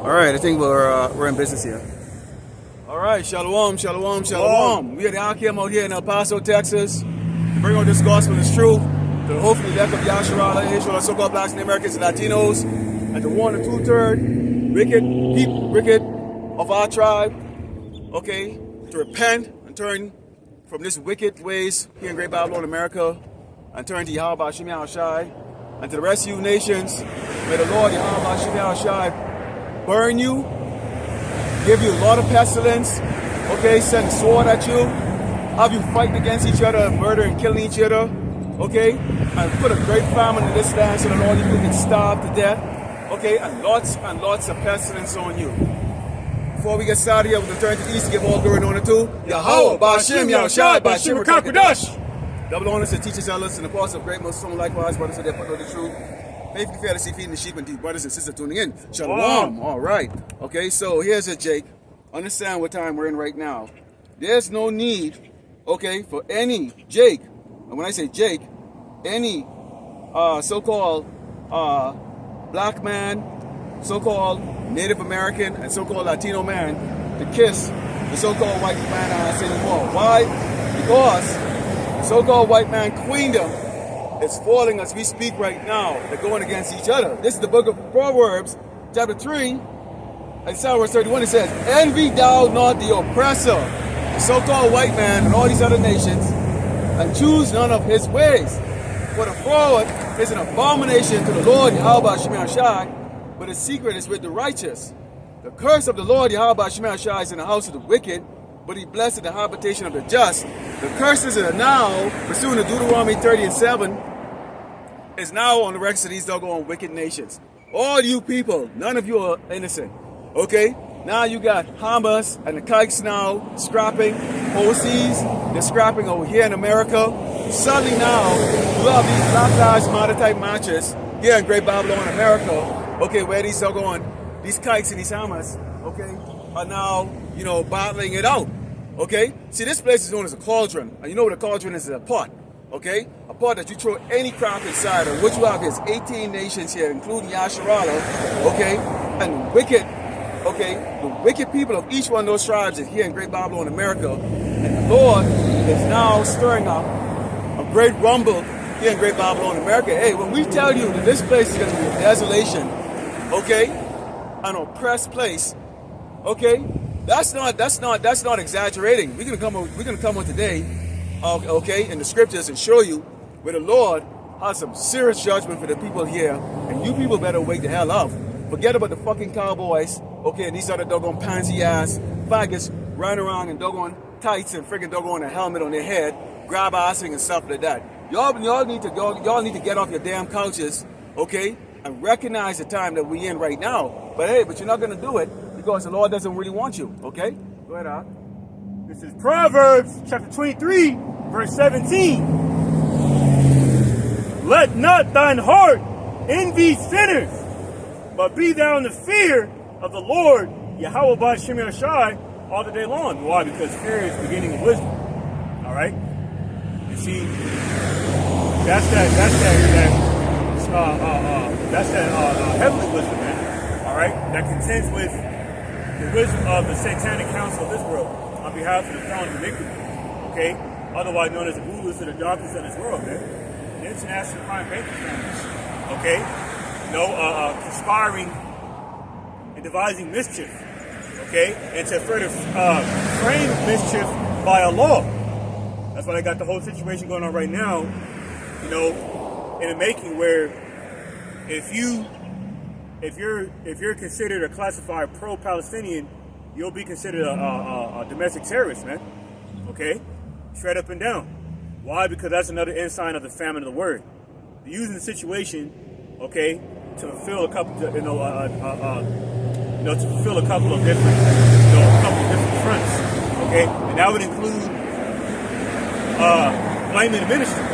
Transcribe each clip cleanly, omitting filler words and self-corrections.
All right, I think we're in business here. All right, shalom, shalom, shalom. We are the Ahchyam out here in El Paso, Texas, to bring out this gospel is truth to the hopefully elect of Yasharala, Israel, so-called blacks and Americans and Latinos, and to warn the two-third wicked of our tribe, okay, to repent and turn from this wicked ways here in Great Babylon, America, and turn to Yahweh Hashem Yahushai, and to the rest of you nations, may the Lord Yahweh Hashem Yahushai burn you, give you a lot of pestilence, okay, send sword at you, have you fighting against each other, murder and killing each other, okay, and put a great famine in this land so the Lord you can starve to death, okay, and lots of pestilence on you. Before we get started here, we're going to turn to the east to give all glory and honor to Yahweh, Ba'ashem, Yahushai, Ba'ashem, Rakakwadash. Double honors to teachers, elders, and apostles of great Muslim, likewise, brothers of their put the truth. Faithfully, fearlessly feeding the sheep and deep brothers and sisters tuning in. Shalom. All right. Okay, so here's it, Jake. Understand what time we're in right now. There's no need, okay, for any Jake, and when I say Jake, any so-called black man, so-called Native American, and so-called Latino man to kiss the so-called white man ass anymore. Why? Because the so-called white man queendom is falling as we speak right now. They're going against each other. This is the book of Proverbs, chapter 3, and verse 31. It says, envy thou not the oppressor, the so-called white man and all these other nations, and choose none of his ways. For the forward is an abomination to the Lord Yahweh Hashem Yahushai, but his secret is with the righteous. The curse of the Lord Yahweh Hashem Yahushai is in the house of the wicked, but he blessed the habitation of the just. The curses are now, pursuant to Deuteronomy 30:7, is now on the records of these doggone wicked nations. All you people, none of you are innocent. Okay? Now you got Hamas and the kikes now scrapping overseas. They're scrapping over here in America. Suddenly now, you have these Black Lives Matter type marches here in Great Babylon, America. Okay, where these doggone, these kikes and these Hamas, okay, are now, you know, battling it out. Okay? See, this place is known as a cauldron. And you know what a cauldron is? A pot. Okay? A pot that you throw any crap inside of. What you have is 18 nations here, including Yasharala, okay? And the wicked people of each one of those tribes is here in Great Babylon, America. And the Lord is now stirring up a great rumble here in Great Babylon, America. Hey, when we tell you that this place is going to be a desolation, okay, an oppressed place, okay, that's not exaggerating. We're gonna come on today, okay, in the scriptures and show you where the Lord has some serious judgment for the people here, and you people better wake the hell up. Forget about the fucking cowboys, okay, and these other doggone pansy ass faggots running around in doggone tights and freaking doggone a helmet on their head, grab assing and stuff like that. Y'all need to get off your damn couches, okay, and recognize the time that we're in right now. But hey, you're not gonna do it because the Lord doesn't really want you, okay? Go ahead, Al. This is Proverbs chapter 23, verse 17. Let not thine heart envy sinners, but be thou in the fear of the Lord, Yahweh Ba'ashem Yahushai, all the day long. Why? Because fear is the beginning of wisdom. All right? You see, that's that heavenly wisdom, man. All right? That contends with the wisdom of the satanic council of this world on behalf of the throne of iniquity. Okay? Otherwise known as the rulers of the darkness of this world, man. The international crime banking families. Okay? Conspiring and devising mischief. Okay? And to further frame mischief by a law. That's why they got the whole situation going on right now, you know, in the making, where if you're considered or classified pro-Palestinian, you'll be considered a domestic terrorist, man. Okay? Straight up and down. Why? Because that's another ensign of the famine of the word. They're using the situation, okay, to fulfill a couple, to fulfill a couple of different, fronts. Okay? And that would include blaming the ministry.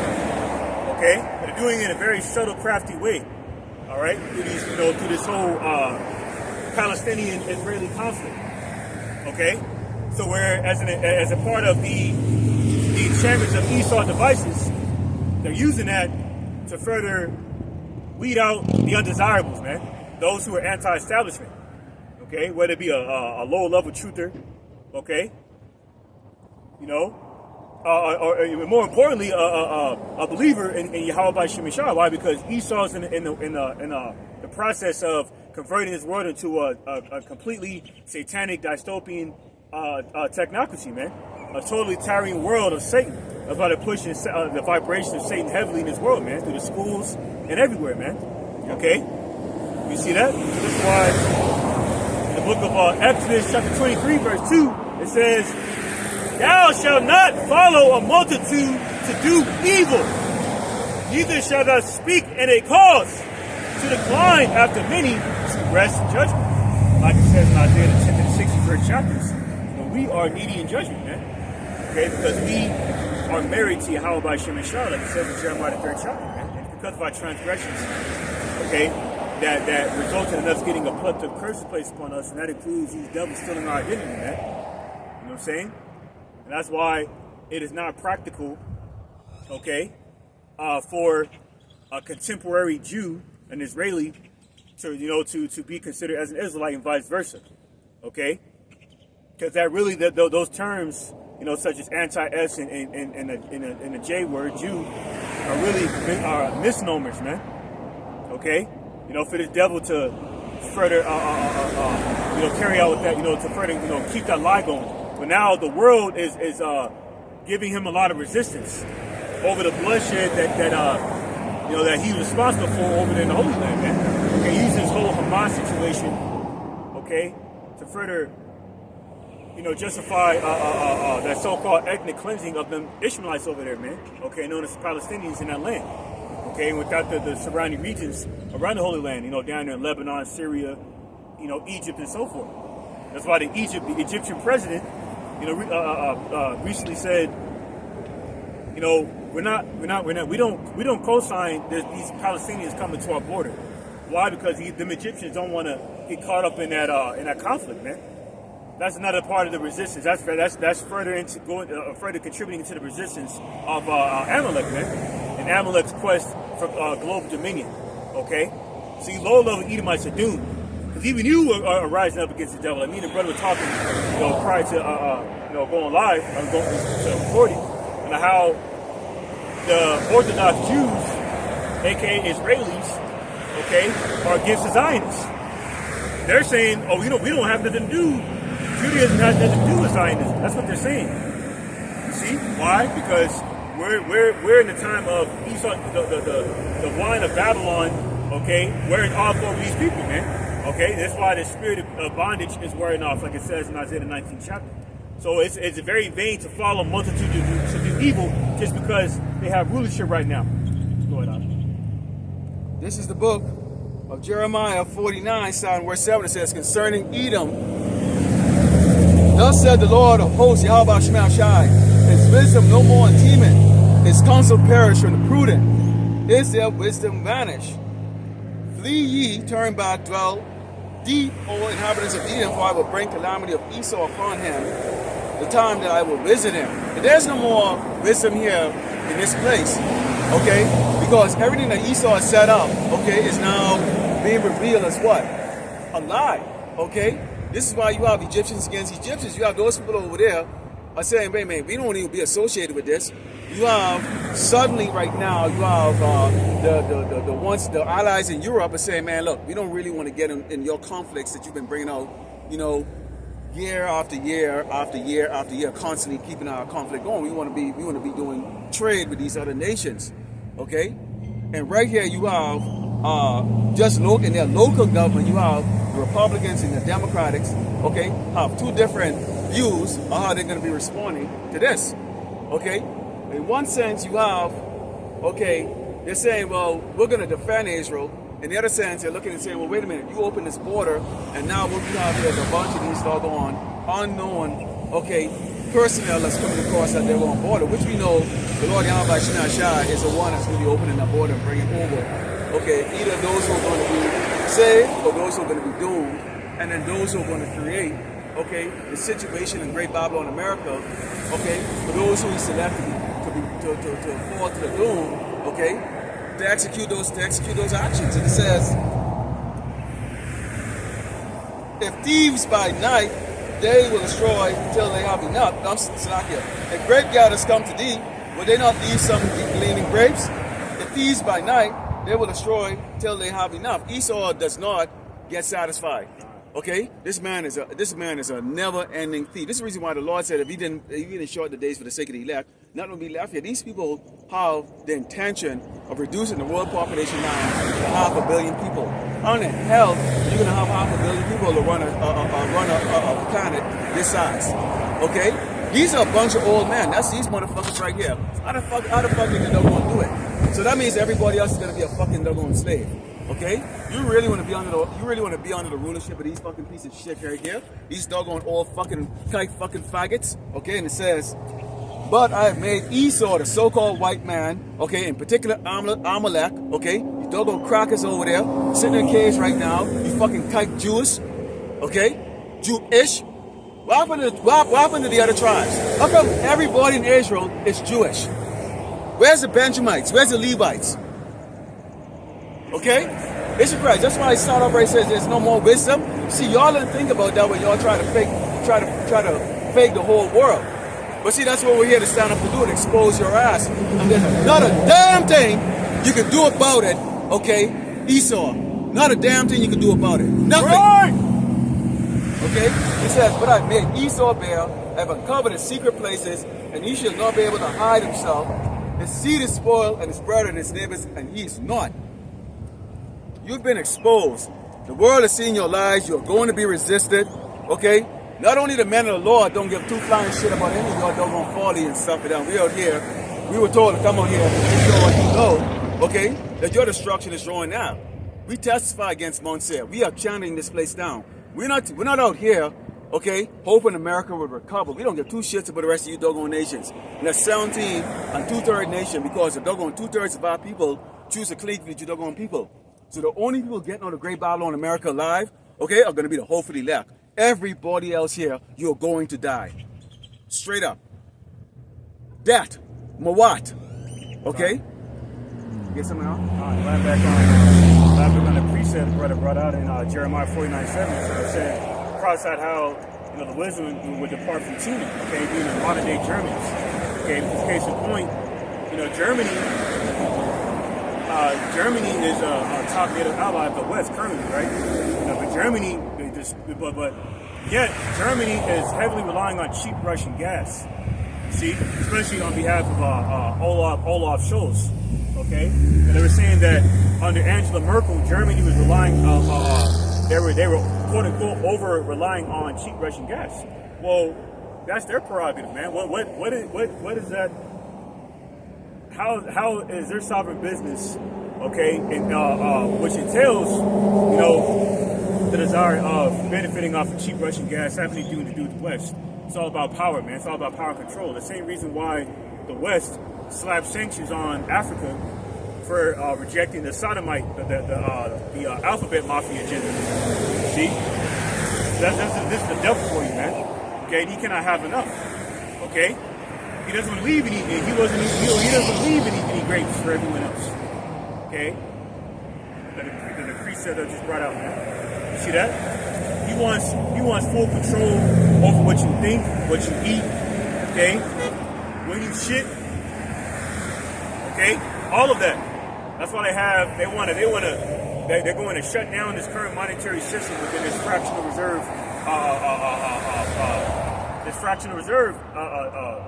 Okay? They're doing it in a very subtle, crafty way. All right, through this whole Palestinian-Israeli conflict. Okay, so where as a part of the enchantments of Esau devices, they're using that to further weed out the undesirables, man. Those who are anti-establishment. okay, whether it be a low-level truther, okay, you know, or more importantly, a believer in Yahweh by Shem Yeshua. Why? Because Esau's in the process of converting his world into a completely satanic, dystopian technocracy, man. A totally tyrant world of Satan. That's why they're pushing the vibration of Satan heavily in this world, man, through the schools and everywhere, man. Okay? You see that? So this is why in the book of Exodus chapter 23, verse 2, it says, "Thou shalt not follow a multitude to do evil, neither shalt thou speak in a cause to decline after many to rest in judgment." Like it says in Isaiah the 10th and the 63rd chapters. And we are needy in judgment, man. Okay, because we are married to Yahweh by Shem Yeshua, like it says in Jeremiah the 3rd chapter, man. And it's because of our transgressions, okay, that resulted in us getting a plucked up curse placed upon us, and that includes these devils stealing our identity, man. You know what I'm saying? And that's why it is not practical, okay, for a contemporary Jew, an Israeli, to be considered as an Israelite and vice versa, okay? Because that really, those terms, such as anti-S and the J word, Jew, are really misnomers, man. Okay, for this devil to further, carry out with that, to further, keep that lie going. But now the world is giving him a lot of resistance over the bloodshed that he was responsible for over there in the Holy Land, man. Okay, use this whole Hamas situation, okay, to further, justify that so-called ethnic cleansing of them Ishmaelites over there, man. Okay, known as Palestinians in that land. Okay, and without the surrounding regions around the Holy Land, down there in Lebanon, Syria, Egypt, and so forth. That's why the Egyptian president, recently said, we don't co-sign these Palestinians coming to our border. Why? Because the Egyptians don't want to get caught up in that conflict, man. That's another part of the resistance. That's further into further contributing to the resistance of Amalek, man, and Amalek's quest for global dominion. Okay, see, low-level Edomites are doomed because even you are rising up against the devil. Me and the brother were talking, prior to going live, going to recording, and how the Orthodox Jews, aka Israelis, okay, are against the Zionists. They're saying, oh, we don't have nothing to do. Judaism has nothing to do with Zionism. That's what they're saying. You see why? Because we're in the time of Esau, the wine of Babylon. Okay, wearing off over these people, man. Okay, that's why the spirit of bondage is wearing off, like it says in Isaiah the 19th chapter. So it's very vain to follow a multitude to do evil just because they have rulership right now. Go ahead, on. This is the book of Jeremiah 49, starting verse 7. It says, "Concerning Edom, thus said the Lord of hosts, Yahweh Shema Shai, his wisdom no more in Teman, his counsel perished from the prudent, is their wisdom vanished? Flee ye, turn back, dwell deep, O inhabitants of Edom, for I will bring calamity of Esau upon him, the time that I will visit him." And there's no more wisdom here in this place, okay? Because everything that Esau has set up, okay, is now being revealed as what? A lie, okay? This is why you have Egyptians against Egyptians. You have those people over there are saying, "Wait, man, we don't even be associated with this." You have suddenly right now, you have the allies in Europe are saying, "Man, look, we don't really want to get in your conflicts that you've been bringing out, year after year after year after year, constantly keeping our conflict going. We want to be doing trade with these other nations, okay?" And right here you have in their local government, you have the Republicans and the Democrats, okay, have two different views of how they're going to be responding to this, okay? In one sense, you have, okay, they're saying, well, we're going to defend Israel. In the other sense, they're looking and saying, well, wait a minute, you open this border, and now what we have here is a bunch of these doggone unknown, okay, personnel that's coming across at their own border, which we know the Lord Yahweh Shema Shai is the one that's going to be opening the border and bringing over, okay, either those who are going to be saved or those who are going to be doomed, and then those who are going to create, okay, the situation in Great Babylon, America, okay, for those who he selected to fall to the doom, okay, to execute those actions. And it says, If thieves by night, they will destroy till they have enough. I'm Salakia. If grape gatherers come to thee, will they not leave some gleaning grapes? If thieves by night, they will destroy till they have enough. Esau does not get satisfied. Okay, this man is a never-ending thief. This is the reason why the Lord said if he didn't shorten the days for the sake of the elect, nothing will be left here. These people have the intention of reducing the world population now to 500 million people. How in the hell are you gonna have 500 million people to run a planet this size? Okay, these are a bunch of old men. That's these motherfuckers right here. How the fuck did they don't want to do it? So that means everybody else is gonna be a fucking doggone slave. Okay, you really want to be under the rulership of these fucking pieces of shit right here. These doggone old fucking faggots. Okay, and it says, but I have made Esau, the so-called white man, okay, in particular Amalek, okay, you doggone crackers over there, sitting in a cage right now, you fucking kike Jewish, okay, Jewish. What happened to the other tribes? How come everybody in Israel is Jewish? Where's the Benjamites? Where's the Levites? Okay? It's Christ. That's why I start off right says there's no more wisdom. See, y'all didn't think about that when y'all try to fake the whole world. But see, that's what we're here to stand up and do, to expose your ass. And there's not a damn thing you can do about it, okay? Esau. Not a damn thing you can do about it. Nothing. Right. Okay? It says, but I made Esau bare, I have uncovered his secret places, and he shall not be able to hide himself. His seed is spoiled, and his brother and his neighbors, and he is not. You've been exposed. The world has seen your lies. You're going to be resisted. Okay? Not only the men of the Lord don't give two flying shit about any of y'all doggone folly and stuff like that. We out here, we were told to come out here and show what you know, okay, that your destruction is drawing now. We testify against Mount Seir. We are chanting this place down. We're not out here, okay, hoping America will recover. We don't give two shits about the rest of you doggone nations. And that's 17 and 2/3 nation, because the doggone 2/3 of our people choose to cleave with you doggone people. So the only people getting on the great battle on America alive, okay, are going to be the hopefully left. Everybody else here, you're going to die. Straight up. That. Mawat. Okay? Get something else? Land back on the precept the brother brought out in Jeremiah 49:7. So it said, prophesied how the wisdom would depart from China, okay, being the modern day Germans. Okay, in case in point, Germany is a top native ally of the West currently, right? But Germany, but yet Germany is heavily relying on cheap Russian gas. See, especially on behalf of Olaf Scholz. Okay, and they were saying that under Angela Merkel, Germany was relying they were quote unquote over relying on cheap Russian gas. Well, that's their prerogative, man. What is that? How is their sovereign business, okay, and which entails, the desire of benefiting off of cheap Russian gas, having anything to do with the West. It's all about power, man. It's all about power and control. The same reason why the West slapped sanctions on Africa for rejecting the sodomite, the alphabet mafia agenda. See, this is the devil for you, man. Okay, and he cannot have enough. Okay. He doesn't leave any. He doesn't leave any grapes for everyone else. Okay. The precept that I just brought out, man. You see that? He wants full control over what you think, what you eat. Okay. When you shit. Okay. All of that. That's why they're going to shut down this current monetary system within this fractional reserve.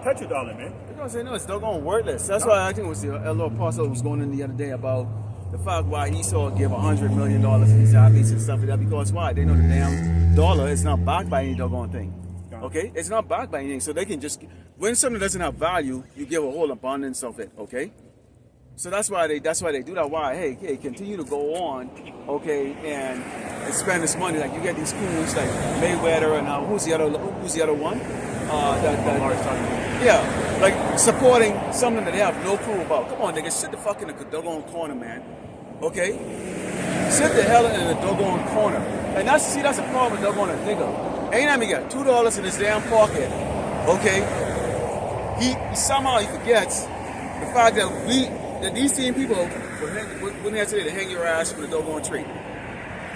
Petrodollar, man. They're gonna say no, it's doggone worthless. That's why I think it was the Lord Paso was going in the other day about the fact why Esau give $100 million to these athletes and stuff like that. Because why? They know the damn dollar is not backed by any doggone thing. Okay? It's not backed by anything. So they can just, when something doesn't have value, you give a whole abundance of it. Okay? So that's why they do that. Why? Hey, continue to go on, okay, and spend this money. Like you get these coons like Mayweather and who's the other one? Yeah, like supporting something that they have no clue about. Come on, nigga, sit the fuck in the doggone corner, man. Okay, sit the hell in the doggone corner. And that's a problem with doggone a nigga. Ain't that he got $2 in his damn pocket? Okay, he somehow he forgets the fact that these same people wouldn't have today to hang your ass from the doggone tree.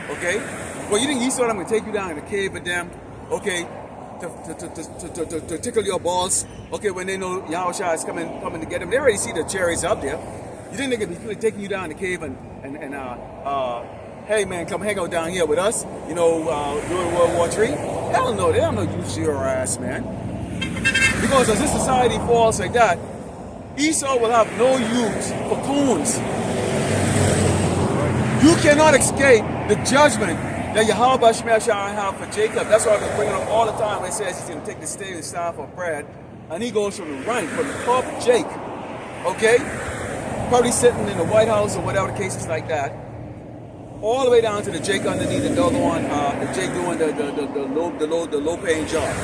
Okay? Well, you think Esau them gonna take you down in the cave with them, okay, to tickle your balls, okay, when they know Yahushua is coming to get them? They already see the cherries up there. You think they're gonna be taking you down the cave and hey man, come hang out down here with us, during World War III? Hell no, they don't know use your ass, man. Because as this society falls like that, Esau will have no use for coons. You cannot escape the judgment that Yahweh shall have for Jacob. That's why I've been bringing up all the time when it says he's going to take the stave and staff of bread, and he goes from the rank, from the top Jake, okay? Probably sitting in the White House or whatever the case is like that, all the way down to the Jake underneath the doggone, the Jake doing the low-paying job.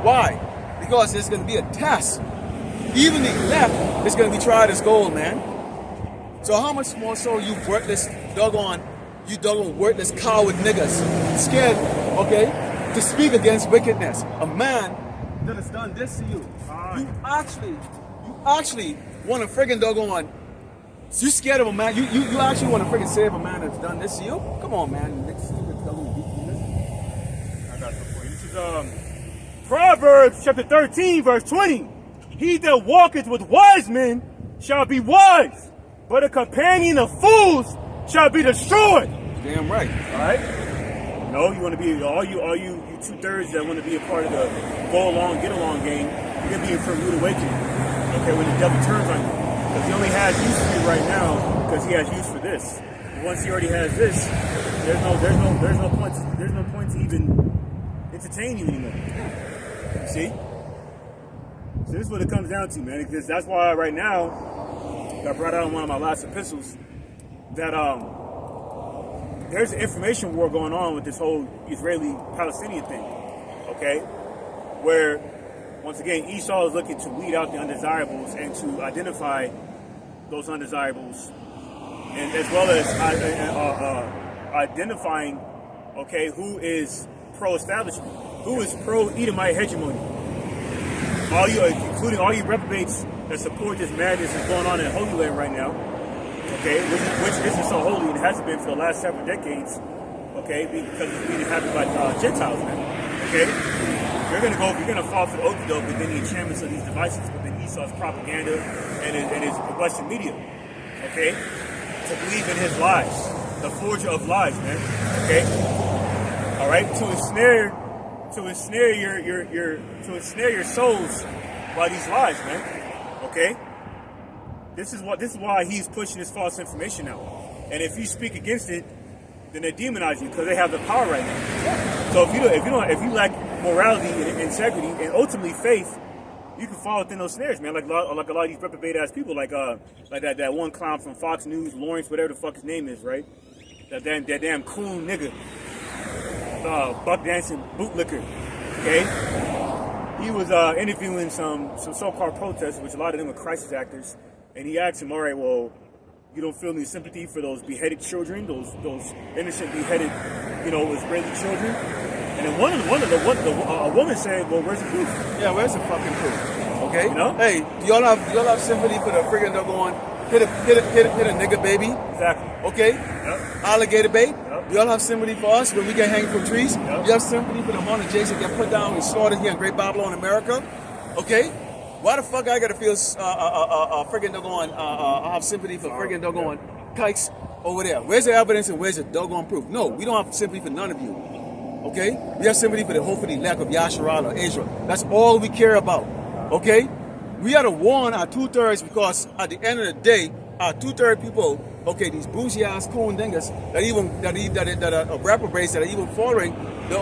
Why? Because there's going to be a test. Even the left is going to be tried as gold, man. So how much more so you worthless doggone worthless coward niggas, scared, okay, to speak against wickedness. A man that has done this to you. You actually want to friggin' doggone. You scared of a man? You actually want to friggin' save a man that's done this to you? Come on, man. You stupid I got something for you. This is Proverbs chapter 13, verse 20. He that walketh with wise men shall be wise, but a companion of fools shall be destroyed. Damn right. All right. No, you want to be all you 2/3 that want to be a part of the go along, get along game. You're gonna be in for a rude awakening. Okay, when the devil turns on you, because he only has use for you right now because he has use for this. But once he already has this, there's no point to even entertain you anymore. You see? So this is what it comes down to, man. Because that's why right now, I brought out in one of my last epistles that there's an information war going on with this whole Israeli-Palestinian thing, okay? Where, once again, Esau is looking to weed out the undesirables and to identify those undesirables, and as well as identifying, okay, who is pro-establishment, who is pro-Edomite hegemony. Including all you reprobates that support this madness that's going on in Holy Land right now, okay, which isn't so holy and hasn't been for the last several decades, okay, because it's being inhabited by Gentiles now, okay? You're gonna fall for the okie doke within the enchantments of these devices, within Esau's propaganda and his Western media, okay, to believe in his lies, the forger of lies, man, okay, all right, to ensnare your souls by these lies, man. Okay? This is why he's pushing this false information out. And if you speak against it, then they demonize you because they have the power right now. So if you lack morality and integrity and ultimately faith, you can fall within those snares, man. Like a lot of these reprobate ass people, like that one clown from Fox News, Lawrence, whatever the fuck his name is, right? That damn coon nigga. Buck dancing bootlicker, okay? He was interviewing some so-called protesters, which a lot of them are crisis actors, and he asked him, all right, well, you don't feel any sympathy for those beheaded children, those innocent beheaded, Israeli children? And then a woman said, well, where's the proof? Yeah, where's the fucking proof? Okay? You know? Hey, do y'all have sympathy for the friggin' doggone hit a nigga baby? Exactly. Okay? Yep. Alligator bait? Yep. Do y'all have sympathy for us when we get hanged from trees? Yep. You have sympathy for the amount of Jays that get put down and slaughtered here in Great Babylon, America? Okay? Why the fuck I gotta feel friggin' doggone, I have sympathy for friggin' doggone kikes over there? Where's the evidence and where's the doggone proof? No, we don't have sympathy for none of you. Okay? We have sympathy for the hopefully lack of Yasharal or Israel. That's all we care about. Okay? We had to warn our 2/3 because at the end of the day, our 2/3 people, okay, these bougie ass coon dingas that are reprobates that are even following the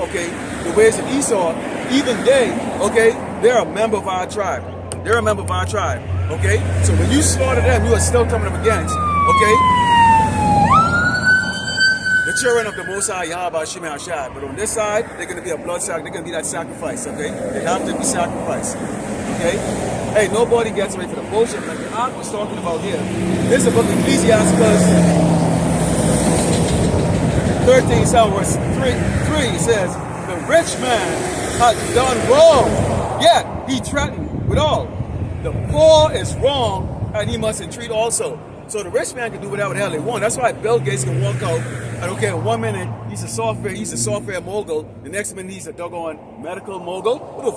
ways of Esau, even they're a member of our tribe. They're a member of our tribe. Okay? So when you slaughter them, you are still coming up against, okay, the children of the Most High Yahweh Shimei Hashad. But on this side, they're gonna be a blood sacrifice, they're gonna be that sacrifice, okay? They have to be sacrificed. Okay? Hey, nobody gets away from the bullshit like the Ark was talking about here. This is the book of Ecclesiastes 13, verse 3. It says, the rich man hath done wrong, yet he threatened with all. The poor is wrong, and he must entreat also. So the rich man can do whatever the hell they want. That's why Bill Gates can walk out. I don't care. 1 minute he's a software mogul. The next minute he's a doggone medical mogul. What the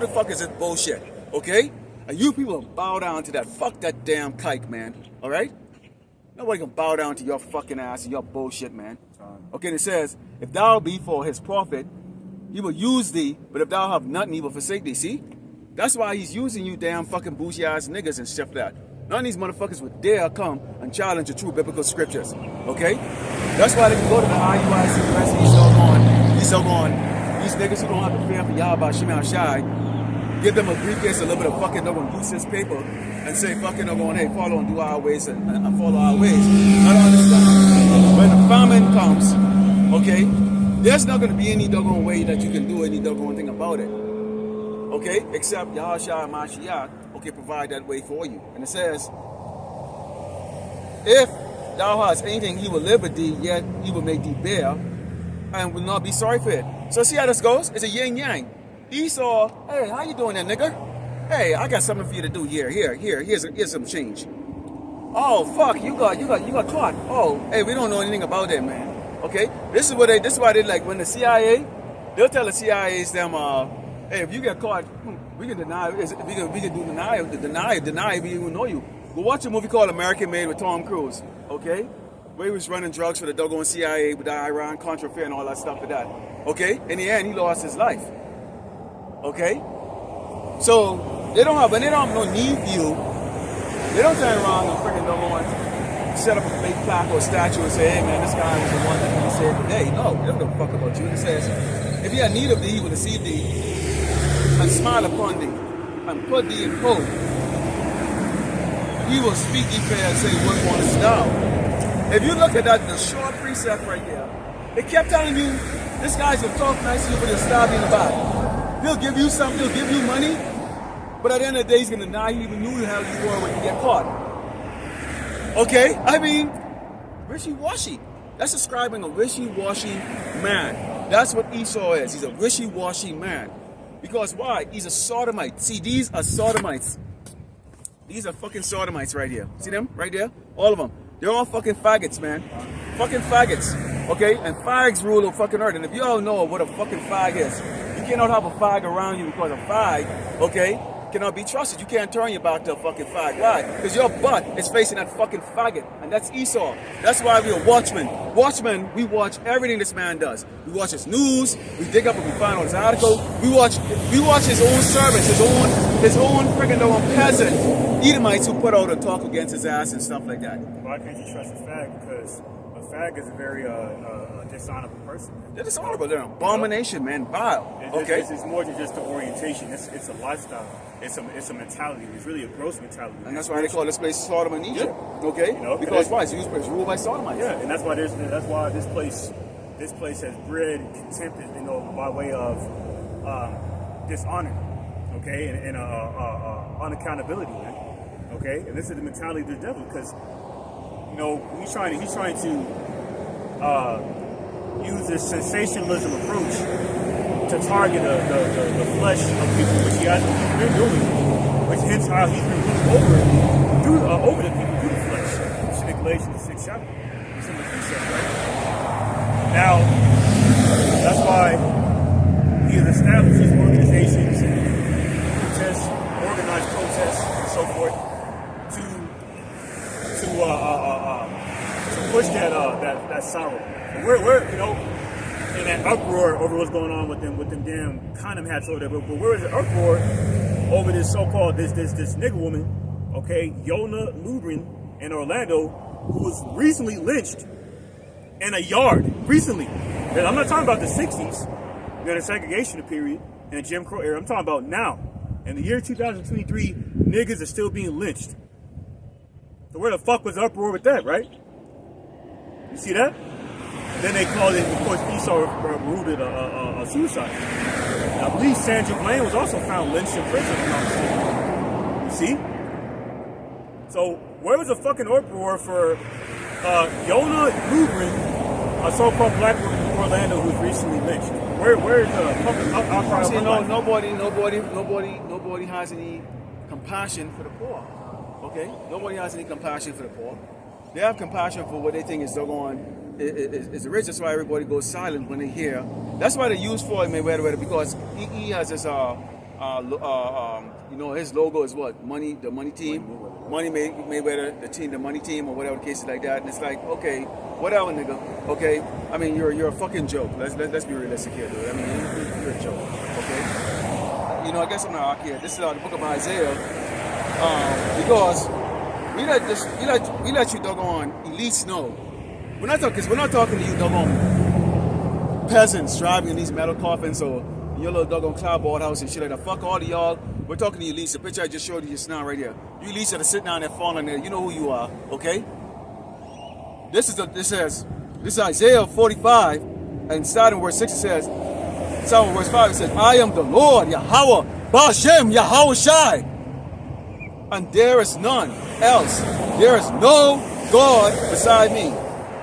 fuck is this bullshit? Okay? And you people bow down to that. Fuck that damn kike, man. All right? Nobody can bow down to your fucking ass and your bullshit, man. Okay, and it says, if thou be for his profit, he will use thee, but if thou have nothing, he will forsake thee. See? That's why he's using you damn fucking bougie ass niggas and stuff like that. None of these motherfuckers would dare come and challenge the true biblical scriptures. Okay? That's why they can go to the IUIC, the rest of these doggone, these niggas who don't have to fear for Yahweh Shema Shai, give them a briefcase, a little bit of fucking doggone useless paper, and say fucking doggone, hey, follow and do our ways and follow our ways. I don't understand. When the famine comes, okay, there's not going to be any doggone way that you can do any doggone thing about it. Okay? Except Yahushua Mashiach, okay, provide that way for you. And it says, if thou hast anything, he will live with thee, yet he will make thee bear, and will not be sorry for it. So see how this goes? It's a yin-yang. Esau, hey, how you doing there, nigga? Hey, I got something for you to do here. Here's some change. Oh fuck, you got caught. Oh, hey, we don't know anything about that, man. Okay? This is why they like when the CIA, they'll tell the CIA's them, hey, if you get caught, we can deny we can do deny we even know you. Go watch a movie called American Made with Tom Cruise, okay? Where he was running drugs for the doggone CIA with the Iran Contra affair and all that stuff like that. Okay? In the end, he lost his life. Okay? So when they don't have no need for you, they don't turn around and freaking doggone set up a big plaque or statue and say, hey man, this guy was the one that he saved the day. No, they don't give a fuck about you. It says, if he had need of thee, he will receive thee and smile upon thee and put thee in hope. He will speak thee fair and say, what wantest thou? If you look at that, the short precept right there, it kept telling you, this guy's gonna talk nice to you, but he'll stab you in the back. He'll give you something, he'll give you money, but at the end of the day, he's gonna deny he even knew the hell you were when you get caught. Okay? I mean, wishy-washy. That's describing a wishy-washy man. That's what Esau is. He's a wishy-washy man. Because why? He's a sodomite. See, these are sodomites. These are fucking sodomites right here. See them? Right there? All of them. They're all fucking faggots, man. Fucking faggots. Okay? And fags rule the fucking earth. And if you all know what a fucking fag is, you cannot have a fag around you because a fag, okay, cannot be trusted. You can't turn your back to a fucking fag. Why? Because your butt is facing that fucking faggot. And that's Esau. That's why we're watchmen. Watchmen, we watch everything this man does. We watch his news, we dig up and we find out his article. We watch his own servants, his own friggin' peasant Edomites who put out a talk against his ass and stuff like that. Why can't you trust a fag? Because a fag is a very dishonorable person. They're dishonorable. They're an abomination, man. Vile. Okay? It's more than just the orientation. It's a lifestyle. It's a mentality. It's really a gross mentality. And that's why they call this place Sodom and Egypt. Yeah. Okay? You know, because why? It's ruled by Sodomites. Yeah, and that's why this place has bred contempt, by way of dishonor, okay, and unaccountability, man. Okay, and this is the mentality of the devil, because he's trying to use this sensationalism approach to target the flesh of people, which he hasn't been doing, which hence how he's been moving over the people through the flesh. It's in Galatians 6 chapter. It's in the precept, right? Now, that's why he has established these organizations, protests, organized protests, and so forth, to push that sorrow. And we're in that uproar over what's going on with them damn condom hats over there. But where is the uproar over this so-called this nigger woman, okay, Yona Lubrin in Orlando, who was recently lynched in a yard recently. And I'm not talking about the 60s, the segregation period and the Jim Crow era. I'm talking about now. In the year 2023, niggas are still being lynched. So where the fuck was the uproar with that, right? You see that? Then they called it, of course, Esau ruled it a suicide. And I believe Sandra Bland was also found lynched in prison. You see? So where was the fucking uproar for Yona Lubrin, a so-called black woman in Orlando who was recently lynched? Where's the public outcry? See, nobody has any compassion for the poor. Okay? Nobody has any compassion for the poor. They have compassion for what they think is doggone is rich. That's why everybody goes silent when they hear. That's why they use Floyd Mayweather because he has this his logo is what? Money, the money team. Money Mayweather, the team, the money team, or whatever the case is like that. And it's like, okay, whatever, nigga. Okay, I mean, you're a fucking joke. Let's be realistic here, dude. I mean, you're a joke. Okay. I guess I'm not here. This is the book of Isaiah, because we let you doggone elites know. We're not talking to you doggone peasants driving in these metal coffins or your little doggone cloudboard house and shit like that. Fuck all of y'all. We're talking to you elites. The picture I just showed you just now right here. You elites that are sitting down there falling there. You know who you are, okay? This is Isaiah 45, and starting verse 6 it says, starting verse 5 it says, I am the Lord, Yahweh, Ba'ashem, Yahweh Shai, and there is none else. There is no God beside me.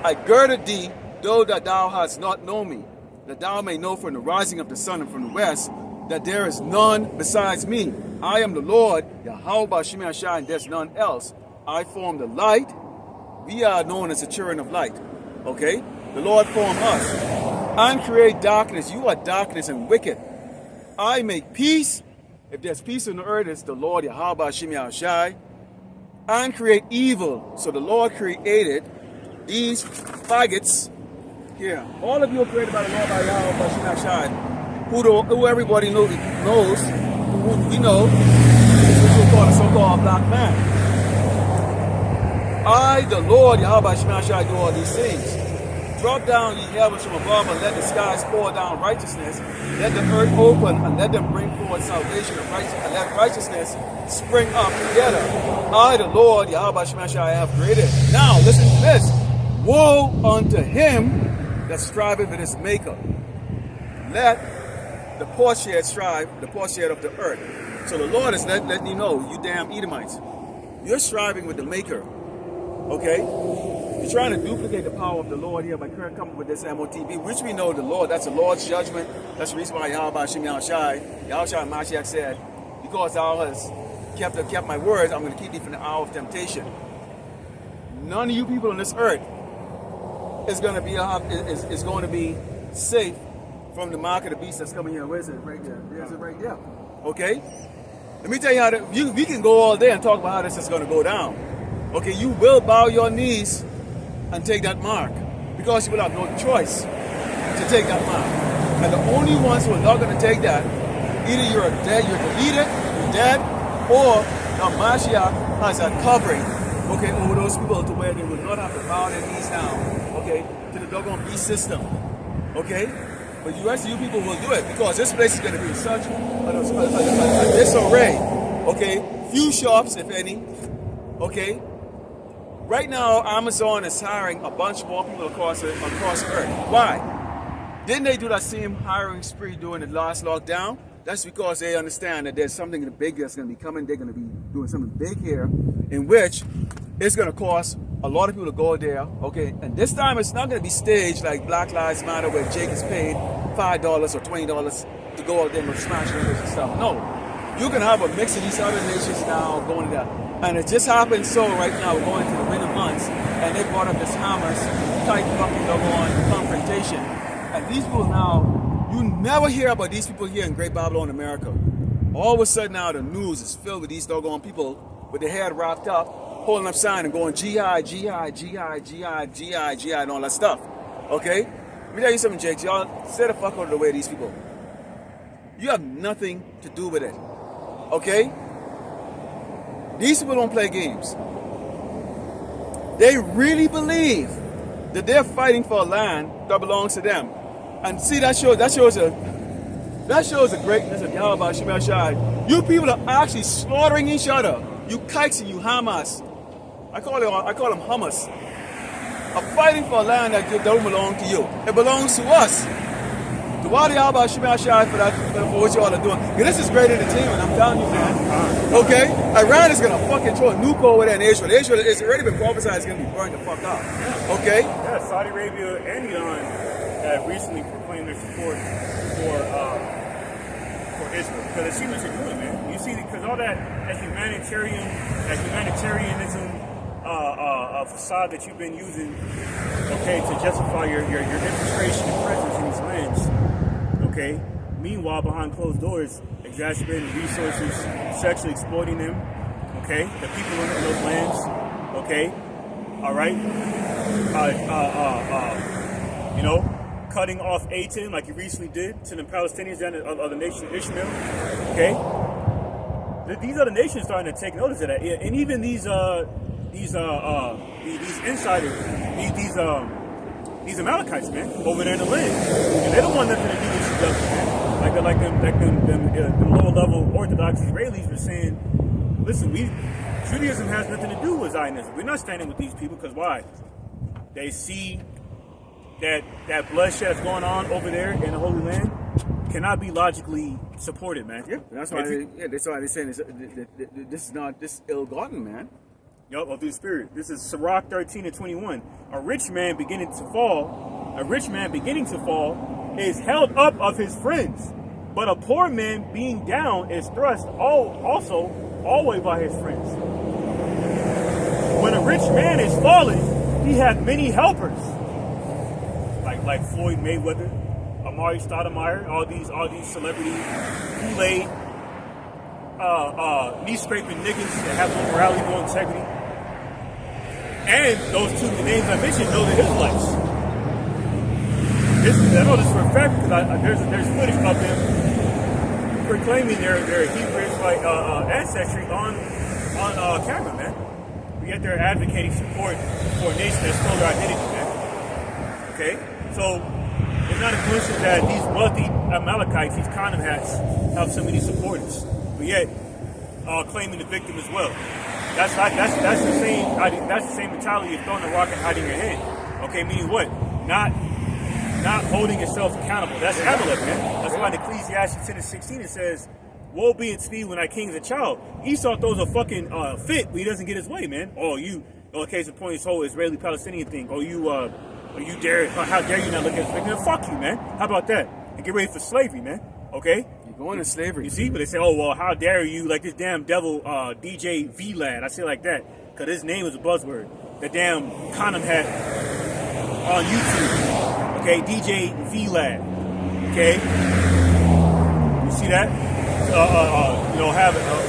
I girded thee, though that thou hast not known me, that thou may know from the rising of the sun and from the west, that there is none besides me. I am the Lord, Yahweh Ba'ashem Shai, and there's none else. I form the light. We are known as the children of light. Okay? The Lord formed us. And create darkness. You are darkness and wicked. I make peace. If there's peace on the earth, it's the Lord, Yahweh Ba'ashem Shai. And create evil. So the Lord created these faggots here. All of you are created by the Lord, by Yahweh Ba'ashem Shai. Who everybody knows, who we know, is the so-called black man. I, the Lord, Yahweh Shai, do all these things. Drop down ye heavens from above and let the skies pour down righteousness. Let the earth open and let them bring forth salvation and righteousness. And let righteousness spring up together. I, the Lord, Yahweh Shai, have created. Now, listen to this. Woe unto him that striveth with his maker. Let the portier strive, the portier of the earth. So the Lord is letting you know, you damn Edomites, you're striving with the maker. Okay? You're trying to duplicate the power of the Lord here by coming up with this MOTB, which we know the Lord, that's the Lord's judgment. That's the reason why Yahweh Shai Mashiach said, because thou hast kept my words, I'm going to keep thee from the hour of temptation. None of you people on this earth is going to be safe from the mark of the beast that's coming here. Where is it? Right there. There's it right there. Okay? Let me tell you how we can go all day and talk about how this is going to go down. Okay, you will bow your knees and take that mark because you will have no choice to take that mark. And the only ones who are not going to take that, either you're dead, you're deleted, you're dead, or the Mashiach has a covering, okay, over those people to where they will not have to bow their knees down, okay, to the doggone beast system, okay? But the rest of you people will do it because this place is going to be in such a disarray, okay? Few shops, if any, okay? Right now, Amazon is hiring a bunch more people across the earth. Why? Didn't they do that same hiring spree during the last lockdown? That's because they understand that there's something big that's going to be coming. They're going to be doing something big here in which it's going to cost a lot of people to go there, okay? And this time it's not going to be staged like Black Lives Matter where Jake is paid $5 or $20 to go out there and smash niggas and stuff. No, you can have a mix of these other nations now going to that. And it just happens so right now we're going through the winter months and they brought up this Hamas tight fucking doggone confrontation. And these people now, you never hear about these people here in Great Babylon, America. All of a sudden now the news is filled with these doggone people with their head wrapped up, holding up sign and going jihad, jihad, jihad, jihad, jihad, jihad, and all that stuff. Okay? Let me tell you something, Jake. Y'all stay the fuck out of the way of these people. You have nothing to do with it. Okay? These people don't play games. They really believe that they're fighting for a land that belongs to them. And see, that shows the greatness of Yahweh Shemel Shai. You people are actually slaughtering each other. You kikes and you Hamas. I call them Hamas. Are fighting for a land that don't belong to you. It belongs to us. So why do y'all about Shemel Shai for what y'all are doing? Because this is great entertainment, I'm telling you, man. Okay? Iran is going to fucking throw a nuke over there in Israel. Israel has already been prophesied it's going to be burned the fuck up. Okay? Yeah, Saudi Arabia and Iran have recently proclaimed their support for Israel. Because they see what you're doing, man. You see, because all that humanitarianism facade that you've been using, okay, to justify your infiltration and presence in these lands, okay. Meanwhile, behind closed doors, exacerbating resources, sexually exploiting them, okay, the people in those lands, okay, all right, you know, cutting off aid like you recently did to the Palestinians and the nation of Ishmael, okay. These other nations starting to take notice of that, and even these insiders, these Amalekites, man, over there in the land, and they don't want nothing to do with you, man. Them lower level Orthodox Israelis were saying, listen, Judaism has nothing to do with Zionism. We're not standing with these people because why? They see that bloodshed that's going on over there in the Holy Land cannot be logically supported, man. Yeah, that's why. That's why they're saying this is not this ill-gotten, man. Yup, of the spirit. This is Sirach 13:21. A rich man beginning to fall is held up of his friends, but a poor man being down is thrust also always by his friends. When a rich man is fallen, he hath many helpers, like Floyd Mayweather, Amari Stoudemire, all these celebrity Kool-Aid, knee-scraping niggas that have no morality, no integrity. And those two names I mentioned know the Israelites. I know this for a fact because there's footage of them proclaiming their Hebrew Israelite ancestry on camera, man. Yet they're advocating support for a nation that stole their identity, man. Okay? So it's not a coincidence that these wealthy Amalekites, these condom hats, have so many supporters, but yet claiming the victim as well. That's the same mentality of throwing a rock and hiding your head. Okay, meaning what? Not holding yourself accountable. That's Amalek, man. That's why in Ecclesiastes 10:16 it says, "Woe be it speed when thy king is a child." Esau throws a fucking fit when he doesn't get his way, man. Case in point, this whole Israeli-Palestinian thing. How dare you not look at this? Man, fuck you, man. How about that? And get ready for slavery, man. Okay? You're going to slavery. You see? But they say, oh, well, how dare you, like this damn devil DJ V-Lad. I say it like that because his name is a buzzword. The damn condom hat on YouTube. Okay? DJ V-Lad. Okay? You see that?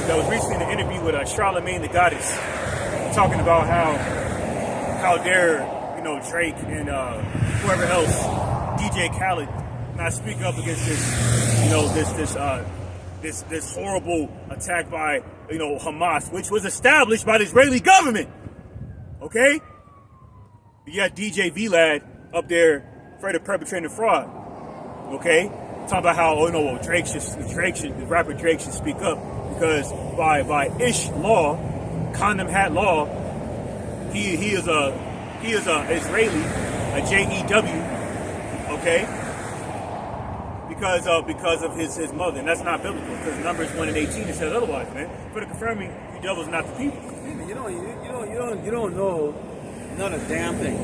That was recently in an interview with Charlemagne the Goddess, talking about how dare Drake and whoever else, DJ Khaled, not speak up against this horrible attack by Hamas, which was established by the Israeli government. Okay, you got DJ V-Lad up there afraid of perpetrating fraud. Okay. Talking about how the rapper Drake should speak up because by Ish law, condom hat law, he is a Israeli, a JEW, okay, because of his mother, and that's not biblical because Numbers 1:18 it says otherwise, man. For the confirming, you devils not the people. You don't know not a damn thing,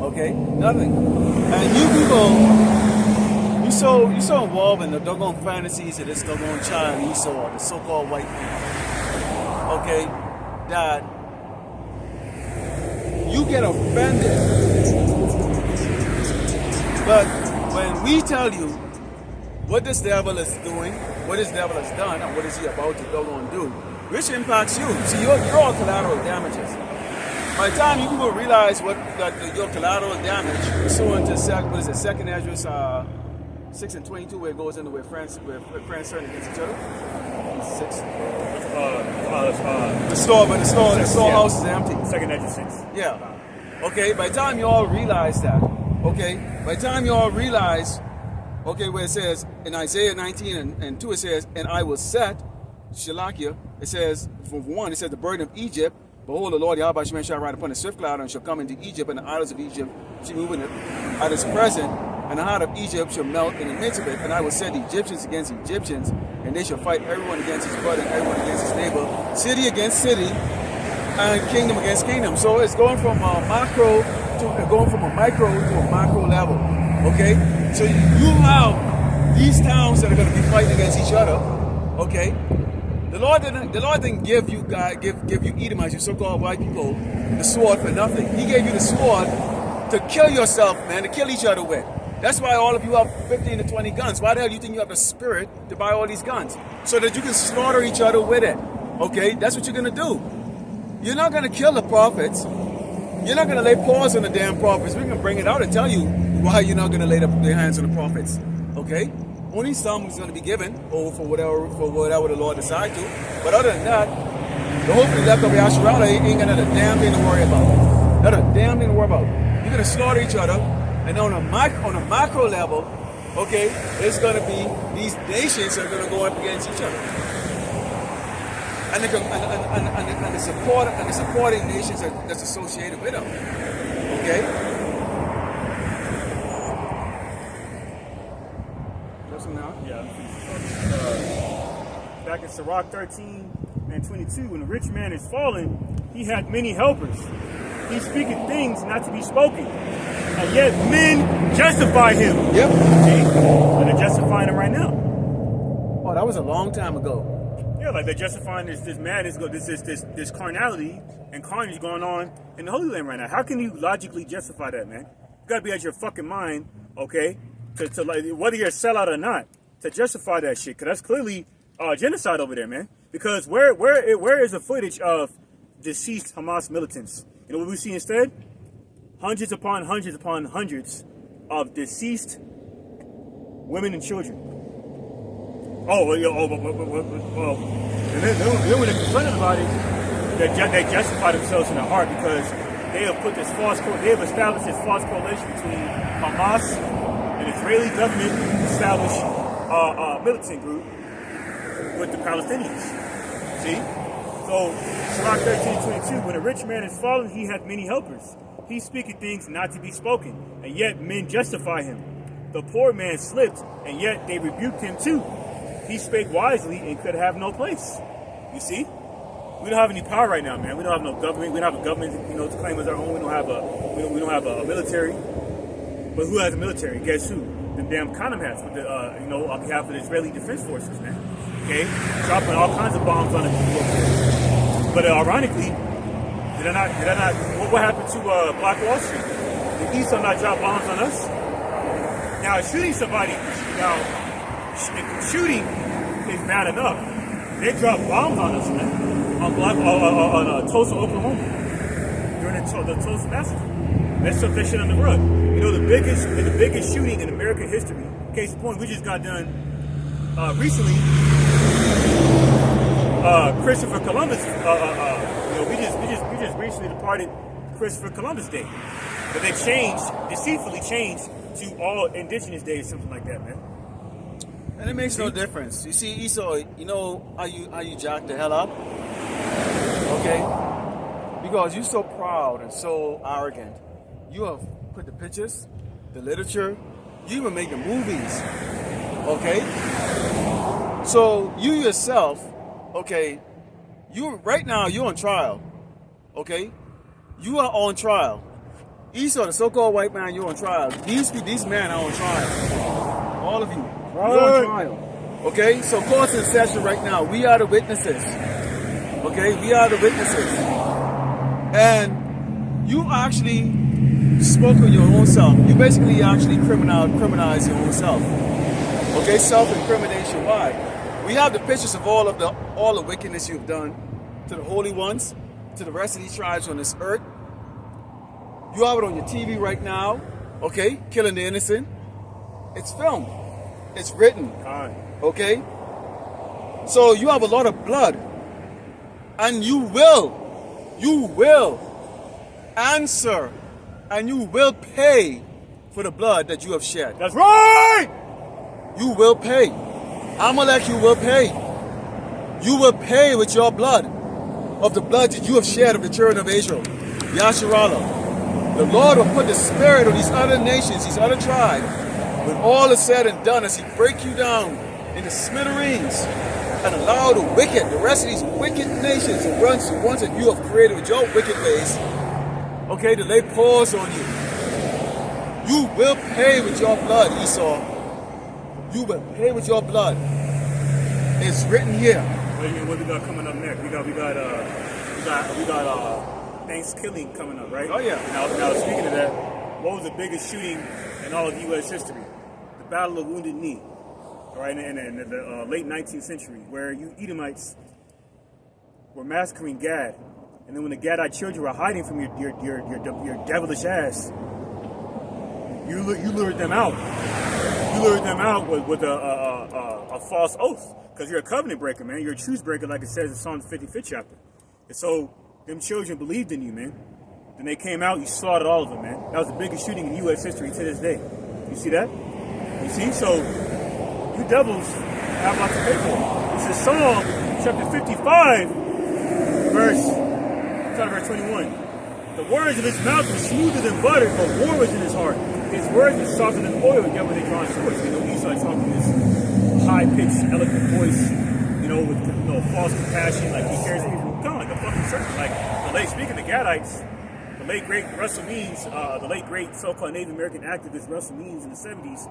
okay, nothing, and you people. You're so involved in the doggone fantasies of this doggone child Esau, the so-called white people, okay, that you get offended. But when we tell you what this devil is doing, what this devil has done, and what is he about to go on do, which impacts you. See, you're all collateral damages. By the time you people realize your collateral damage, pursuant to Second Ezra 6:22, where it goes into where friends turn against each other. 6. The storehouse is empty. Second Ezra 6. Yeah. Okay. By the time you all realize that, okay. By the time you all realize, okay, where it says in Isaiah 19:2, it says, "And I will set Shalakia." It says, from 1, it says, "The burden of Egypt. Behold, the Lord Yahweh shall ride upon a swift cloud and shall come into Egypt, and the idols of Egypt shall move in it at his present. And the heart of Egypt shall melt in the midst of it, and I will set the Egyptians against Egyptians, and they shall fight everyone against his brother and everyone against his neighbor, city against city, and kingdom against kingdom." So it's going from a micro to a macro level. Okay, so you have these towns that are going to be fighting against each other. Okay, The Lord didn't give you Edomites, you so-called white people, the sword for nothing. He gave you the sword to kill yourself, man, to kill each other with. That's why all of you have 15 to 20 guns. Why the hell do you think you have the spirit to buy all these guns? So that you can slaughter each other with it. Okay? That's what you're going to do. You're not going to kill the prophets. You're not going to lay paws on the damn prophets. We're going to bring it out and tell you why you're not going to lay their hands on the prophets. Okay? Only some is going to be given over for whatever the Lord decides to. But other than that, the hopefully left of Yasharala ain't got a damn thing to worry about. Not a damn thing to worry about. You're going to slaughter each other. And on a macro level, okay, it's going to be these nations are going to go up against each other. And the supporting nations that's associated with them. Okay? Yeah. Back in Sirach 13 and 22, when the rich man is fallen, he had many helpers. He speaketh things not to be spoken, and yet men justify him. Yep. See? And they're justifying him right now. Oh, that was a long time ago. Yeah, like they're justifying this madness, this carnality and carnage going on in the Holy Land right now. How can you logically justify that, man? You gotta be out your fucking mind, okay? To like, whether you're a sellout or not, to justify that shit, because that's clearly genocide over there, man. Because where is the footage of deceased Hamas militants? You know what we see instead? Hundreds upon hundreds upon hundreds of deceased women and children. And then when they're confronted about it, they justify themselves in their heart because they have put they have established this false correlation between Hamas, an Israeli government established militant group, with the Palestinians. See? So, Sirach 13:22, when a rich man is fallen, he hath many helpers. He speaketh things not to be spoken, and yet men justify him. The poor man slipped, and yet they rebuked him too. He spake wisely and could have no place. You see? We don't have any power right now, man. We don't have no government. We don't have a government, to claim as our own. We don't have a military. But who has a military? Guess who? The damn condom hats with the on behalf of the Israeli Defense Forces, man. Okay, dropping all kinds of bombs on the people. But ironically, did I not? What happened to Black Wall Street? Did Esau not drop bombs on us? Now shooting somebody. If shooting is bad enough, they drop bombs on us, man. On Tulsa, Oklahoma, during the Tulsa massacre. Let's stuff that shit on the rug. The biggest shooting in American history. Case in point, we just got done recently. Christopher Columbus. We just recently departed Christopher Columbus Day, but they deceitfully changed to all Indigenous Day or something like that, man. And it makes no difference. You see, Esau, how you jack the hell up? Okay? Because you're so proud and so arrogant. You have put the pictures, the literature, you even make the movies. Okay? So you yourself, okay, right now you're on trial. Okay? You are on trial. Esau, the so-called white man, you're on trial. These men are on trial. All of you. You're on trial. Okay? So court's in session right now. We are the witnesses. Okay? We are the witnesses. And you actually spoke of your own self. You basically actually criminalize your own self. Okay? Self-incrimination. Why? We have the pictures of all the wickedness you've done to the holy ones, to the rest of these tribes on this earth. You have it on your TV right now. Okay? Killing the innocent. It's filmed. It's written, okay? So you have a lot of blood, and you will answer, and you will pay for the blood that you have shed. That's right! You will pay. Amalek, you will pay. You will pay with your blood, of the blood that you have shed of the children of Israel. Yasharallah. The Lord will put the spirit of these other nations, these other tribes, when all is said and done, as he break you down into smithereens and allow the rest of these wicked nations, the ones that you have created with your wicked ways, okay, to lay paws on you. You will pay with your blood, Esau. You will pay with your blood. It's written here. What we got coming up next? We got Thanksgiving coming up, right? Oh yeah. Now speaking of that, what was the biggest shooting in all of U.S. history? The Battle of Wounded Knee, all right, in the late 19th century, where you Edomites were massacring Gad, and then when the Gadite children were hiding from your devilish ass, you lured them out. You lured them out with a false oath, because you're a covenant breaker, man. You're a truce breaker, like it says in Psalm 55th chapter. And so them children believed in you, man. Then they came out, you slaughtered all of them, man. That was the biggest shooting in U.S. history to this day. You see that? You see? So you devils have lots to pay for. This is Psalm chapter 55, verse 21. The words of his mouth were smoother than butter, but war was in his heart. His words were softer than oil, yet when they drawn swords. You know, Esau talking this high-pitched, eloquent voice, with false compassion, like he cares even kind of like a fucking serpent. Like speaking of Gadites, the late great Russell Means, the late great so-called Native American activist Russell Means in the 70s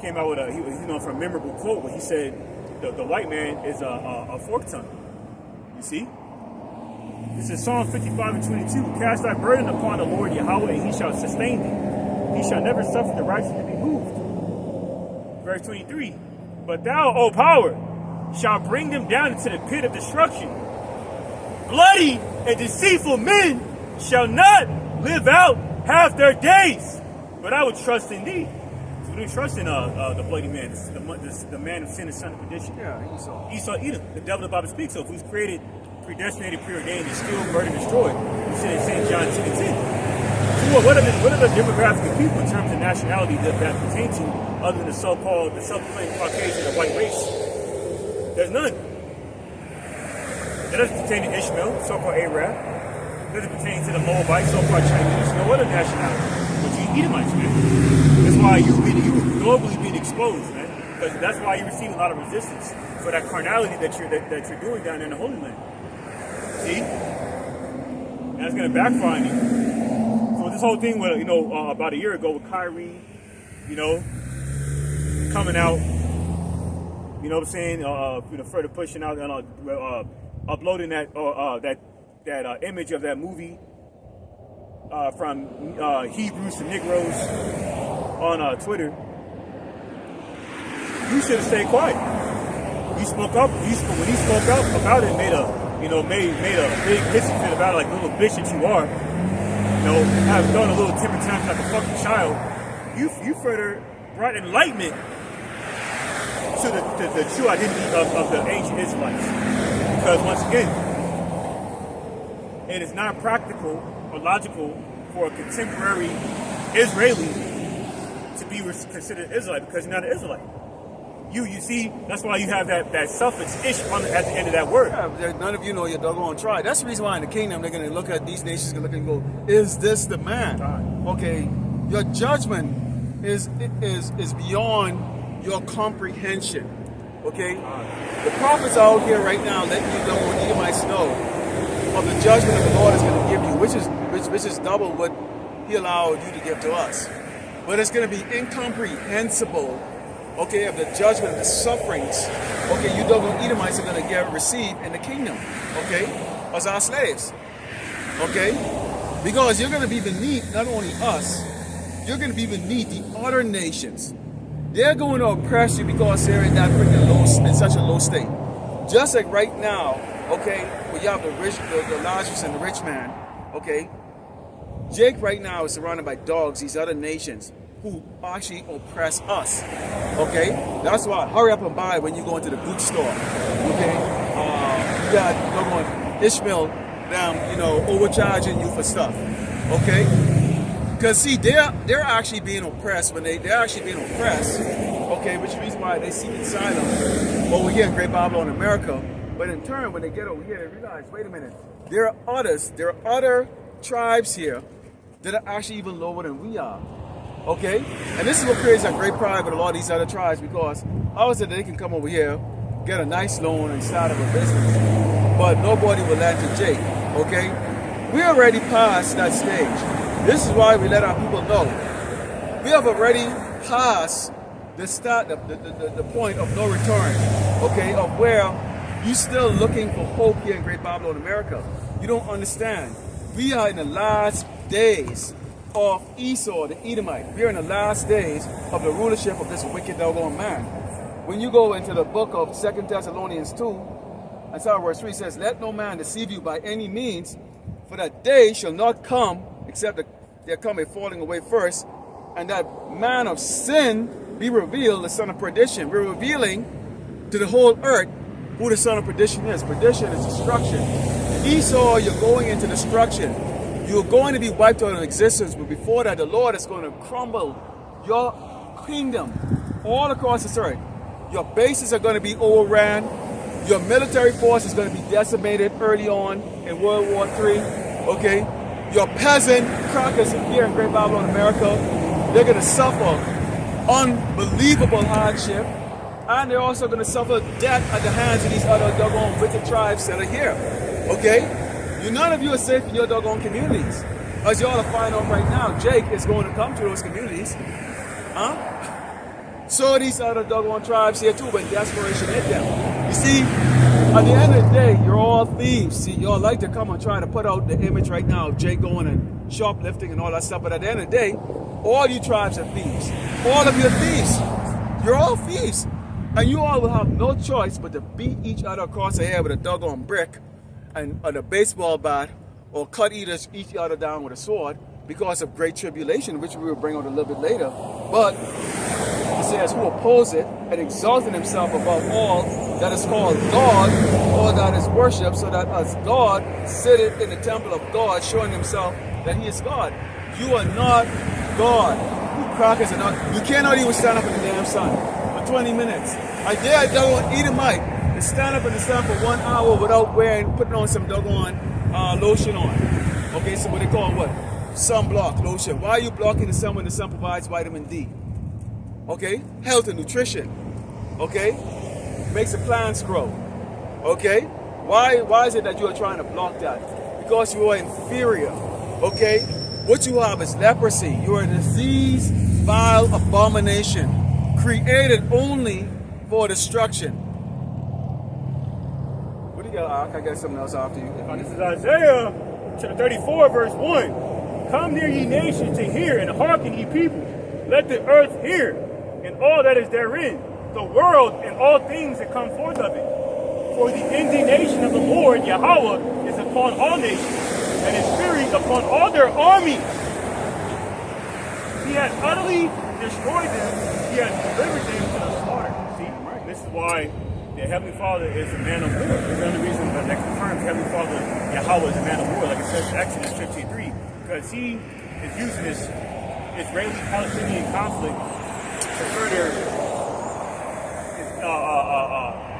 came out with a memorable quote where he said, "The white man is a fork tongue." You see? This is Psalm 55 and 22. Cast thy burden upon the Lord Yahweh, and he shall sustain thee. He shall never suffer the righteous to be moved. Verse 23. But thou, O power, shall bring them down into the pit of destruction. Bloody and deceitful men shall not live out half their days. But I would trust in thee. So we don't trust in the bloody man, the man of sin and son of perdition. Yeah, Esau, Edom, the devil the Bible speaks of, who's created, predestinated, preordained, to steal, murder, destroy. We said in St. John 2 and 10. So what are the demographic of people in terms of nationality that pertain to, other than the self-proclaimed Caucasian or white race? There's none. That doesn't pertain to Ishmael, so-called Arab. That doesn't pertain to the Moabites, so-called Chinese. No other nationality. But you Edomites, man. That's why you globally being exposed, man. Because that's why you receive a lot of resistance for that carnality that you're doing down in the Holy Land. See? And that's going to backfire on you. So this whole thing with, about a year ago with Kyrie, coming out, you know what I'm saying, further pushing out and uploading that image of that movie from Hebrews to Negroes on Twitter. You should have stayed quiet. He spoke up. When he spoke up about it, made a big hissy fit about it, like little bitch that you are. Have done a little temper tantrum like a fucking child. You further brought enlightenment to the true identity of the ancient Israelites. Because once again, it is not practical or logical for a contemporary Israeli to be considered Israelite, because you're not an Israelite. You see, that's why you have that suffix ish at the end of that word. Yeah, none of you know your doggone tribe. That's the reason why in the kingdom they're going to look at these nations and look and go, is this the man? Okay, your judgment is beyond your comprehension. Okay, the prophets are out here right now letting you know, what Edomites know, of the judgment that the Lord is going to give you, which is double what He allowed you to give to us. But it's going to be incomprehensible. Okay, of the judgment, of the sufferings, okay, you double Edomites are going to receive in the kingdom, okay, as our slaves, okay, because you're going to be beneath not only us, you're going to be beneath the other nations. They're going to oppress you because they're in that freaking in such a low state. Just like right now, okay, where you have the rich, the Lazarus and the rich man, okay, Jake right now is surrounded by dogs, these other nations who actually oppress us. Okay, that's why hurry up and buy when you go into the goods store. Okay, you got Ishmael, them, overcharging you for stuff. Okay, because see, they're actually being oppressed when they're actually being oppressed. Okay, which is the reason why they seek asylum over here in Great Babylon, America. But in turn, when they get over here, they realize, wait a minute, there are other tribes here that are actually even lower than we are. Okay, and this is what creates a great pride with a lot of these other tribes, because obviously they can come over here, get a nice loan and start up a business, but nobody will lend to Jake. Okay, we're already past that stage. This is why we let our people know we have already passed the point of no return. Okay, of where You still looking for hope here in Great Babylon, America. You don't understand. We are in the last days of Esau, the Edomite. We are in the last days of the rulership of this wicked doggone man. When you go into the book of 2 Thessalonians 2, and so verse 3 says, let no man deceive you by any means, for that day shall not come, except that there come a falling away first, and that man of sin be revealed, the son of perdition. We're revealing to the whole earth who the son of perdition is. Perdition is destruction. Esau, you're going into destruction. You're going to be wiped out of existence, but before that, the Lord is going to crumble your kingdom all across this earth. Your bases are going to be overran. Your military force is going to be decimated early on in World War III. Okay? Your peasant crackers here in Great Babylon, America, they're going to suffer unbelievable hardship. And they're also going to suffer death at the hands of these other doggone wicked tribes that are here. Okay? None of you are safe in your doggone communities. As y'all are finding out right now, Jake is going to come to those communities. Huh? So these other doggone tribes here too, when desperation hit them. You see, at the end of the day, you're all thieves. See, y'all like to come and try to put out the image right now of Jake going and shoplifting and all that stuff. But at the end of the day, all you tribes are thieves. All of you are thieves. You're all thieves. And you all will have no choice but to beat each other across the head with a doggone brick and a baseball bat, or cut each other down with a sword because of great tribulation, which we will bring out a little bit later. But it says, who oppose it and exalted himself above all that is called God, or that is worshipped, so that as God sitteth in the temple of God, showing himself that he is God. You are not God. You crackers are not. You cannot even stand up in the damn sun for 20 minutes. I dare a doggone Edomite to stand up in the sun for 1 hour without putting on some doggone lotion on. Okay, so what they call what? Sunblock lotion. Why are you blocking the sun when the sun provides vitamin D? Okay, health and nutrition. Okay, makes the plants grow. Okay, why is it that you are trying to block that? Because you are inferior. Okay, what you have is leprosy. You are a disease, vile abomination, created only for destruction. What do you got? I can get something else after you. This is Isaiah 34, verse 1. Come near ye nations to hear, and hearken ye people. Let the earth hear, and all that is therein, the world and all things that come forth of it. For the indignation of the Lord Yahweh is upon all nations, and his fury upon all their armies. He has utterly destroyed them. He has delivered them to the slaughter. See, this is why the Heavenly Father is a man of war. This is another reason that confirms Heavenly Father Yahweh is a man of war, like it says in Exodus 15:3, because he is using this Israeli-Palestinian conflict to further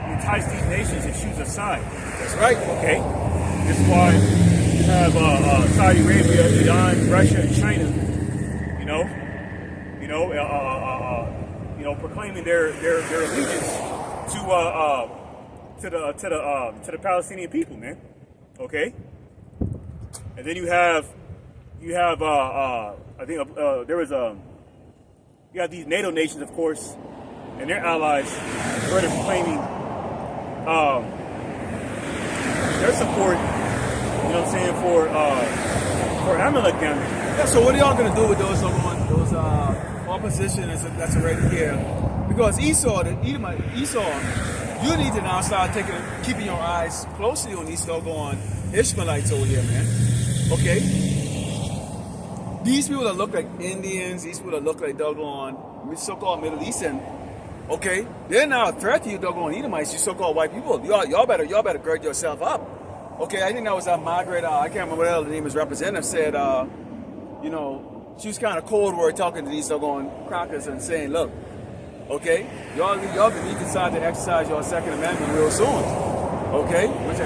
entice these nations and choose a side. That's right. Okay. This is why you have Saudi Arabia, Iran, Russia, and China. Proclaiming their allegiance to the Palestinian people, man. Okay. And then you have you have these NATO nations, of course, and their allies further proclaiming their support, you know what I'm saying, for Amalek down there. Yeah, so what are y'all going to do with those opposition that's already here? Because Esau, the Edomite, you need to now start keeping your eyes closely on these doggone Ishmaelites over here, man. Okay? These people that look like Indians, these people that look like doggone so-called Middle Eastern, okay? They're now a threat to you doggone Edomites, you so-called white people. Y'all better gird yourself up. Okay, I think that was Margaret, I can't remember what the name is, representative said, she was kind of cold word talking to these doggone crackers and saying, look, okay, y'all need to decide to exercise your Second Amendment real soon. Okay? Which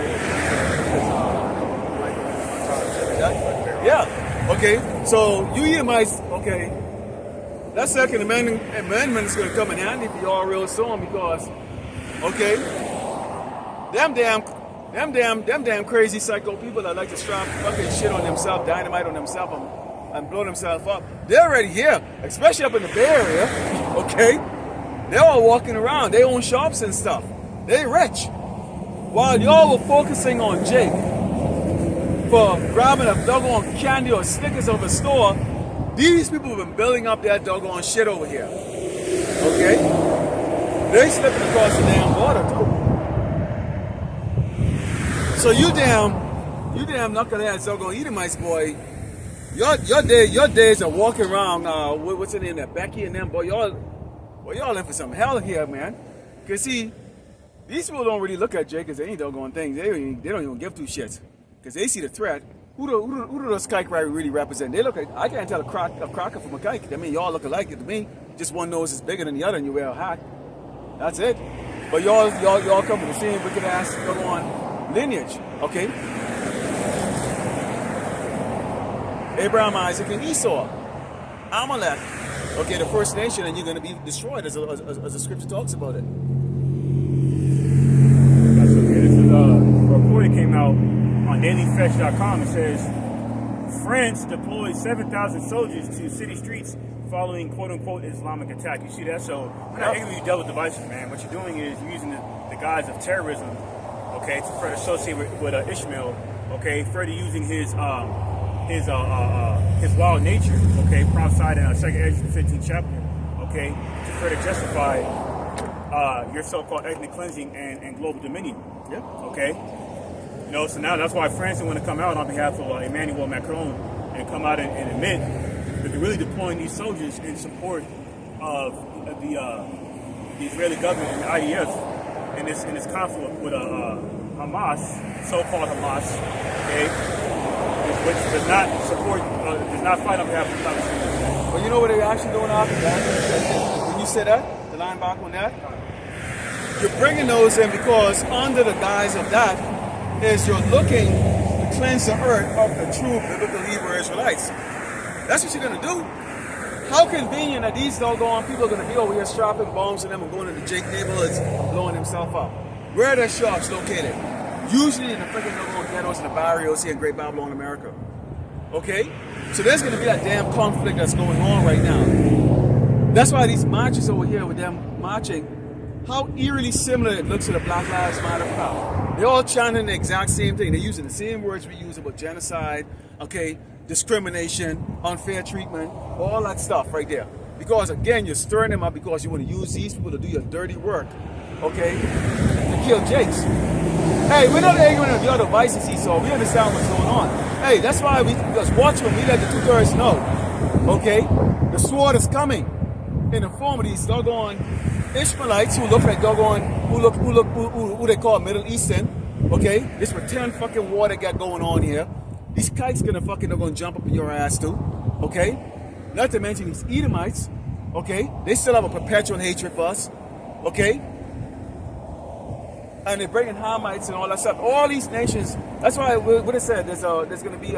yeah. Okay. So you Edomites, okay, that Second Amendment is going to come in handy for y'all real soon because, okay, them damn crazy psycho people that like to strap fucking shit on themselves, dynamite on themselves, and blow themselves up. They're already here, especially up in the Bay Area. Okay, they're all walking around. They own shops and stuff. They rich. while y'all were focusing on Jake for grabbing a doggone candy or Snickers of a store, these people have been building up their doggone shit over here. Okay? They slipping across the damn border too. So you damn knuckleheads doggone Edomites, boy. Your days of walking around, what's her name there, Becky and them, boy, y'all in for some hell here, man. Cause see, these people don't really look at Jake as any doggone things. They don't even give two shits. Cause they see the threat. Who do those kike really represent? They look like, I can't tell a cracker from a kike. I mean, y'all look alike to me. Just one nose is bigger than the other and you wear a hat. That's it. But y'all come from the same wicked ass doggone lineage, okay? Abraham, Isaac, and Esau. Amalek, okay, the first nation, and you're going to be destroyed as the scripture talks about it. That's okay. This is a report that came out on dailyfetch.com. It says, France deployed 7,000 soldiers to city streets following quote-unquote Islamic attack. You see that? So we're not ignorant you devil devices, man. What you're doing is you're using the guise of terrorism, okay, to further associate with Ishmael, okay, further using his wild nature, okay, prophesied in 2 Ezra 15th chapter, okay, to further justify your so-called ethnic cleansing and global dominion. Yep. Okay. You know, so now that's why France want to come out on behalf of Emmanuel Macron and come out and admit that they're really deploying these soldiers in support of the Israeli government and the IDF in this conflict with Hamas, so-called Hamas, okay, which does not fight on behalf of the Palestinians. Well, you know what they're actually doing after that? When you say that, the line back on that, you're bringing those in because under the guise of that is you're looking to cleanse the earth of the true biblical Hebrew Israelites. That's what you're going to do. How convenient that these doggone people are going to be over here strapping bombs in them and going into Jake neighborhoods and blowing themselves up. Where are their shops located? Usually in the freaking doggone ghettos and the barrios here in Great Babylon, America. Okay? So there's going to be that damn conflict that's going on right now. That's why these marches over here with them marching, how eerily similar it looks to the Black Lives Matter crowd. They're all chanting the exact same thing. They're using the same words we use about genocide, okay, discrimination, unfair treatment, all that stuff right there. Because again, you're stirring them up because you want to use these people to do your dirty work, okay, to kill Jakes. Hey, we're not ignorant of your devices, Esau. We understand what's going on. Hey, that's why because watchmen, we let the 2/3 know, okay, the sword is coming in the form of these doggone Ishmaelites who look like doggone, who they call Middle Eastern, okay? This pretend fucking war they got going on here. These kites gonna jump up in your ass too, okay? Not to mention these Edomites, okay? They still have a perpetual hatred for us, okay? And they're bringing Hamites and all that stuff. All these nations. That's why what it said. There's gonna be in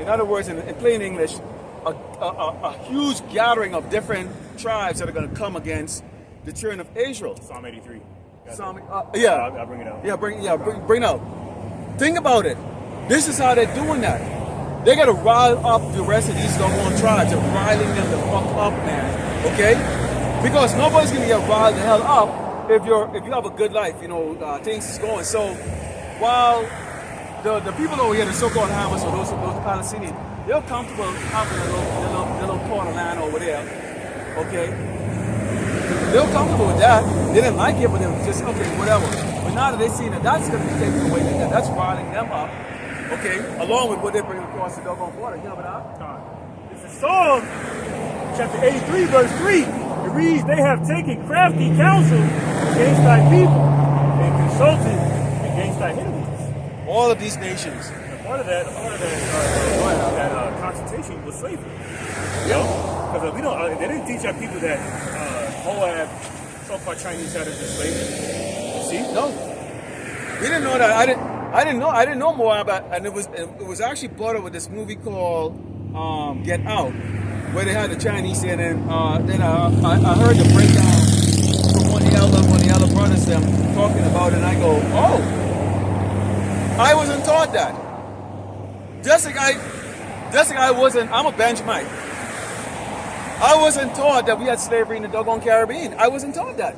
other words, in plain English, a huge gathering of different tribes that are going to come against the children of Israel. Psalm 83. Yeah. I'll bring it out. Bring it out. Think about it. This is how they're doing that. They got to rile up the rest of these doggone tribes. They're riling them the fuck up, man. Okay? Because nobody's going to get riled the hell up if you have a good life. You know, things is going. So while the people over here, the so-called Hamas or those Palestinians, they're comfortable having their little corner land over there, okay? They're comfortable with that. They didn't like it, but they were just, okay, whatever. But now that they've seen that that's going to be taken away, that's riling them up, okay? Along with what they're bringing across the doggone border. You know what I'm talking? It's a Psalm, chapter 83, verse 3. It reads, they have taken crafty counsel against thy people and consulted against thy enemies. All of these nations. Part of that consultation was slavery. Yeah. Because they didn't teach our people that Moab, so-called Chinese had as slavery. See? No. We didn't know that. I didn't know more about, and it was actually brought up with this movie called Get Out, where they had the Chinese in, and then I heard the breakdown from one of the elder brothers them talking about it, and I go, oh, I wasn't taught that. Just like I wasn't, I'm a Benjamite. I wasn't taught that we had slavery in the doggone Caribbean. I wasn't taught that.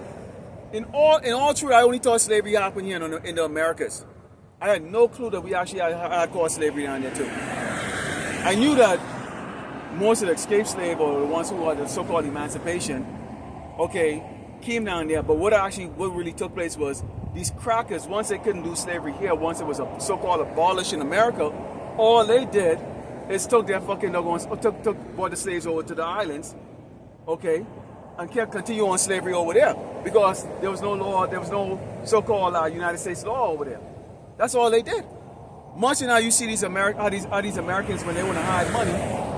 In all truth, I only thought slavery happened here in the Americas. I had no clue that we actually had caused slavery down there too. I knew that most of the escaped slaves, or the ones who had the so-called emancipation, okay, came down there. But what really took place was these crackers, once they couldn't do slavery here, once it was a so-called abolished in America, all they did is took their fucking brought the slaves over to the islands, okay, and kept continue on slavery over there because there was no law, there was no so-called United States law over there. That's all they did. Much now you see these Americans when they want to hide money,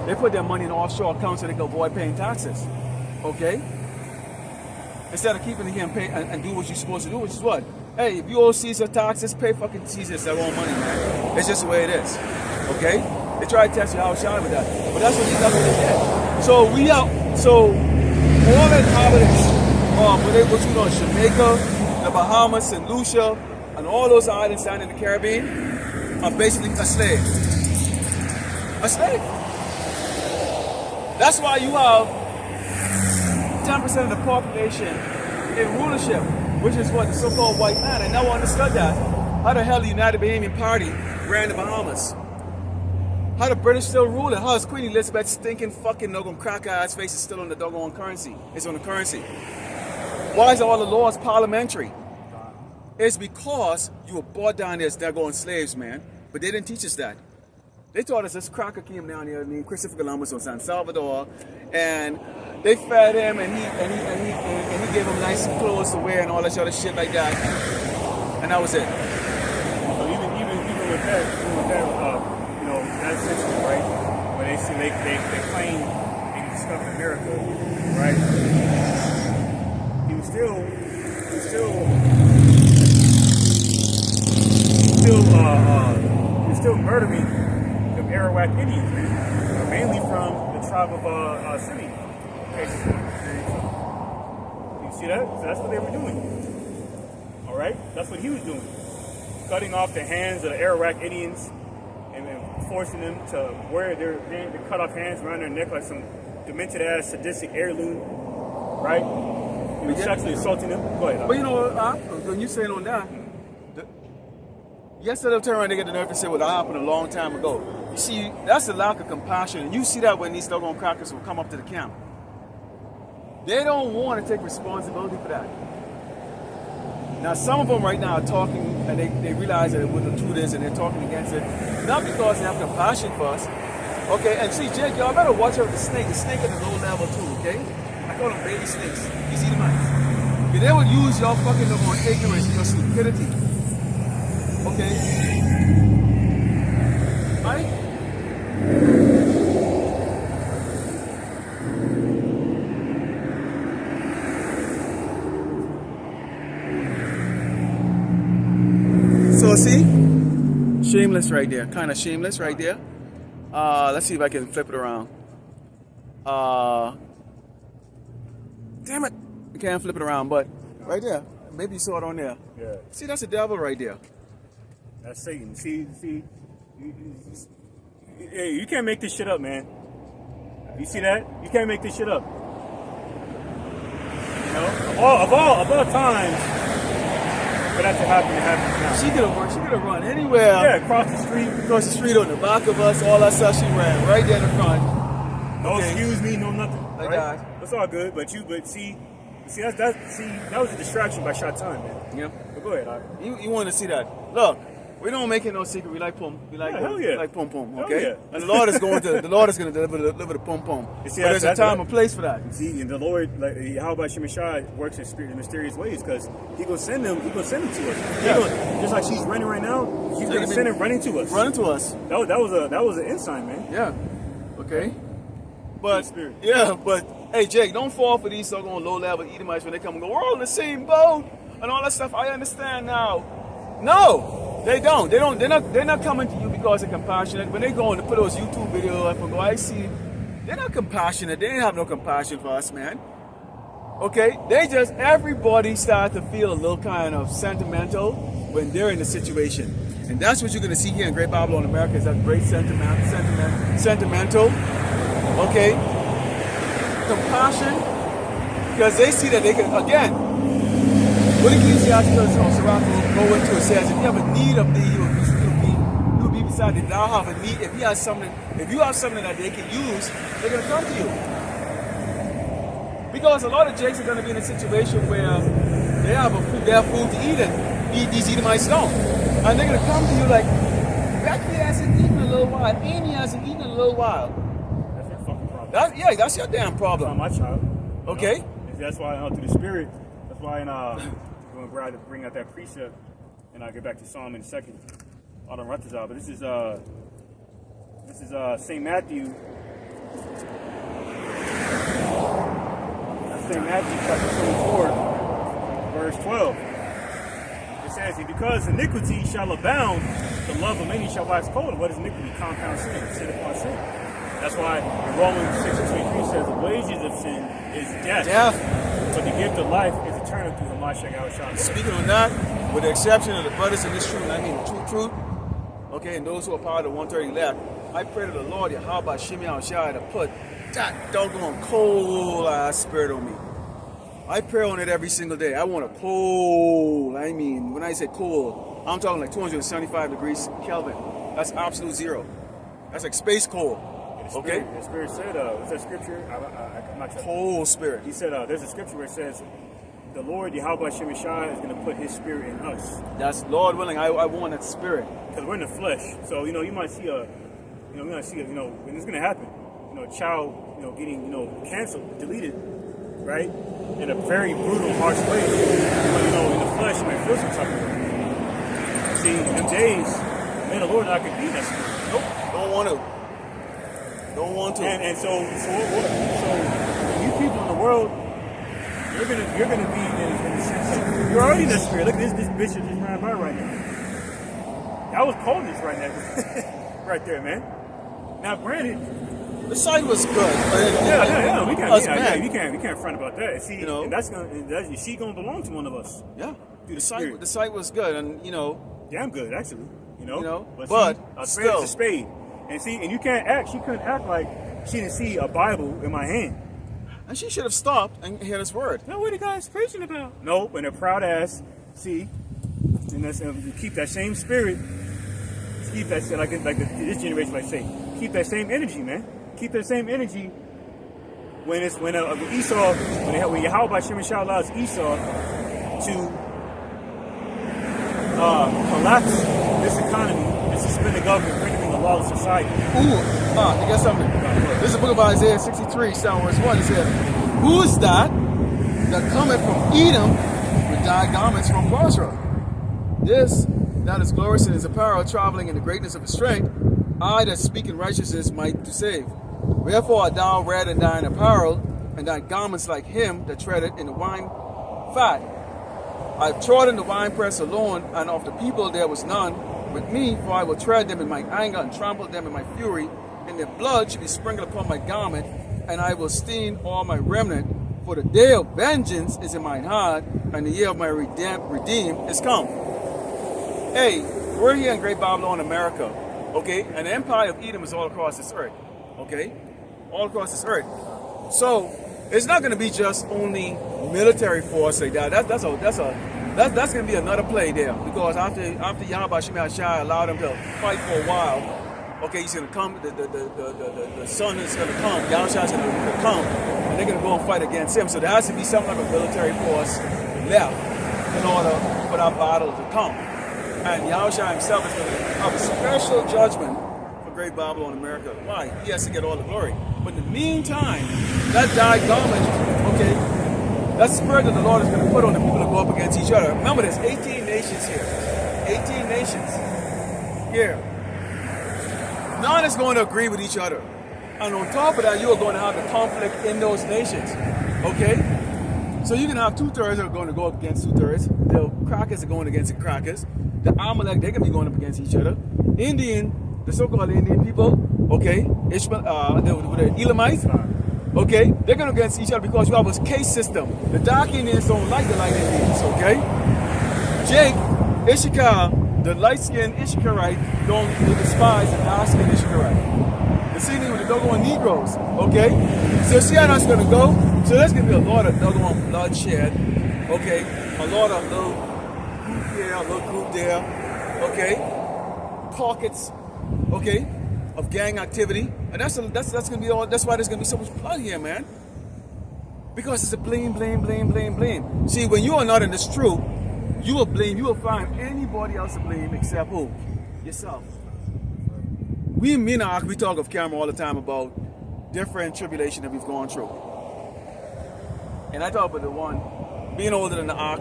they put their money in offshore accounts so they can avoid paying taxes, okay? Instead of keeping it here and pay and do what you're supposed to do, which is what? Hey, if you owe Caesar taxes, pay fucking Caesar their own money, man. It's just the way it is, okay? They try to test you how shy with that, but that's what they did. So all the inhabitants, what you know, Jamaica, the Bahamas, St. Lucia, and all those islands down in the Caribbean are basically a slave. A slave. That's why you have 10% of the population in rulership, which is what the so-called white man. I never understood that. How the hell the United Bahamian Party ran the Bahamas? How the British still rule it? How is Queen Elizabeth's stinking fucking doggone cracker ass face is still on the doggone currency? It's on the currency. Why is all the laws parliamentary? It's because you were brought down there as daggone slaves, man. But they didn't teach us that. They taught us this cracker came down here named Christopher Columbus from San Salvador, and they fed him and he gave him nice clothes to wear and all that other shit like that. And that was it. So even with that, that century, right? When they claim they discovered America, right? He was still murdering the Arawak Indians, man, mainly from the tribe of Simeon. You see that? So that's what they were doing. All right, that's what he was doing, cutting off the hands of the Arawak Indians and forcing them to wear their cut off hands around their neck like some demented ass sadistic heirloom, right? He was sexually assaulting them. Go ahead. But you know what, when you saying on that, yesterday turn around, they get the nerve to say, well, that happened a long time ago. You see, that's the lack of compassion. And you see that when these doggone crackers will come up to the camp. They don't want to take responsibility for that. Now, some of them right now are talking, and they realize that what the truth is, and they're talking against it. Not because they have compassion for us. Okay, and see, Jake, y'all better watch out the snake. The snake at the low level too, okay? I call them baby snakes. You see the mice? Okay, they would use your fucking doggone ignorance and your stupidity. Okay? Right? So see? Shameless right there. Kind of shameless right there. Let's see if I can flip it around. Damn it. I can't flip it around, but right there. Maybe you saw it on there. Yeah. See, that's the devil right there. That's Satan. See, you can't make this shit up, man. You see that? You can't make this shit up. You know, of all times for that to happen, it happens now. She could have run anywhere. Yeah, across the street, on the back of us, all that stuff. She ran right there in the front. No excuse me, no nothing. Like right? that. That's all good, but see, that was a distraction by shot time, man. Yeah. But go ahead. You want to see that? Look, we don't make it no secret. We like pum. We like pum pum. Okay. Yeah. And the Lord is going to deliver the pum pum. But there's a time and place for that. See, and the Lord, like, how about Shemashai works in mysterious ways because He gonna send them to us. Yeah. Just like she's running right now, He's gonna send them running to us. Running to us. That was an ensign, man. Yeah. Okay. But hey, Jake, don't fall for these so-called low-level Edomites when they come and go, we're all in the same boat and all that stuff. I understand now. No, they don't. They're not coming to you because they're compassionate. When they go and put those YouTube videos up and go, I see, they're not compassionate. They didn't have no compassion for us, man. Okay? Everybody started to feel a little kind of sentimental when they're in the situation. And that's what you're going to see here in Great Babylon, America, is that great sentimental. Okay? Compassion, because they see that they can, again, What Ecclesiastes Sirach go into it says, if you have a need of thee, he will be beside thee. Thou have a need. If you have something that they can use, they're gonna come to you. Because a lot of jakes are gonna be in a situation where they have food to eat, and these Edomites don't, and they're gonna come to you like, Becky hasn't eaten in a little while, Amy hasn't eaten in a little while. That's your fucking problem. That's your damn problem. That's not my child. Okay. You know? That's why through the Spirit. That's why when I bring out that precept, and I'll get back to Psalm in a second. I don't run this out, but this is St. Matthew. St. Matthew chapter 24, verse 12. It says, because iniquity shall abound, the love of many shall wax cold. What is iniquity? Compound sin, sin upon sin. That's why Romans 6:23 says, the wages of sin is death. But the gift of life is eternal through the Ahchyam. Speaking on that, with the exception of the brothers in this truth, and I mean the truth, okay, and those who are part of the 130 left, I pray to the Lord, Yahweh Ahchyam, to put that doggone cold ass spirit on me. I pray on it every single day. I want a cold, I mean, when I say cold, I'm talking like 275 degrees Kelvin. That's absolute zero. That's like space cold. Okay? The Spirit said, what's that scripture? I'm not sure. Cold spirit. He said, there's a scripture where it says, the Lord, Yahweh Ahchyam, is going to put his spirit in us. That's Lord willing. I want that spirit. Because we're in the flesh. So, you might see and it's going to happen. A child, getting, canceled, deleted, right? In a very brutal, harsh way. But, in the flesh, you might feel some type of way. See, in them days, man, the Lord not going to be that spirit. Nope. Don't want to. Don't want to. And so you people in the world, you're gonna be in the sense of, you're already in the spirit. Look at this bitch that just ran by right now. That was coldness right now, right there, man. Now, granted, the sight was good. Yeah. We can't front about that. See, and she gonna belong to one of us. Yeah. Dude, the sight was good, and damn good actually. But a spade still, is a spade. And see, and you can't act. She couldn't act like she didn't see a Bible in my hand. And she should have stopped and heard his word. No, what are you guys preaching about? No, and a proud ass. See, and that's keep that same spirit. Keep that like this generation like say. Keep that same energy, man. Keep that same energy when Esau when Yahweh Ahchyam allows Esau to collapse this economy and suspend the government, bring it in the lawless society. You got something. This is the book of Isaiah 63, verse 1. It says, who is that cometh from Edom with dyed garments from Basra? This that is glorious in his apparel, traveling in the greatness of his strength, I that speak in righteousness might to save. Wherefore art thou red in thine apparel, and thy garments like him that treadeth in the wine fat. I have trodden the winepress alone, and of the people there was none with me, for I will tread them in my anger and trample them in my fury, and their blood shall be sprinkled upon my garment, and I will stain all my remnant. For the day of vengeance is in mine heart, and the year of my redeem is come. Hey, we're here in Great Babylon, America, okay? And the empire of Edom is all across this earth, okay? All across this earth. So it's not going to be just only military force like that. That's going to be another play there, because after Yahweh Ahchyam allowed them to fight for a while, okay, he's going to come. The sun is going to come. Yahweh is going to come, and they're going to go and fight against him. So there has to be some type of military force left in order for that battle to come. And Yahweh himself is going to have a special judgment for Great Babylon, America. Why? He has to get all the glory. But in the meantime, that dyed garment, okay, that spirit that the Lord is going to put on the people to go up against each other. Remember, there's 18 nations here. 18 nations here. None is going to agree with each other. And on top of that, you are going to have the conflict in those nations. Okay? So you can have 2/3 are going to go up against 2/3. The crackers are going against the crackers. The Amalek, they're going to be going up against each other. The so-called Indian people, okay, the Elamites, okay, they're going against each other because you have a caste system. The dark Indians don't like the light Indians, okay? Jake, Issachar, the light-skinned Issacharite, don't despise the dark-skinned Issacharite. The same thing with the doggone Negroes, okay? So see how that's going to go? So there's going to be a lot of doggone bloodshed, okay? a lot of little group here, a little group there, okay? Pockets, okay, of gang activity. And that's gonna be all, that's why there's gonna be so much blood here, man. Because it's a blame. See, when you are not in this truth, you will find anybody else to blame except who? Yourself. Me and Ark, we talk off camera all the time about different tribulation that we've gone through. And I talk about the one, being older than the Ark,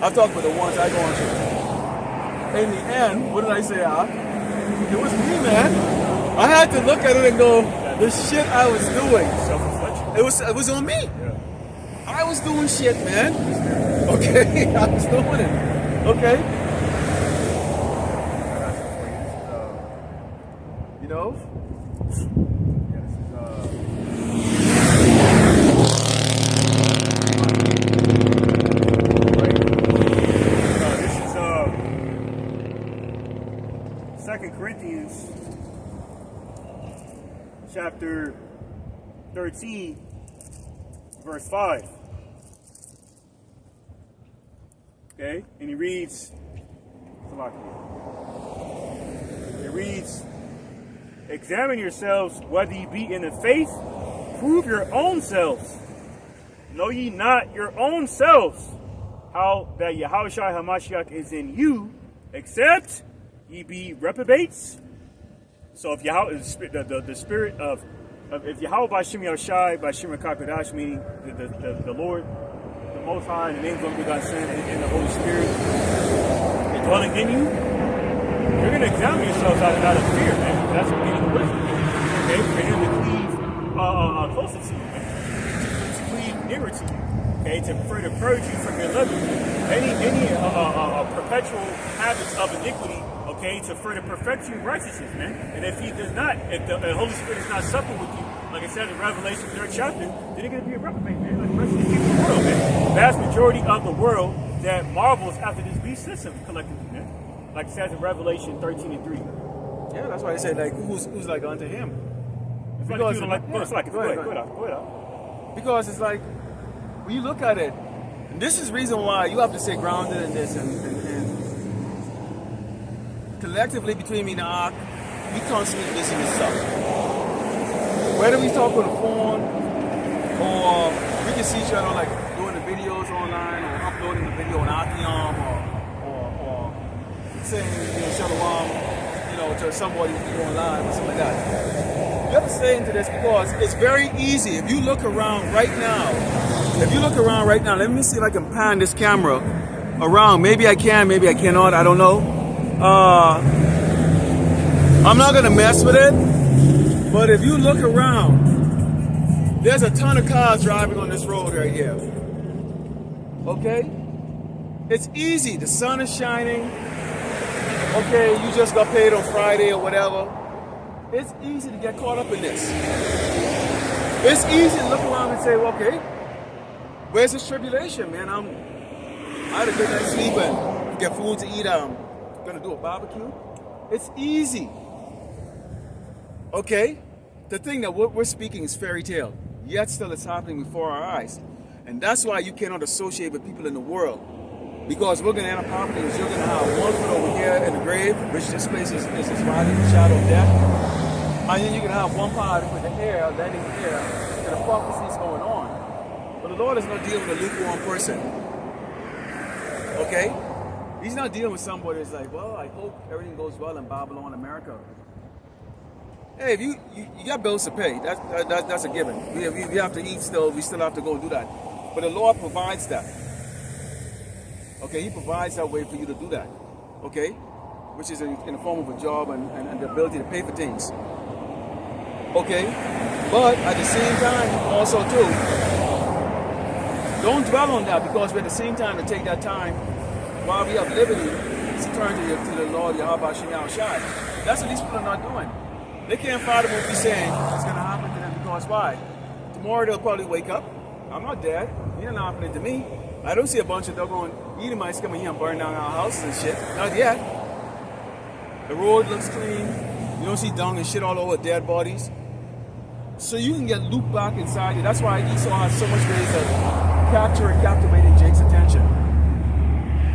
I've talked about the ones I gone through. In the end, what did I say, Ark? It was me, man. I had to look at it and go, the shit I was doing. Self-reflection. It was on me. Yeah. I was doing shit, man. Okay, I was doing it. Okay. You know? Corinthians chapter 13 verse 5. Okay, and he reads, examine yourselves whether ye be in the faith, prove your own selves. Know ye not your own selves how that Yahushua HaMashiach is in you, except ye be reprobates. So if Yahweh, the spirit of if Yahweh Bashim Yahushai, Bashim HaKakodash, meaning the Lord, the Most High, and the name of God Son, and the Holy Spirit is dwelling in you, you're going to examine yourselves out of fear, man. That's what meaning wisdom. Okay, for him to cleave closer to you, man. To cleave nearer to you. Okay, to further purge you from your living. Any perpetual habits of iniquity, okay, to further perfect you in righteousness, man. And if he does not, if the Holy Spirit is not supping with you, like I said in Revelation 3rd chapter, then you're going to be a reprobate, man. Like the rest of the people of the world, man. The vast majority of the world that marvels after this beast system collectively, man. Like it says in Revelation 13 and 3. Yeah, that's why they say, like, who's like unto him? Because Go ahead. Because it's like, when you look at it, and this is the reason why you have to stay grounded in this, and collectively between me and the Ark, we constantly missing this stuff. Whether we talk on the phone, or we can see each other like doing the videos online, or uploading the video on Ahchyam, or saying, Shalom, to somebody online or something like that. You have to stay into this because it's very easy. If you look around right now, let me see if I can pan this camera around. Maybe I can, maybe I cannot, I don't know. I'm not gonna mess with it, but if you look around, there's a ton of cars driving on this road right here. Okay? It's easy, the sun is shining. Okay, you just got paid on Friday or whatever. It's easy to get caught up in this. It's easy to look around and say, well, okay, where's this tribulation, man? I had a good night's sleep and get food to eat. I'm gonna do a barbecue. It's easy. Okay? The thing that what we're speaking is fairy tale, yet still it's happening before our eyes. And that's why you cannot associate with people in the world. Because we're going to end up happening is you're going to have one foot over here in the grave, which this place is riding the shadow of death. And then you're going to have one part with the air, letting the air, and the prophecies going on. But the Lord is not dealing with a lukewarm person. Okay? He's not dealing with somebody that's like, well, I hope everything goes well in Babylon, America. Hey, if you got bills to pay, that's a given. We have to eat still, we still have to go and do that. But the Lord provides that. Okay, he provides that way for you to do that. Okay? Which is in the form of a job and the ability to pay for things. Okay? But at the same time, also too, don't dwell on that because we're at the same time to take that time while we have liberty to turn to the Lord Yahweh Shai. That's what these people are not doing. They can't fathom what we're saying is going to happen to them because why? Tomorrow they'll probably wake up. I'm not dead. It ain't happening to me. I don't see a bunch of doggone Edomites coming here and burning down our houses and shit. Not yet. The road looks clean. You don't see dung and shit all over dead bodies. So you can get looped back inside you. That's why Esau has so much ways of capturing and captivating Jake's attention.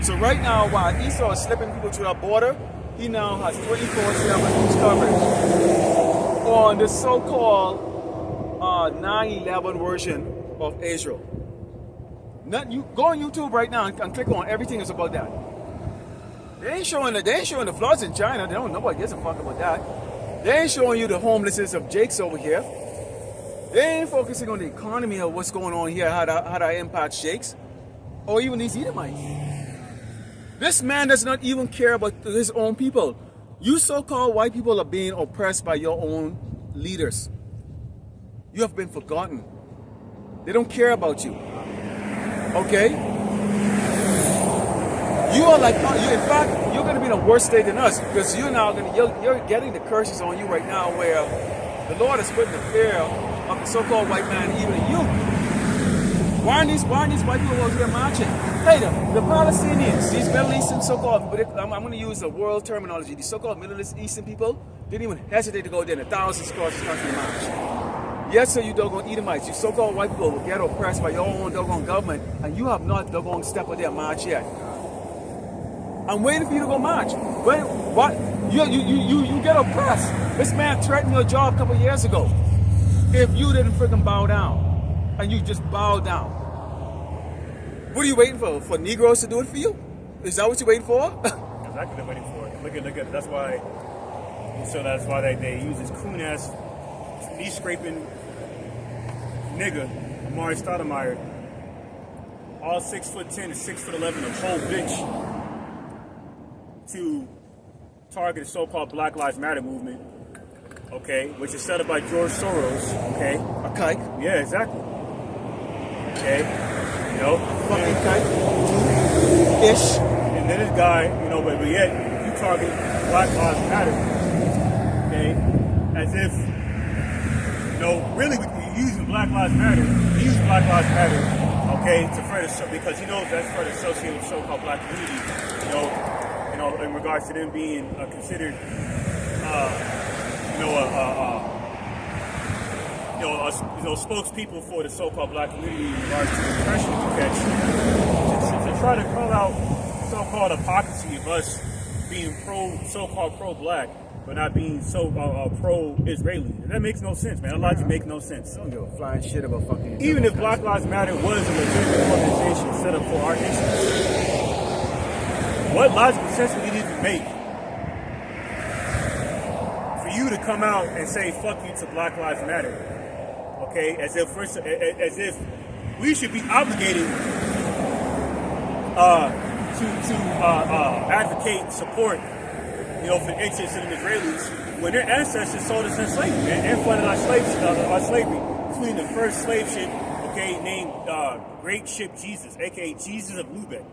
So right now, while Esau is slipping people through that border, he now has 24/7 news coverage on the so-called 9/11 version of Israel. Go on YouTube right now and click on everything is about that. They ain't showing the floods in China. Nobody gives a fuck about that. They ain't showing you the homelessness of Jake's over here. They ain't focusing on the economy of what's going on here, how that impacts Jakes, or even these Edomites. This man does not even care about his own people. You so-called white people are being oppressed by your own leaders. You have been forgotten. They don't care about you. Okay? You are like, in fact, you're going to be in a worse state than us, because you're getting the curses on you right now, where the Lord is putting the fear of the so-called white man even in you. Why aren't these white people over here marching? Hey, the Palestinians, these Middle Eastern so-called, I'm going to use the world terminology, these so-called Middle Eastern people didn't even hesitate to go there in thousands across this country to march. Yes, sir, you doggone Edomites, you so-called white people will get oppressed by your own doggone government, and you have not doggone stepped on their march yet. I'm waiting for you to go march. Wait, what? You get oppressed. This man threatened your job a couple years ago. If you didn't freaking bow down, and you just bow down, what are you waiting for? For Negroes to do it for you? Is that what you're waiting for? Exactly what they're waiting for. Look at. That's why. So that's why they use this coon ass, knee scraping nigga, Amari Stoudemire, all 6'10" to 6'11", a whole bitch, to target the so-called Black Lives Matter movement, okay, which is set up by George Soros, okay? Okay. Yeah, exactly. Okay, you know, fucking kike. Ish. And then this guy, you know, but yet you target Black Lives Matter, okay, as if, you know, really using Black Lives Matter, he used Black Lives Matter, okay, to further because he knows that's further associated with so-called black community, you know, in regards to them being considered, spokespeople for the so-called black community in regards to the oppression to try to call out so-called hypocrisy of us being so-called pro-black, but not being so pro-Israeli. That makes no sense, man. That logic makes no sense. I don't give a flying shit about fucking. Even if Black Lives Matter was a legitimate organization set up for our interests, what logical sense would it even make for you to come out and say "fuck you" to Black Lives Matter? Okay, as if we should be obligated to advocate, support, you know, for the interests of the Israelis when their ancestors sold us in slavery and funded our slavery, including the first slave ship, okay, named Great Ship Jesus, aka Jesus of Lubeck.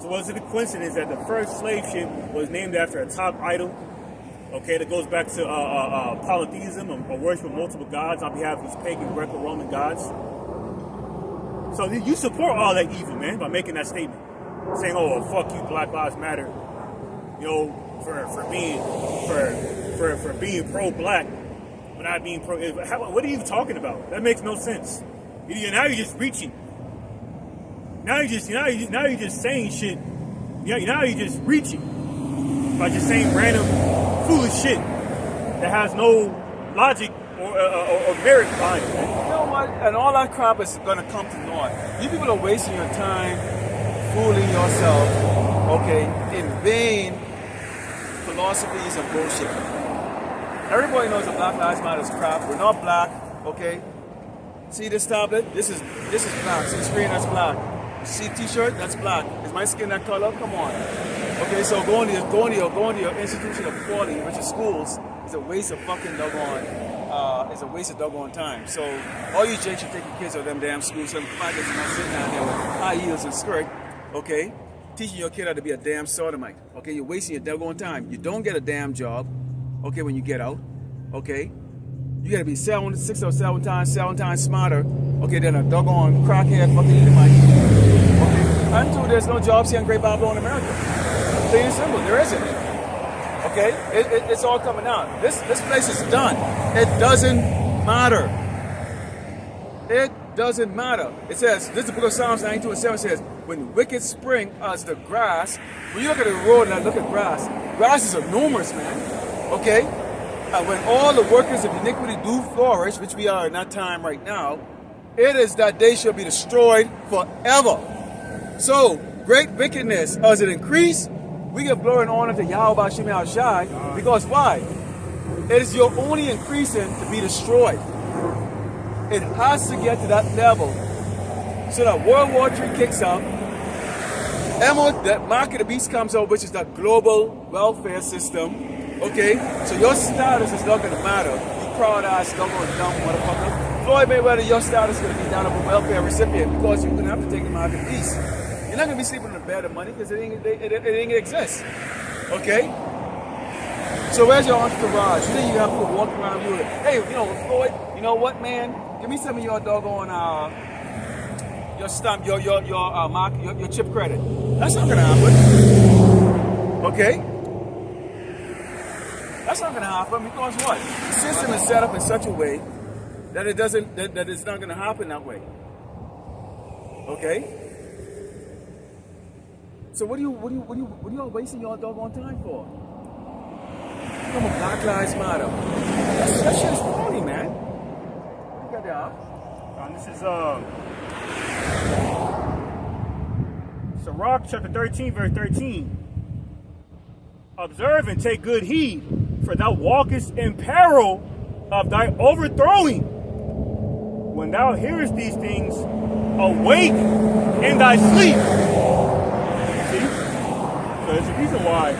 So was it a coincidence that the first slave ship was named after a top idol, okay, that goes back to polytheism, or worship of multiple gods on behalf of these pagan Greco-Roman gods? So you support all that evil, man, by making that statement, saying, "Oh, fuck you, Black Lives Matter," you know, for being pro-black, but not being pro. What are you talking about? That makes no sense. Now you're just reaching. Now you're just saying shit. Yeah, now you're just reaching by just saying random foolish shit that has no logic or merit behind it. You know what? And all that crap is gonna come to naught. You people are wasting your time, fooling yourself, okay, in vain philosophies and bullshit. Everybody knows that Black Lives Matter is crap. We're not black, okay? See this tablet? This is black. See the screen? That's black. See t-shirt? That's black. Is my skin that color? Come on. Okay, so going to your institution of quality, which is schools, is a waste of fucking doggone. It's a waste of doggone time. So all you jakes should take your kids to them damn schools. Some fathers are not sitting down there with high heels and skirt. Okay, teaching your kid how to be a damn sodomite. Okay, you're wasting your doggone time. You don't get a damn job. Okay, when you get out. Okay, you gotta be 6 or 7 times smarter. Okay, than a doggone crackhead fucking Edomite. Okay, and two, there's no jobs here in Great Babylon, America. Plain and simple, there isn't. Okay, it's all coming out. This place is done. It doesn't matter. It doesn't matter. It says, this is the book of Psalms 92:7 says, when wicked spring as the grass. When you look at the road and I look at grass, grass is enormous, man. Okay? And when all the workers of iniquity do flourish, which we are in that time right now, it is that they shall be destroyed forever. So, great wickedness, as it increase, we give glory and honor to Yahweh Hashem Yahushai, because why? It is your only increasing to be destroyed. It has to get to that level so that World War III kicks up, that mark of the beast comes out, which is that global welfare system. Okay, so your status is not going to matter. You proud ass, dumb motherfucker. Floyd Mayweather, your status is going to be down of a welfare recipient because you're going to have to take him out of the beast. You're not going to be sleeping in a bed of money because it ain't exist. Okay? So where's your entourage? You think you have to walk around you with, hey, you know, Floyd, you know what, man? Give me some of your doggone, your stamp, your mark, your chip credit. That's not going to happen. Okay? That's not going to happen because what? The system is set up in such a way that it doesn't, that it's not going to happen that way. Okay? So what are you all wasting your doggone time for? Come on, Black Lives Matter. That shit's funny, man. What you got there? This is Sirach chapter 13, verse 13. Observe and take good heed, for thou walkest in peril of thy overthrowing. When thou hearest these things, awake in thy sleep. See? So there's a reason why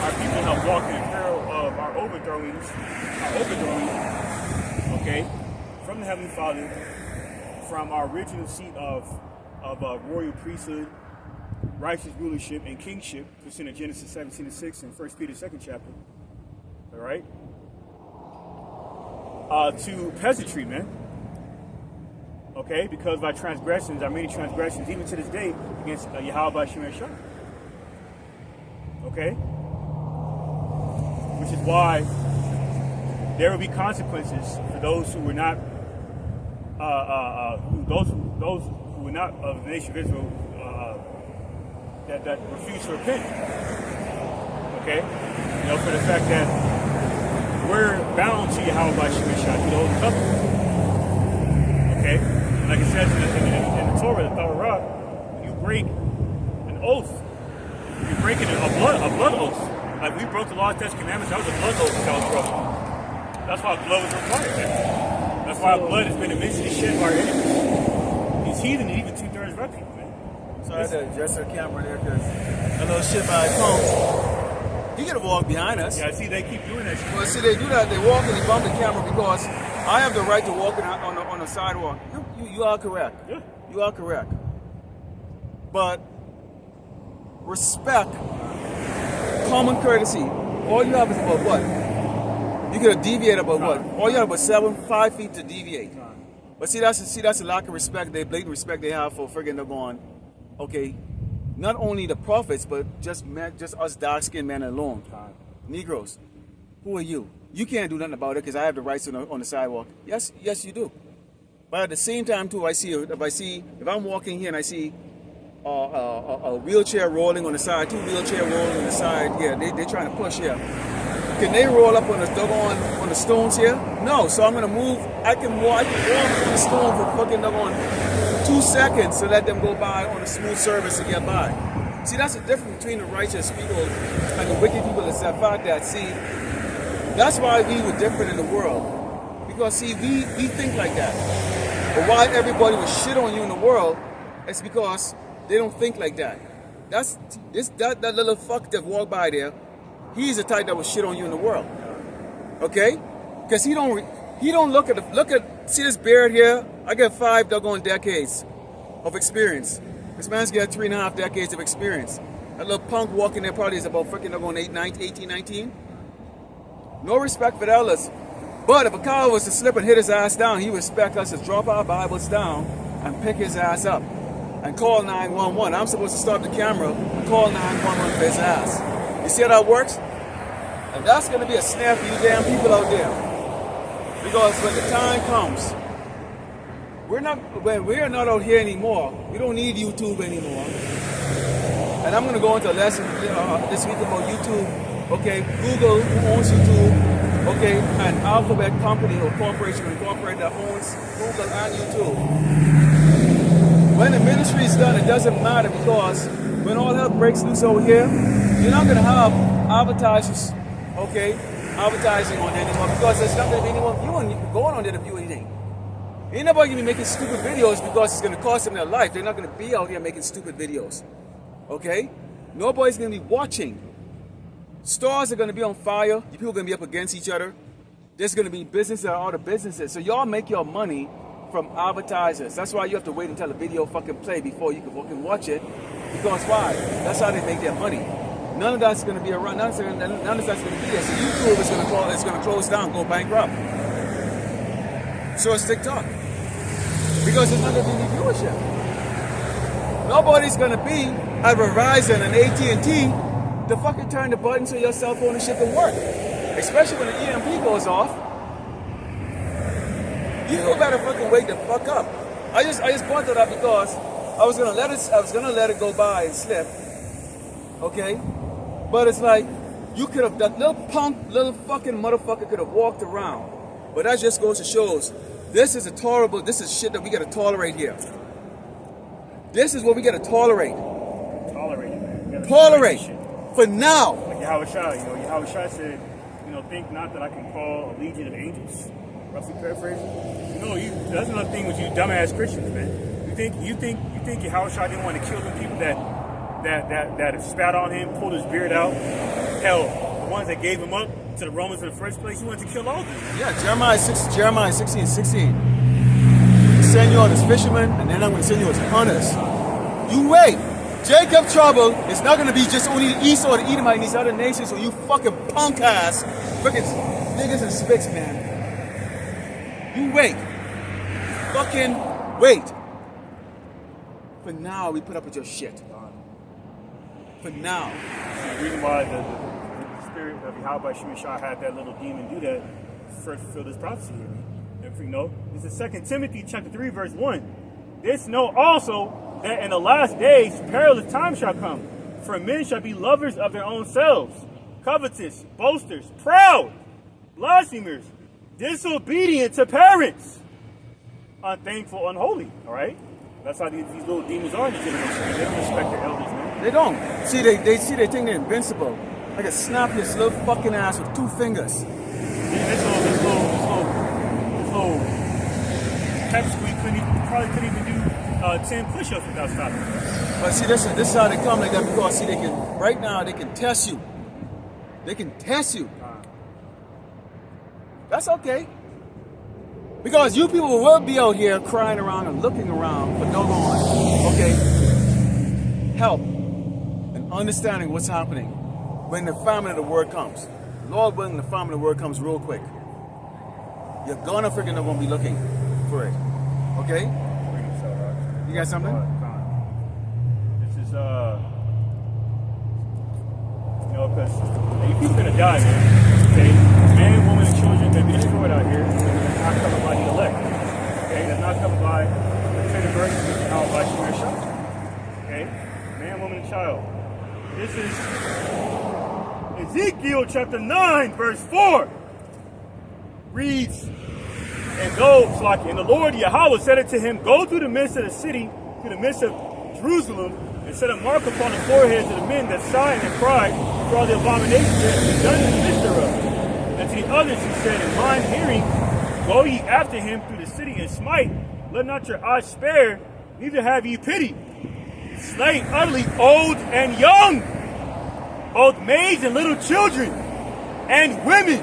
our people have walked in peril of our overthrowing, okay, from the Heavenly Father, from our original seat of royal priesthood, righteous rulership, and kingship, which in Genesis 17:6 and 1 Peter 2nd chapter. All right? To peasantry, man. Okay? Because of our transgressions, our many transgressions, even to this day, against Yahweh Hashem Yahushai. Okay? Which is why there will be consequences for those who were not, those who were not of the nation of Israel, that refuse to repent. Okay? You know, for the fact that we're bound to Yahweh Hashem Yahushai, to the Old Covenant. Okay? Like it says in the Torah, the Torah, you break an oath. You're breaking a blood oath. Like we broke the law, statutes, commandments, that was a blood oath that was broken. That's why blood was required, man. That's why blood has been immensely shed by our enemies. These heathen and even 2/3 of our people, man. So I had to adjust the camera there because a little shit by his phone. He could have walked behind us. Yeah, I see they keep doing that shit. Well, see, they do that. They walk and they bump the camera because I have the right to walk on the sidewalk. You are correct. Yeah. You are correct. But respect, common courtesy, all you have is about what? You could have deviated about what? All you have about 5 feet to deviate. But see, that's a lack of respect. They blatant respect they have for friggin' going. Okay, not only the prophets, but just us dark-skinned men alone. Negroes, who are you? You can't do nothing about it because I have the rights on the sidewalk. Yes, you do. But at the same time, too, if I'm walking here and I see a wheelchair rolling on the side, 2 wheelchair rolling on the side, yeah, they're trying to push here. Can they roll up on the stones here? No, so I'm gonna move. I can walk on the stone for fucking 2 seconds to let them go by on a smooth surface to get by. See, that's the difference between the righteous people and the wicked people. Is that fact that, see, that's why we were different in the world. Because, see, we think like that. But why everybody would shit on you in the world, it's because they don't think like that. That little fuck that walked by there, he's the type that would shit on you in the world. Okay? Because he don't look at, see this beard here? I got 5 doggone decades of experience. This man's got 3.5 decades of experience. That little punk walking there probably is about freaking doggone 18, 19. No respect for the elders. But if a cow was to slip and hit his ass down, he would expect us to drop our Bibles down and pick his ass up and call 911. I'm supposed to stop the camera and call 911 for his ass. You see how that works? And that's going to be a snare for you damn people out there. Because when the time comes, we're not out here anymore. We don't need YouTube anymore. And I'm gonna go into a lesson this week about YouTube. Okay, Google, who owns YouTube, okay, an Alphabet company or corporation incorporated that owns Google and YouTube. When the ministry is done, it doesn't matter, because when all hell breaks loose over here, you're not gonna have advertisers, okay, advertising on there anymore, because there's not gonna be anyone going on there to view anything. Ain't nobody gonna be making stupid videos because it's gonna cost them their life. They're not gonna be out here making stupid videos. Okay? Nobody's gonna be watching. Stores are gonna be on fire. People are gonna be up against each other. There's gonna be businesses that are out of businesses. So y'all make your money from advertisers. That's why you have to wait until the video fucking play before you can fucking watch it. Because why? That's how they make their money. None of that's gonna be around. None of that's gonna be there. So YouTube is gonna close down, go bankrupt. So it's TikTok. Because there's not gonna be any viewership. Nobody's gonna be at Verizon and AT&T to fucking turn the button so your cell phone and shit can work. Especially when the EMP goes off. You better fucking wake the fuck up. I just brought that up because I was gonna let it go by and slip. Okay? But it's like, you could have, that little fucking motherfucker could have walked around. But that just goes to shows, this is shit that we gotta tolerate here. This is what we gotta tolerate. Tolerate it, man. Tolerate. For now. Like Yahweh said, think not that I can call a legion of angels. Roughly paraphrasing. That's another thing with you dumbass Christians, man. You think Yahweh didn't want to kill the people that spat on him, pulled his beard out? Hell, the ones that gave him up to the Romans in the first place, he wanted to kill all of them. Yeah, Jeremiah 16:16. Send you out as fishermen, and then I'm going to send you as hunters. You wait. Jacob's trouble is not going to be just only the Esau or the Edomite and these other nations, so you fucking punk ass, freaking niggas and spicks, man. You wait. Fucking wait. For now, we put up with your shit. For now. The reason why the spirit of Yahweh Shemeshah had that little demon do that first fulfill this prophecy here. If you know, this is 2 Timothy chapter 3, verse 1. This know also that in the last days perilous times shall come, for men shall be lovers of their own selves, covetous, boasters, proud, blasphemers, disobedient to parents, unthankful, unholy. All right, that's how these little demons are in the generation. They don't respect their elders, man. They don't. See, they think they're invincible. I can snap this little fucking ass with 2 fingers. This little pep squeak probably couldn't even do 10 push-ups without stopping. But see, this is how they come like that, because see, they can test you. They can test you. That's okay. Because you people will be out here crying around and looking around for doggone, okay, help and understanding what's happening when the famine of the word comes. Lord willing, the famine of the word comes real quick. You're gonna freaking know when we looking for it. Okay? You got something? This is because you people gonna die, man. Okay? Man, woman, and children gonna be destroyed out here. That's not covered by the elect. Okay? That's not covered by the tender virgin, out by Shemer Shah. Okay? Man, woman, and child. This is Ezekiel chapter 9, verse 4. Reads, and the Lord Yahweh said unto him, go through the midst of the city, to the midst of Jerusalem, and set a mark upon the foreheads of the men that sigh and cry for all the abominations that have been done in the midst thereof. And to the others he said, in mine hearing, go ye after him through the city and smite, let not your eyes spare, neither have ye pity. Slay utterly old and young, both maids and little children, and women.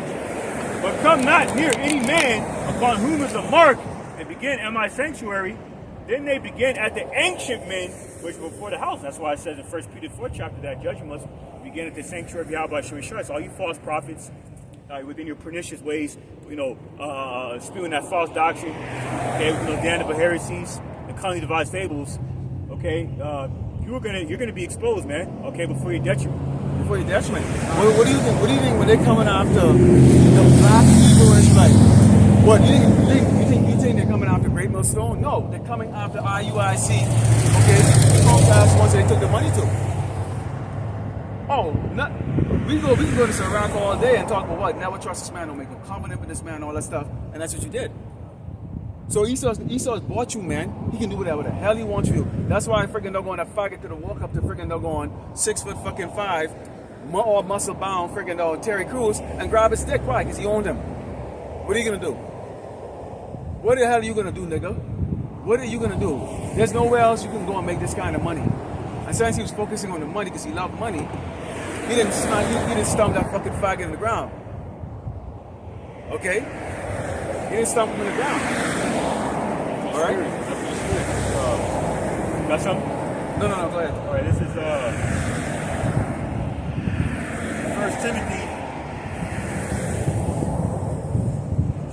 But come not near any man upon whom is a mark, and begin at my sanctuary. Then they begin at the ancient men which were before the house. That's why it says in 1 Peter 4 chapter that judgment must begin at the sanctuary of Yahweh Shemeshah. So all you false prophets within your pernicious ways, spewing that false doctrine, okay, damnable heresies and cunningly devised fables, okay, you're gonna be exposed, man. Okay, before your detriment. Before your detriment. What do you think? What do you think when they're coming after the black Hebrew Israelite? What you think think they're coming after Great Millstone? No, they're coming after IUIC. Okay, Comcast ones they took the money to. Oh, we can go to Iraq all day and talk about what? Never trust this man, don't make a covenant with this man, all that stuff, and that's what you did. So Esau's bought you, man. He can do whatever the hell he wants you. That's why I freaking doggone that faggot could have walk up to freaking doggone 6'5", all muscle bound freaking dog Terry Crews and grab his stick. Why? Because he owned him. What are you gonna do? What the hell are you gonna do, nigga? What are you gonna do? There's nowhere else you can go and make this kind of money. And since he was focusing on the money because he loved money, he didn't stump that fucking faggot in the ground. Okay? He didn't stump him in the ground. All right? Got something? No, go ahead. All right, this is 1 Timothy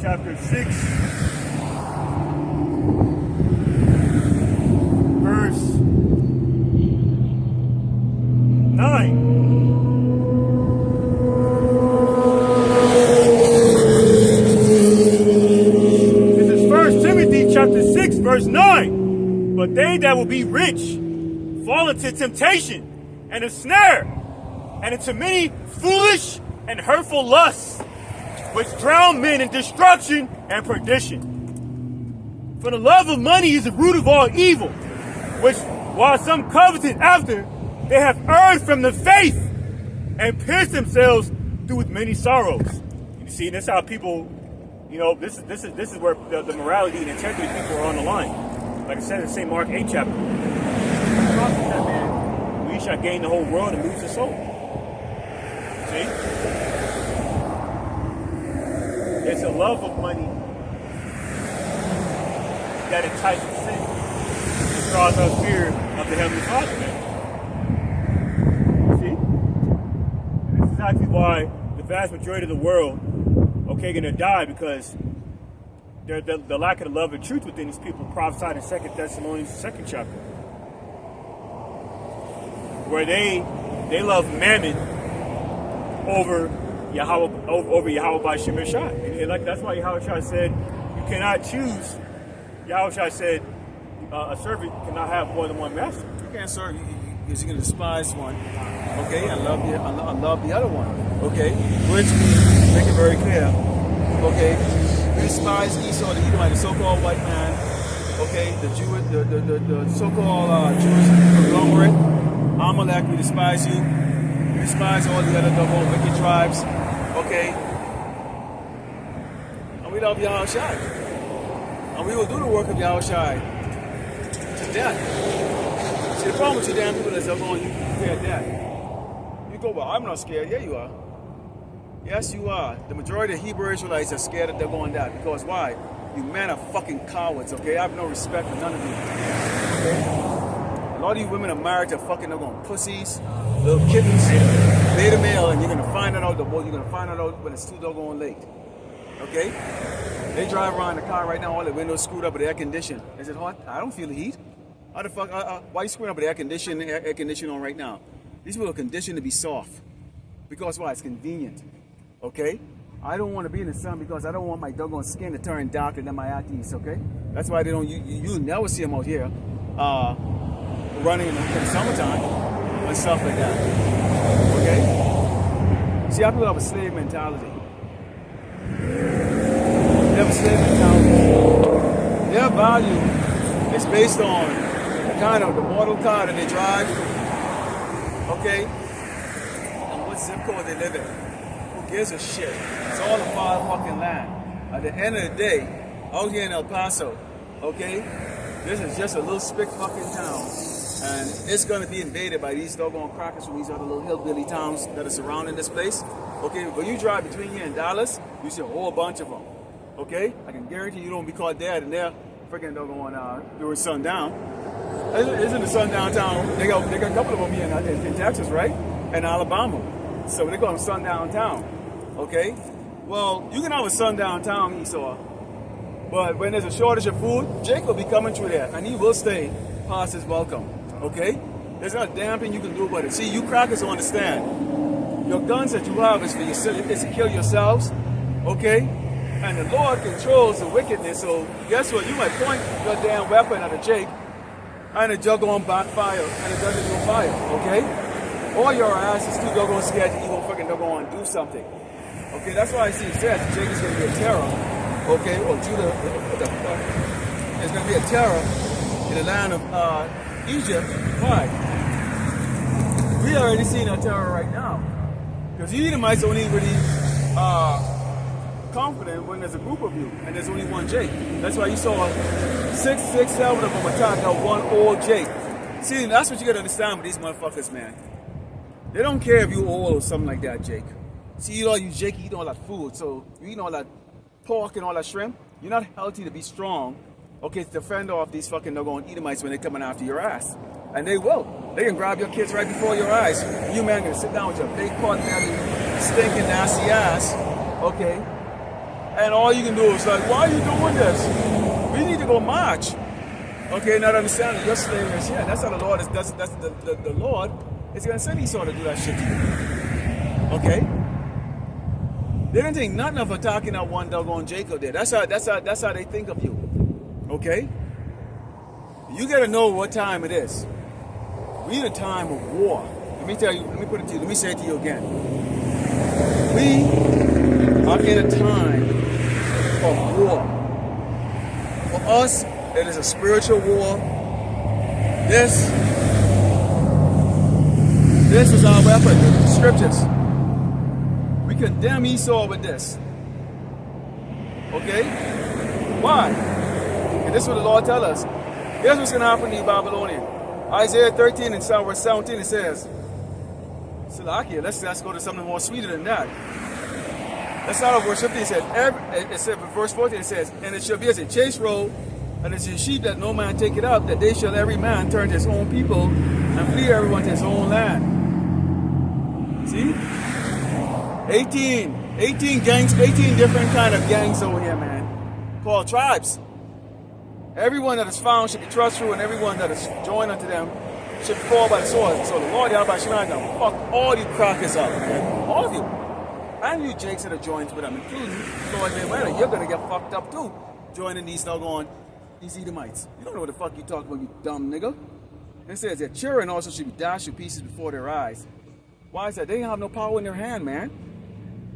chapter 6, verse 9. Chapter 6, verse 9. But they that will be rich fall into temptation and a snare, and into many foolish and hurtful lusts, which drown men in destruction and perdition. For the love of money is the root of all evil, which, while some coveted after, they have erred from the faith and pierced themselves through with many sorrows. You see, that's how people. You know, this is where the morality and integrity people are on the line. Like I said in St. Mark 8 chapter. That man, we shall gain the whole world and lose the soul. See? It's a love of money that entices sin. It draws us fear of the Heavenly Father, man. See? And this is exactly why the vast majority of the world gonna die, because the lack of the love and truth within these people prophesied in 2 Thessalonians 2nd chapter, where they love mammon over Yahweh by Shem Shai. And like that's why Yahweh Shai said you cannot choose. Yahweh Shai said a servant cannot have more than one master. You can't serve because you're gonna despise one. Okay, I love the other one. Okay, which make it very clear. Okay, we despise Esau, the Edomite, the so-called white man. Okay, the so-called Jewish conglomerate. Amalek, we despise you. We despise all the other double wicked tribes. Okay, and we love Yahweh Shai, and we will do the work of Yahweh Shai to death. See, the problem with you damn people is they're going, you fear death. You go, well, I'm not scared. Yeah, you are. Yes, you are. The majority of Hebrew Israelites are scared that they're going to die. Because why? You men are fucking cowards, okay? I have no respect for none of you. Okay? A lot of you women are married to fucking doggone pussies, little kittens, beta male, and you're going to find that out, you're going to find that out when it's too doggone late. Okay? They drive around the car right now, all the windows screwed up with air conditioning. Is it hot? I don't feel the heat. How the fuck, why are you screwing up with air conditioning on right now? These people are conditioned to be soft. Because why? It's convenient. Okay? I don't want to be in the sun because I don't want my doggone skin to turn darker than my Atties, okay? That's why they don't, you'll never see them out here running in the summertime and stuff like that. Okay? See, how people have a slave mentality. They have a slave mentality. Their value is based on the kind of the model car that they drive, okay? And what zip code they live in. Gives a shit. It's all a fucking land. At the end of the day, out here in El Paso, okay, this is just a little spick fucking town, and it's gonna be invaded by these doggone crackers from these other little hillbilly towns that are surrounding this place. Okay, when you drive between here and Dallas, you see a whole bunch of them. Okay, I can guarantee you don't be caught dead, and they're freaking doggone during sundown. Isn't the sundown town? They got a couple of them here in Texas, right? And Alabama. So they call them sundown town. Okay? Well, you can have a sundown town, Esau, but when there's a shortage of food, Jake will be coming through there, and he will stay past his welcome. Okay? There's not a damn thing you can do about it. See, you crackers don't understand. Your guns that you have is for yourself, is to kill yourselves. Okay? And the Lord controls the wickedness. So guess what? You might point your damn weapon at a Jake, and the jug on backfire, and the jug is on fire. Okay? Or your ass is too doggone scared to even fucking doggone do something. Okay, that's why I see it says Jake is going to be a terror. Okay, or Judah, what the fuck? There's going to be a terror in the land of Egypt. Why? We already seen a terror right now. Because the Edomites only really confident when there's a group of you and there's only one Jake. That's why you saw 6, 7 of them attack that one old Jake. See, that's what you got to understand with these motherfuckers, man. They don't care if you old or something like that, Jake. See, you know, you Jake, you eat all that food, so you eat all that pork and all that shrimp. You're not healthy to be strong, okay, to fend off these fucking doggone Edomites when they're coming after your ass. And they will. They can grab your kids right before your eyes. You, man, gonna sit down with your big pot belly, stinking nasty ass, okay? And all you can do is like, why are you doing this? We need to go march. Okay, not understanding your slavery is here. That's how the Lord is, that's the Lord is gonna send Esau to do that shit to you. Okay? They didn't think nothing of attacking that one doggone Jacob there. That's how they think of you. Okay? You gotta know what time it is. We in a time of war. Let me tell you, let me put it to you, let me say it to you again. We are in a time of war. For us, it is a spiritual war. This is our weapon, the scriptures. We condemn Esau with this. Okay? Why? And this is what the Lord tells us. Here's what's going to happen to you, Babylonian. Isaiah 13 and verse 17, it says, Ahchyam, let's go to something more sweeter than that. Let's start off verse 15. It said, verse 14, it says, and it shall be as a chase road, and as a sheep that no man take it up, that they shall every man turn to his own people, and flee everyone to his own land. See? 18 gangs, 18 different kind of gangs over here, man, called tribes. Everyone that is found should be trustful, and everyone that is joined unto them should fall by the sword. So the Lord Yahweh Shemai is going to fuck all you crackers up, man. All of you. And you Jakes that are joined with them, including Lord Mayweather. You're going to get fucked up too, joining these doggone, these Edomites. You don't know what the fuck you talking about, you dumb nigga. It says their children also should be dashed to pieces before their eyes. Why is that? They have no power in their hand, man.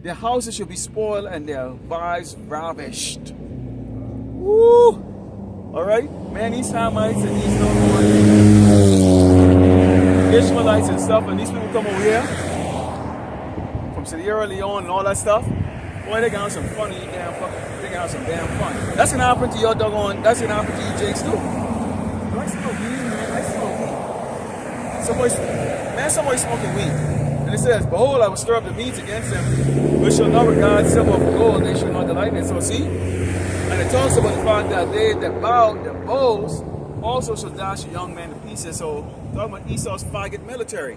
Their houses should be spoiled and their wives ravished. Woo! Alright? Man, these Hamites and these Ishmaelites and stuff, and these people come over here from Sierra Leone and all that stuff. Boy, they got some fun, you damn fucking, they got some damn fun. That's gonna happen to your doggone, that's gonna happen to you Jakes too. I smoke weed, man. I smoke weed. Somebody's smoking weed. And it says, behold, I will stir up the meats against them, which shall not regard silver for gold, they shall not delight in it. So see? And it talks about the fact that they that bow their bows also shall dash a young man to pieces. So talking about Esau's faggot military.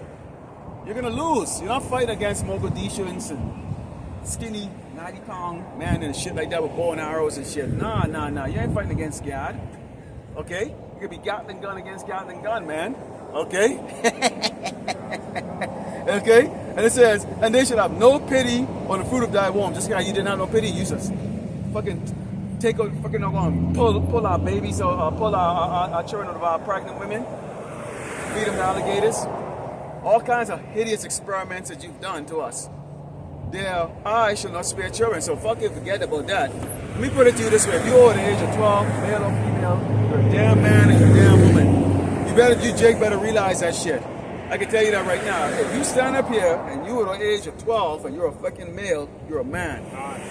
You're gonna lose. You're not fighting against Mogadishuans and skinny 90-pound man and shit like that with bow and arrows and shit. Nah. You ain't fighting against God. Okay? You could be Gatling gun against Gatling gun, man. Okay? Okay? And it says, and they should have no pity on the fruit of thy womb. Just like you didn't have no pity, you just fucking take a fucking pull our babies or pull our children out of our pregnant women, feed them to alligators. All kinds of hideous experiments that you've done to us. Their eyes shall not spare children. So fucking forget about that. Let me put it to you this way. If you're over the age of 12, male or female, you're a damn man and you're a damn woman. You Jake better realize that shit. I can tell you that right now. If you stand up here and you are the age of 12 and you're a fucking male, you're a man.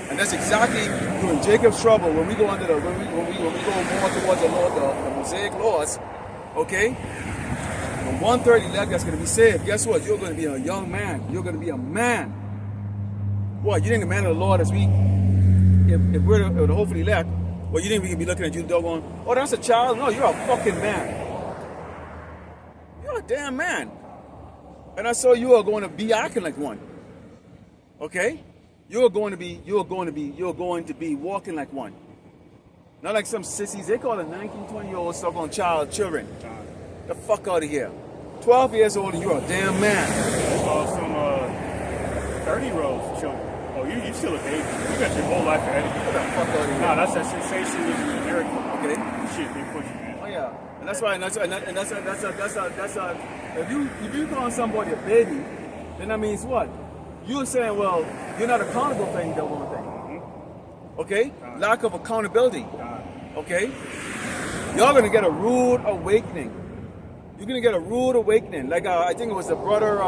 And that's exactly during Jacob's trouble when we go under the when we go more towards the Lord, the Mosaic laws. Okay, from 1/3 elect that's going to be saved. Guess what? You're going to be a young man. You're going to be a man. What? You think the man of the Lord as we, if we're the hopefully elect, well, you think we can be looking at you doggone? Oh, that's a child? No, you're a fucking man. You're a damn man. And I saw you are going to be acting like one. Okay? You're going to be walking like one. Not like some sissies. They call it 19, 20-year-olds stuck on children. The fuck out of here. 12 years old and you're a damn man. I saw some 30-year-olds Oh, you still a baby. You got your whole life ahead of you. Get the fuck out of here. Nah, that's that sensationalism in America. Okay. Shit, they push you, man. Oh yeah, and that's why. If you call somebody a baby, then that means what? You're saying, well, you're not accountable for any one thing. Okay? Lack of accountability. Okay? You're gonna get a rude awakening. You're gonna get a rude awakening. Like I think it was the brother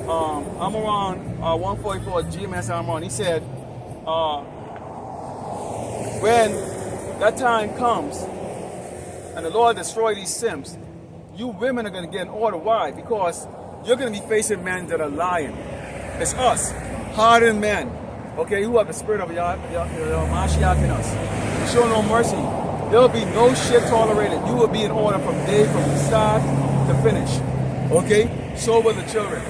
Amaran 144 GMS Amaran. He said, when that time comes and the Lord destroy these simps, you women are gonna get an order. Why? Because you're gonna be facing men that are lying. It's us, hardened men, okay, who have the spirit of Mashiach in us. Show no mercy. There will be no shit tolerated. You will be in order from start to finish. Okay? So will the children.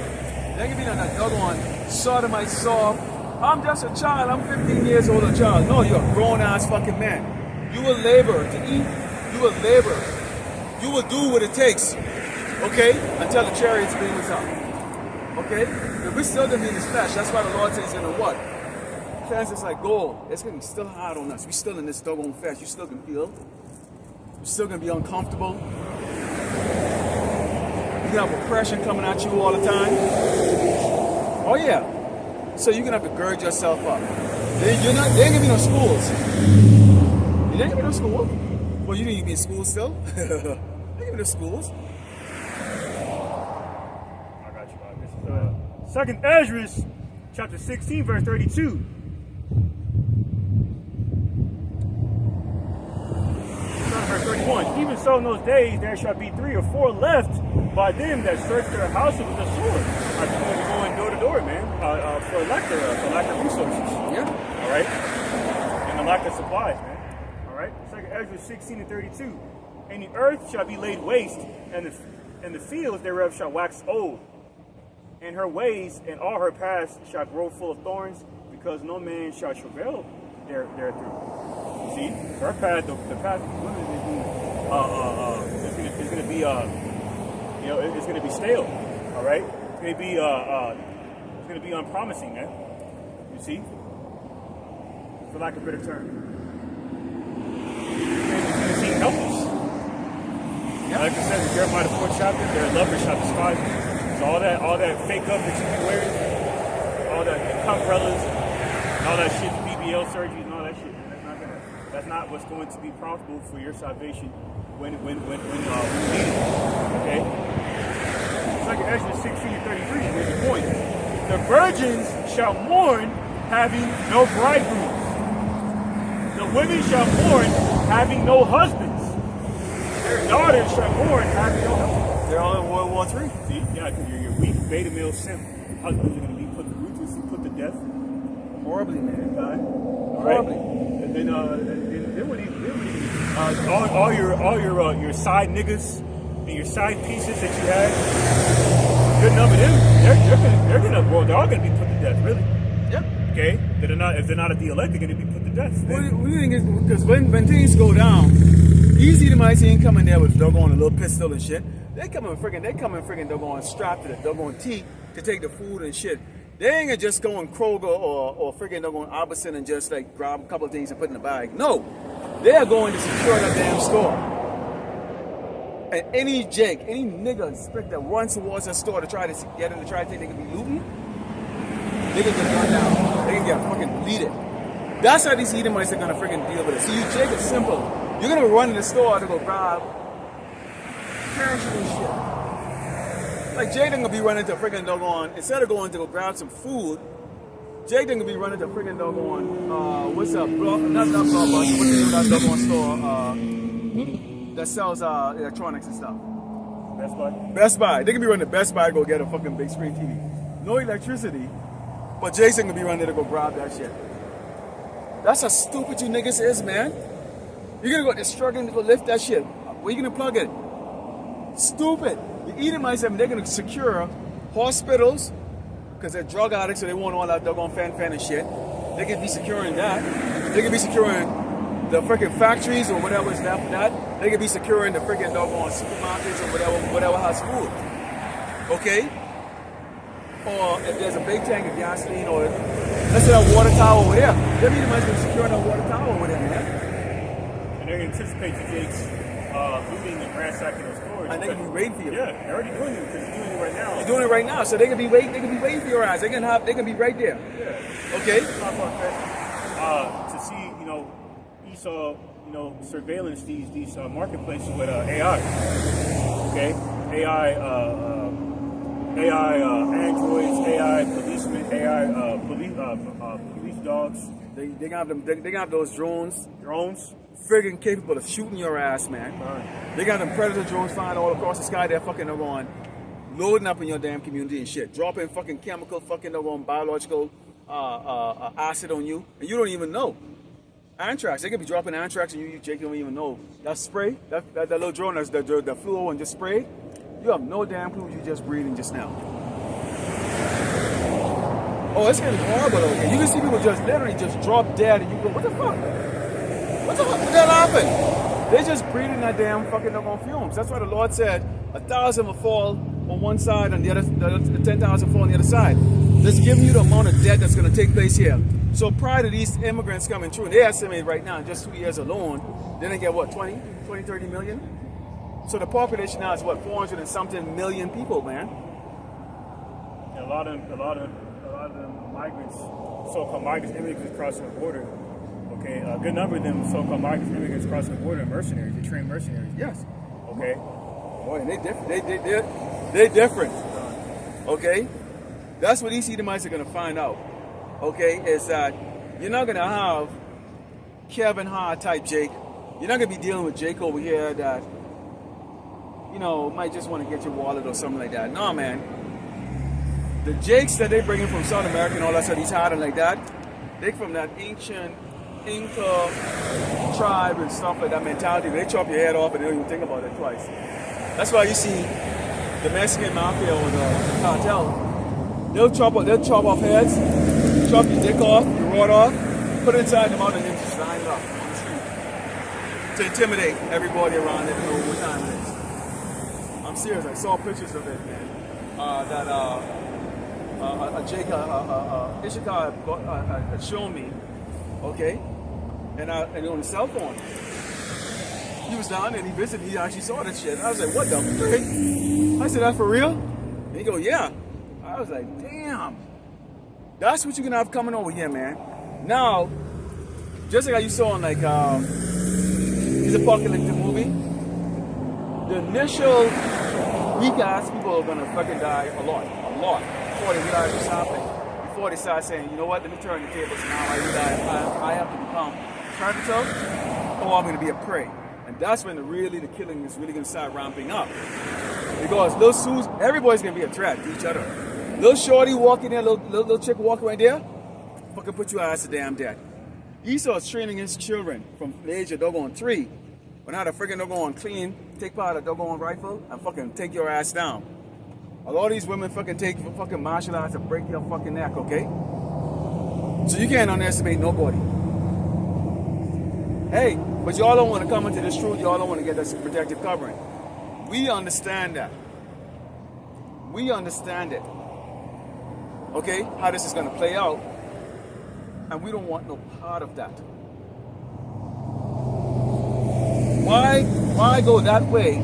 They can be on that other one, sodomite soft. I'm just a child. I'm 15 years old, a child. No, you're a grown-ass fucking man. You will labor to eat. You will labor. You will do what it takes. Okay? Until the chariots bring us up. Okay? But we're still going to be in this flesh. That's why the Lord says he's going to what? Cleanse us like gold. It's going to be still hard on us. We're still in this doggone flesh. You still going to feel. You're still going to be uncomfortable. You're going to have oppression coming at you all the time. Oh, yeah. So you're going to have to gird yourself up. There ain't going to be no schools. There ain't going to be no school. Well, you think you be in school still? There ain't going to be no schools. I got you. This is 2nd Ezra, chapter 16, verse 32. Verse 31. Even so, in those days there shall be 3 or 4 left by them that search their houses with a sword. Like going door to door, man, for lack of resources. Yeah. All right. And the lack of supplies, man. All right. 2nd Ezra 16 and 32. And the earth shall be laid waste, and the fields thereof shall wax old. And her ways and all her paths shall grow full of thorns, because no man shall travail therethrough. You see, her path, the path of women is going to be, it's going to be stale. All right, it's going to be unpromising, man. You see, for lack of a better term, it's going to seem helpless. Yeah. Like I said in Jeremiah 4th chapter, their lovers shall despise you. So all that fake up that you be wearing, all that umbrellas, and all that shit, BBL surgeries and all that shit, man, that's not what's going to be profitable for your salvation when you need it. Okay? It's like Ezra 16 and 33, here's the point. The virgins shall mourn having no bridegrooms. The women shall mourn having no husbands. Their daughters shall mourn having no husbands. They're all in World War III. See? Yeah, because you're weak, beta male simp. Husbands are going to be ruthlessly put to death. Horribly, man. Horribly. Right? And then all your side niggas and your side pieces that you had, good number of them, they're all gonna be put to death, really. Yep. Okay? If they're not at the elect, they're gonna be put to death. Because when things go down, easy to might ain't coming there with doggone a little pistol and shit. They coming friggin' doggone strapped to the doggone teeth to take the food and shit. They ain't gonna just go in Kroger or friggin' doggone Albertson and just like grab a couple of things and put in the bag. No, they are going to secure that damn store. And any nigga that runs towards that store to try to get in to try to think they can be looting, they can get gunned down. They can get fucking bleeded. That's how these Edomites are gonna friggin' deal with it. See, you Jake, it's simple. You're gonna run in the store to go grab perishable shit. Like Jake gonna be running to friggin' doggone, instead of going to go grab some food, Jake gonna be running to friggin' doggone, what's up, bro? Not what's the name of that doggone store that sells electronics and stuff? Best Buy? Best Buy. They can be running to Best Buy to go get a fucking big screen TV. No electricity, but Jason gonna be running to go grab that shit. That's how stupid you niggas is, man. You're gonna go there struggling to go lift that shit. Where you gonna plug it? Stupid. The Edomites, they're gonna secure hospitals because they're drug addicts, so they want all that doggone fan and shit. They can be securing that. They can be securing the freaking factories or whatever is left for that. They can be securing the freaking doggone supermarkets or whatever has food. Okay? Or if there's a big tank of gasoline or let's say that water tower over there. Them Edomites been securing that water tower over there, man. And they anticipate the Jakes looting and ransacking those stores. And they can be waiting for you. Yeah, they're already doing it because you're doing it right now. You're doing it right now, so they can be waiting. They can be waiting for your ass. They can be right there. Yeah. Okay. It's not far-fetched. To see, Esau, surveillance these marketplaces with AI. Okay, AI androids, AI policemen, AI police dogs. They got them. They got those drones. Drones. Friggin' capable of shooting your ass, man. Right. They got them predator drones flying all across the sky. They're fucking on, loading up in your damn community and shit, dropping fucking chemical, fucking biological acid on you, and you don't even know. Anthrax. They could be dropping anthrax and you Jake, don't even know. That spray, that little drone that's the fluo and just spray. You have no damn clue what you just breathing just now. Oh, it's getting horrible over here. You can see people just literally just drop dead and you go, what the fuck? What the fuck? What the hell happened? They're just breathing that damn fucking fumes. That's why the Lord said 1,000 will fall on one side and the 10,000 fall on the other side. That's giving you the amount of death that's going to take place here. So prior to these immigrants coming through, they estimate right now in just 2 years alone, they're going to get what, 20, 30 million? So the population now is what, 400 and something million people, man. And a lot of them migrants, so-called migrants, immigrants crossing the border. Okay, a good number of them so-called migrants, immigrants crossing the border are mercenaries. They train mercenaries. Yes. Okay. Boy, they different. They're different. Okay. That's what these Edomites are going to find out. Okay, is that you're not going to have Kevin Hart type Jake. You're not going to be dealing with Jake over here that, might just want to get your wallet or something like that. No, man. The Jakes that they bring in from South America and all that stuff, he's hiding like that, they from that ancient Inca tribe and stuff like that mentality. They chop your head off and they don't even think about it twice. That's why you see the Mexican mafia or the cartel, they'll chop off heads, chop your dick off, your rod off, put it inside the mouth and then just line it up on the street to intimidate everybody around it and know what time it is. I'm serious. I saw pictures of it, man. Issachar had shown me, okay, and on his cell phone. He was down and he visited. He actually saw that shit. I was like, "What the frick?" I said, "That's for real?" And he go, "Yeah." I was like, "Damn, that's what you're gonna have coming over here, man." Now, just like you saw in his apocalyptic movie, the initial weak ass people are gonna fucking die a lot before they realize what's happening. Before they start saying, "You know what? Let me turn the tables now. I realize I have to become predator, or I'm gonna be a prey." And that's when the killing is really gonna start ramping up. Because little Suze, everybody's gonna be a threat to each other. Little shorty walking there, little chick walking right there, fucking put your ass to damn death. Esau is training his children from the age of doggone 3. When how the friggin' doggone clean, take part of the doggone rifle and fucking take your ass down. A lot of these women fucking take fucking martial arts and break your fucking neck, okay? So you can't underestimate nobody. Hey, but y'all don't want to come into this truth. Y'all don't want to get this protective covering. We understand that. We understand it. Okay, how this is going to play out. And we don't want no part of that. Why go that way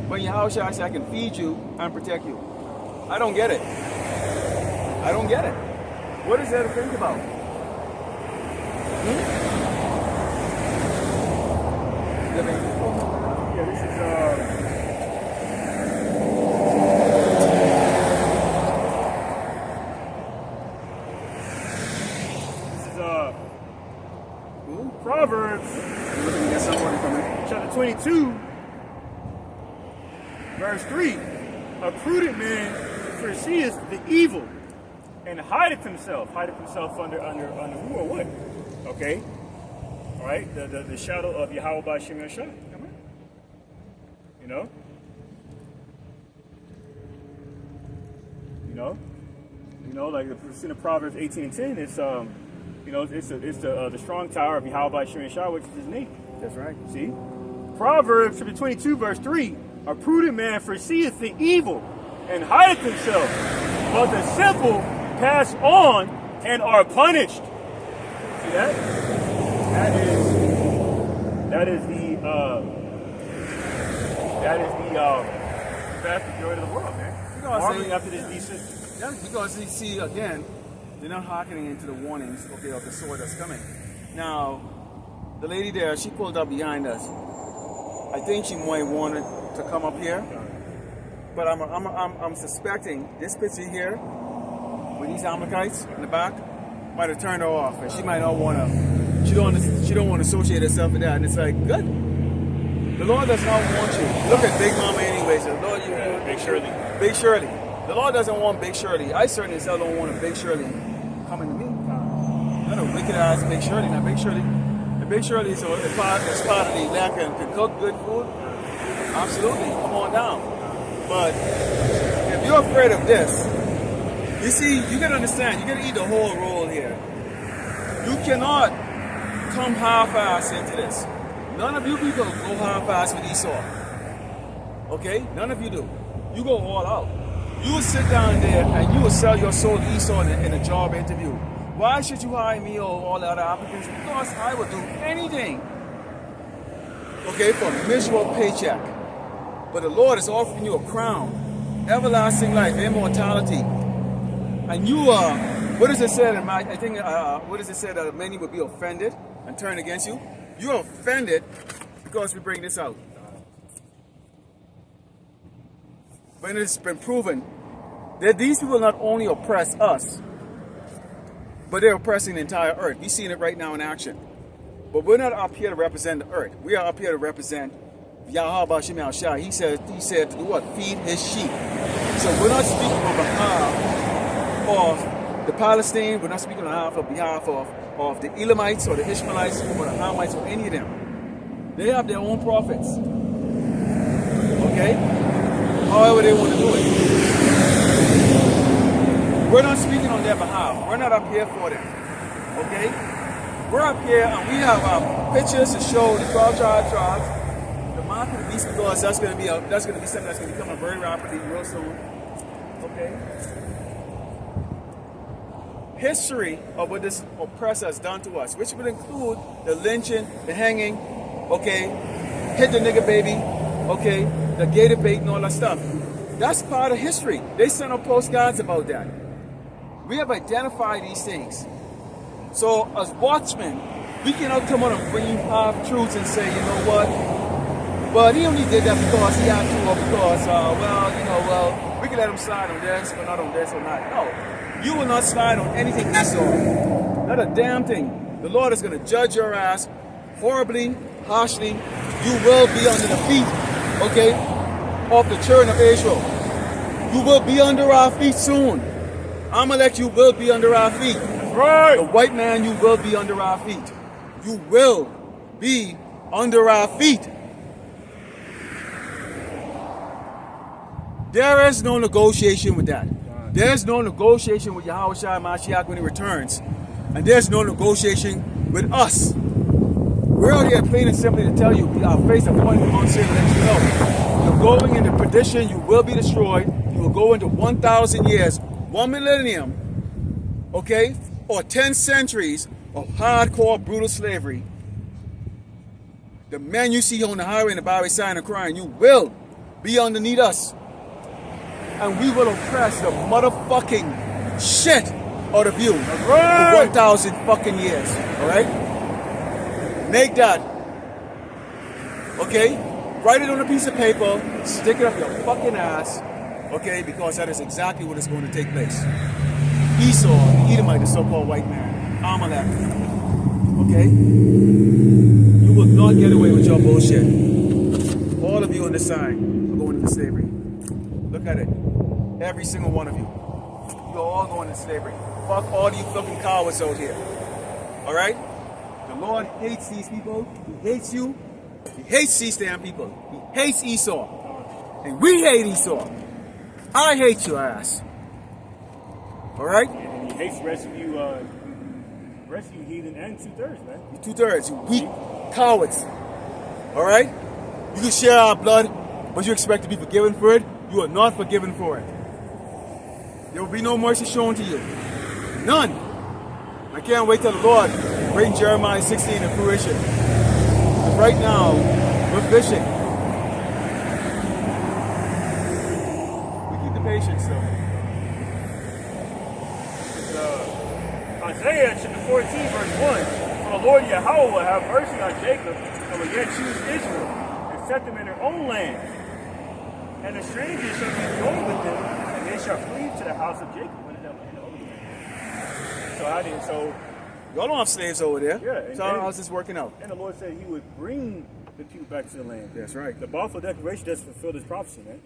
when your house I can feed you and protect you? I don't get it. I don't get it. What is there to think about? Yeah, this is Proverbs chapter 22, verse 3. A prudent man foreseeth the evil and hideth himself under who or what? Okay. All right, the shadow of Yahweh by Shem Yashai. Like it's in Proverbs 18 and 10. It's it's the strong tower of Yahweh by Shem Yashai, which is his name. That's right. See, Proverbs chapter 22, verse 3. A prudent man foreseeth the evil and hideth himself, but the simple pass on and are punished. See that? That is the vast majority of the world, man. Marveling after this decent. Yeah, because you see, again, they're not hearkening into the warnings, okay, of the sword that's coming. Now, the lady there, she pulled up behind us. I think she might wanted to come up here, but I'm suspecting this picture here with these Amalekites in the back might have turned her off, and she might not want to. She don't want to associate herself with that, and it's like good. The Lord does not want you. Look at Big Mama, anyways. The Lord, Big Shirley. Big Shirley. The Lord doesn't want Big Shirley. I certainly still don't want a Big Shirley coming to me. Not a wicked ass Big Shirley. Now Big Shirley. The Big Shirley is part of the land can cook good food. Absolutely, come on down. But if you're afraid of this, you see, you gotta understand, you gotta eat the whole roll here. You cannot come half-ass into this. None of you people go half-ass with Esau. Okay? None of you do. You go all out. You will sit down there and you will sell your soul to Esau in a job interview. Why should you hire me or all the other applicants? Because I will do anything, okay, for a miserable paycheck. But the Lord is offering you a crown, everlasting life, immortality. And you are, what does it say? I think, what does it say that many will be offended and turn against you? You are offended because we bring this out. When it's been proven that these people not only oppress us, but they're oppressing the entire earth. We've seen it right now in action. But we're not up here to represent the earth. We are up here to represent Yahweh Hashem Shai. He said to do what? Feed his sheep. So we're not speaking on behalf of the Palestinians. We're not speaking on behalf of the Elamites or the Ishmaelites or the Hamites or any of them. They have their own prophets. Okay? However they want to do it. We're not speaking on their behalf. We're not up here for them. Okay? We're up here and we have pictures to show the 12 tribes, the mark of the beast, because that's going to be something that's going to be coming very rapidly, real soon. Okay? History of what this oppressor has done to us, which would include the lynching, the hanging, okay, hit the nigger baby, okay, the gator bait and all that stuff. That's part of history. They sent up postcards about that. We have identified these things. So as watchmen, we cannot come on and bring you half truths and say, you know what? But he only did that because he had to, or because, we can let him slide on this, but not on this or not. No, you will not slide on anything he saw. Not a damn thing. The Lord is going to judge your ass horribly, harshly. You will be under the feet, okay, of the children of Israel. You will be under our feet soon. Amalek, you will be under our feet. That's right. The white man, you will be under our feet. You will be under our feet. There is no negotiation with that. There's no negotiation with Yahweh Shai Mashiach when he returns. And there's no negotiation with us. We're out here plain and simply to tell you, our face of point on sin to let you know. You're going into perdition, you will be destroyed. You will go into 1,000 years, 1 millennium, okay, or 10 centuries of hardcore, brutal slavery. The men you see on the highway and the byway sign and crying, you will be underneath us. And we will oppress the motherfucking shit out of you for 1,000 fucking years, alright? Make that, okay? Write it on a piece of paper, stick it up your fucking ass, okay? Because that is exactly what is going to take place. Esau, the Edomite, the so-called white man, Amalek, okay? You will not get away with your bullshit. All of you on this side are going into slavery. Look at it. Every single one of you. You're all going into slavery. Fuck all you fucking cowards out here. Alright? The Lord hates these people. He hates you. He hates these damn people. He hates Esau. And we hate Esau. I hate your ass. Alright? And he hates rescue heathen and 2/3, man. You 2/3. You weak cowards. Alright? You can share our blood, but you expect to be forgiven for it? You are not forgiven for it. There will be no mercy shown to you. None. I can't wait till the Lord bring Jeremiah 16 to fruition. But right now, we're fishing. We keep the patience, though. Isaiah chapter 14, verse 1. For the Lord Yahweh will have mercy on Jacob, and will yet choose Israel, and set them in their own land. And the strangers shall be joined with them, and they shall cleave to the house of Jacob in the Holy Land. So y'all don't have slaves over there. Yeah. So how's this working out? And the Lord said he would bring the people back to the land. That's right. The Balfour Declaration does fulfill this prophecy, man.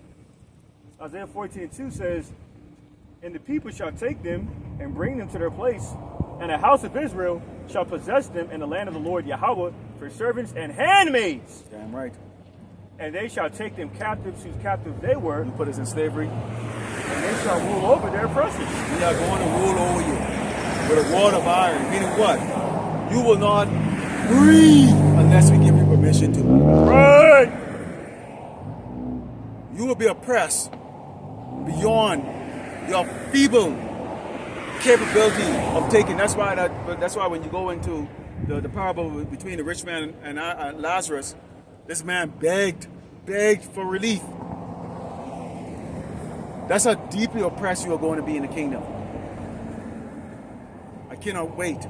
Isaiah 14:2 says, and the people shall take them and bring them to their place, and the house of Israel shall possess them in the land of the Lord Yahweh for servants and handmaids. Damn right. And they shall take them captives whose captives they were. You put us in slavery. And they shall rule over their oppressors. We are going to rule over you with a rod of iron. Meaning what? You will not breathe unless we give you permission to. Right. You will be oppressed beyond your feeble capability of taking. That's why when you go into the parable between the rich man and Lazarus, this man begged for relief. That's how deeply oppressed you are going to be in the kingdom. I cannot wait.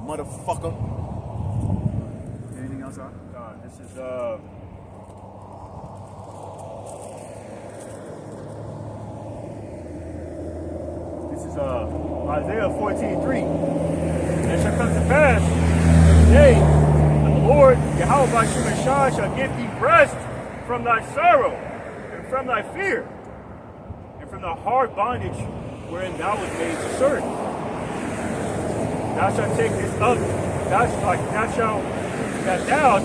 Motherfucker. Anything else, Ar? This is Isaiah 14:3. And it shall come to pass in the day that the Lord Yahweh by Shemashah shall give thee rest from thy sorrow and from thy fear and from the hard bondage wherein thou was made to serve. Thou shalt take this up. Thou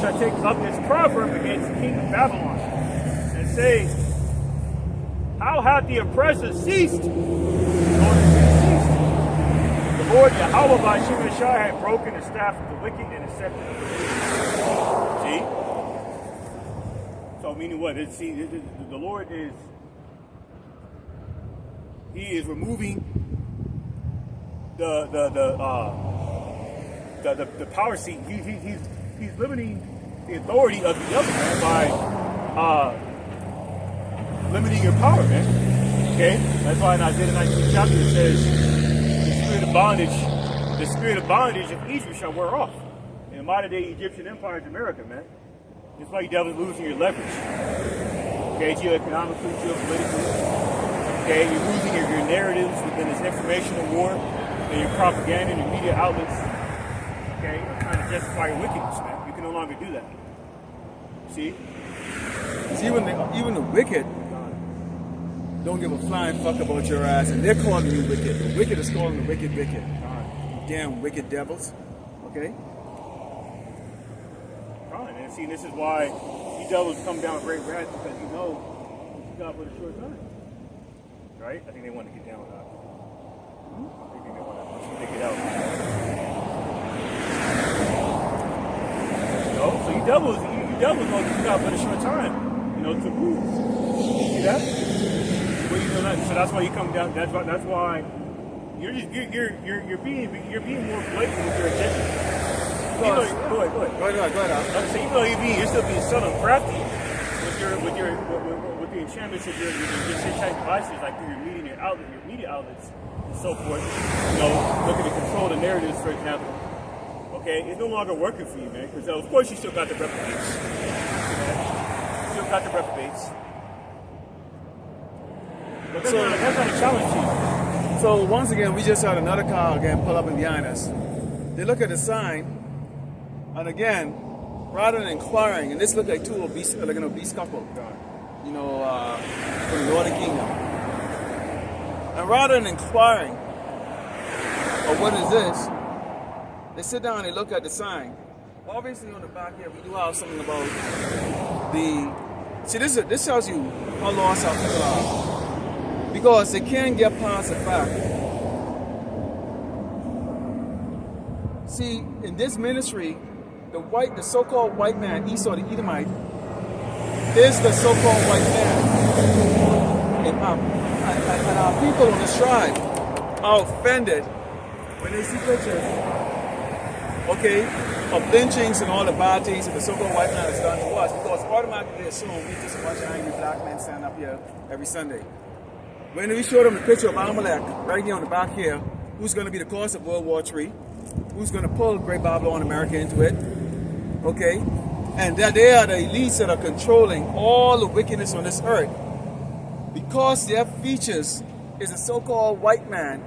shalt take up this proverb against the king of Babylon and say, how hath the oppressor ceased? The Lord Yahweh by Shemashah had broken the staff of the wicked and the scepter of the wicked. See? So meaning what? See, the Lord is, he is removing the power seat. He's limiting the authority of the other man by limiting your power, man. Okay? That's why in Isaiah 19th chapter it says, the spirit of bondage of Egypt shall wear off. In the modern day Egyptian empire is America, man. It's like you're losing your leverage. Okay, geoeconomically, geopolitically. Okay, you're losing your narratives within this informational war and your propaganda and your media outlets. Okay, you're trying to justify your wickedness, man. You can no longer do that. See? Even the wicked don't give a flying fuck about your ass, and they're calling you wicked. The wicked is calling the wicked wicked. You damn wicked devils. Okay? Fine, and see, this is why you devils come down with great wrath, because you know you got with a short time. Right? I think they want to get down with that. I think they want to take it out. So you devils know you got but a short time, to move. See that? Well, so that's why you come down. That's why you're being more blatant with your agenda. Go ahead. So even though you're still being subtle and crafty with the enchantments of your satanic devices, like through your media outlets, and so forth. Looking to control the narratives, for example. Okay, it's no longer working for you, man. Because of course you still got the reprobates. Still got the reprobates. But that's not a challenge to you. So once again, we just had another car again pull up in behind us. They look at the sign, and again, rather than inquiring, and this looked like two obese couple, from the Northern Kingdom. And rather than inquiring, what is this? They sit down and they look at the sign. Obviously on the back here, we do have something about this tells you how lost our people are. Because they can't get past the fact. See, in this ministry, the so-called white man, Esau the Edomite, is the so-called white man. and our people on this tribe are offended when they see pictures, okay, of lynchings and all the bad things that the so-called white man has done to us, because automatically they assume we're just a bunch of angry black men standing up here every Sunday. When we show them the picture of Amalek right here on the back here, who's going to be the cause of World War III, who's going to pull Great Babylon America into it, okay, and that they are the elites that are controlling all the wickedness on this earth. Because their features is a so-called white man,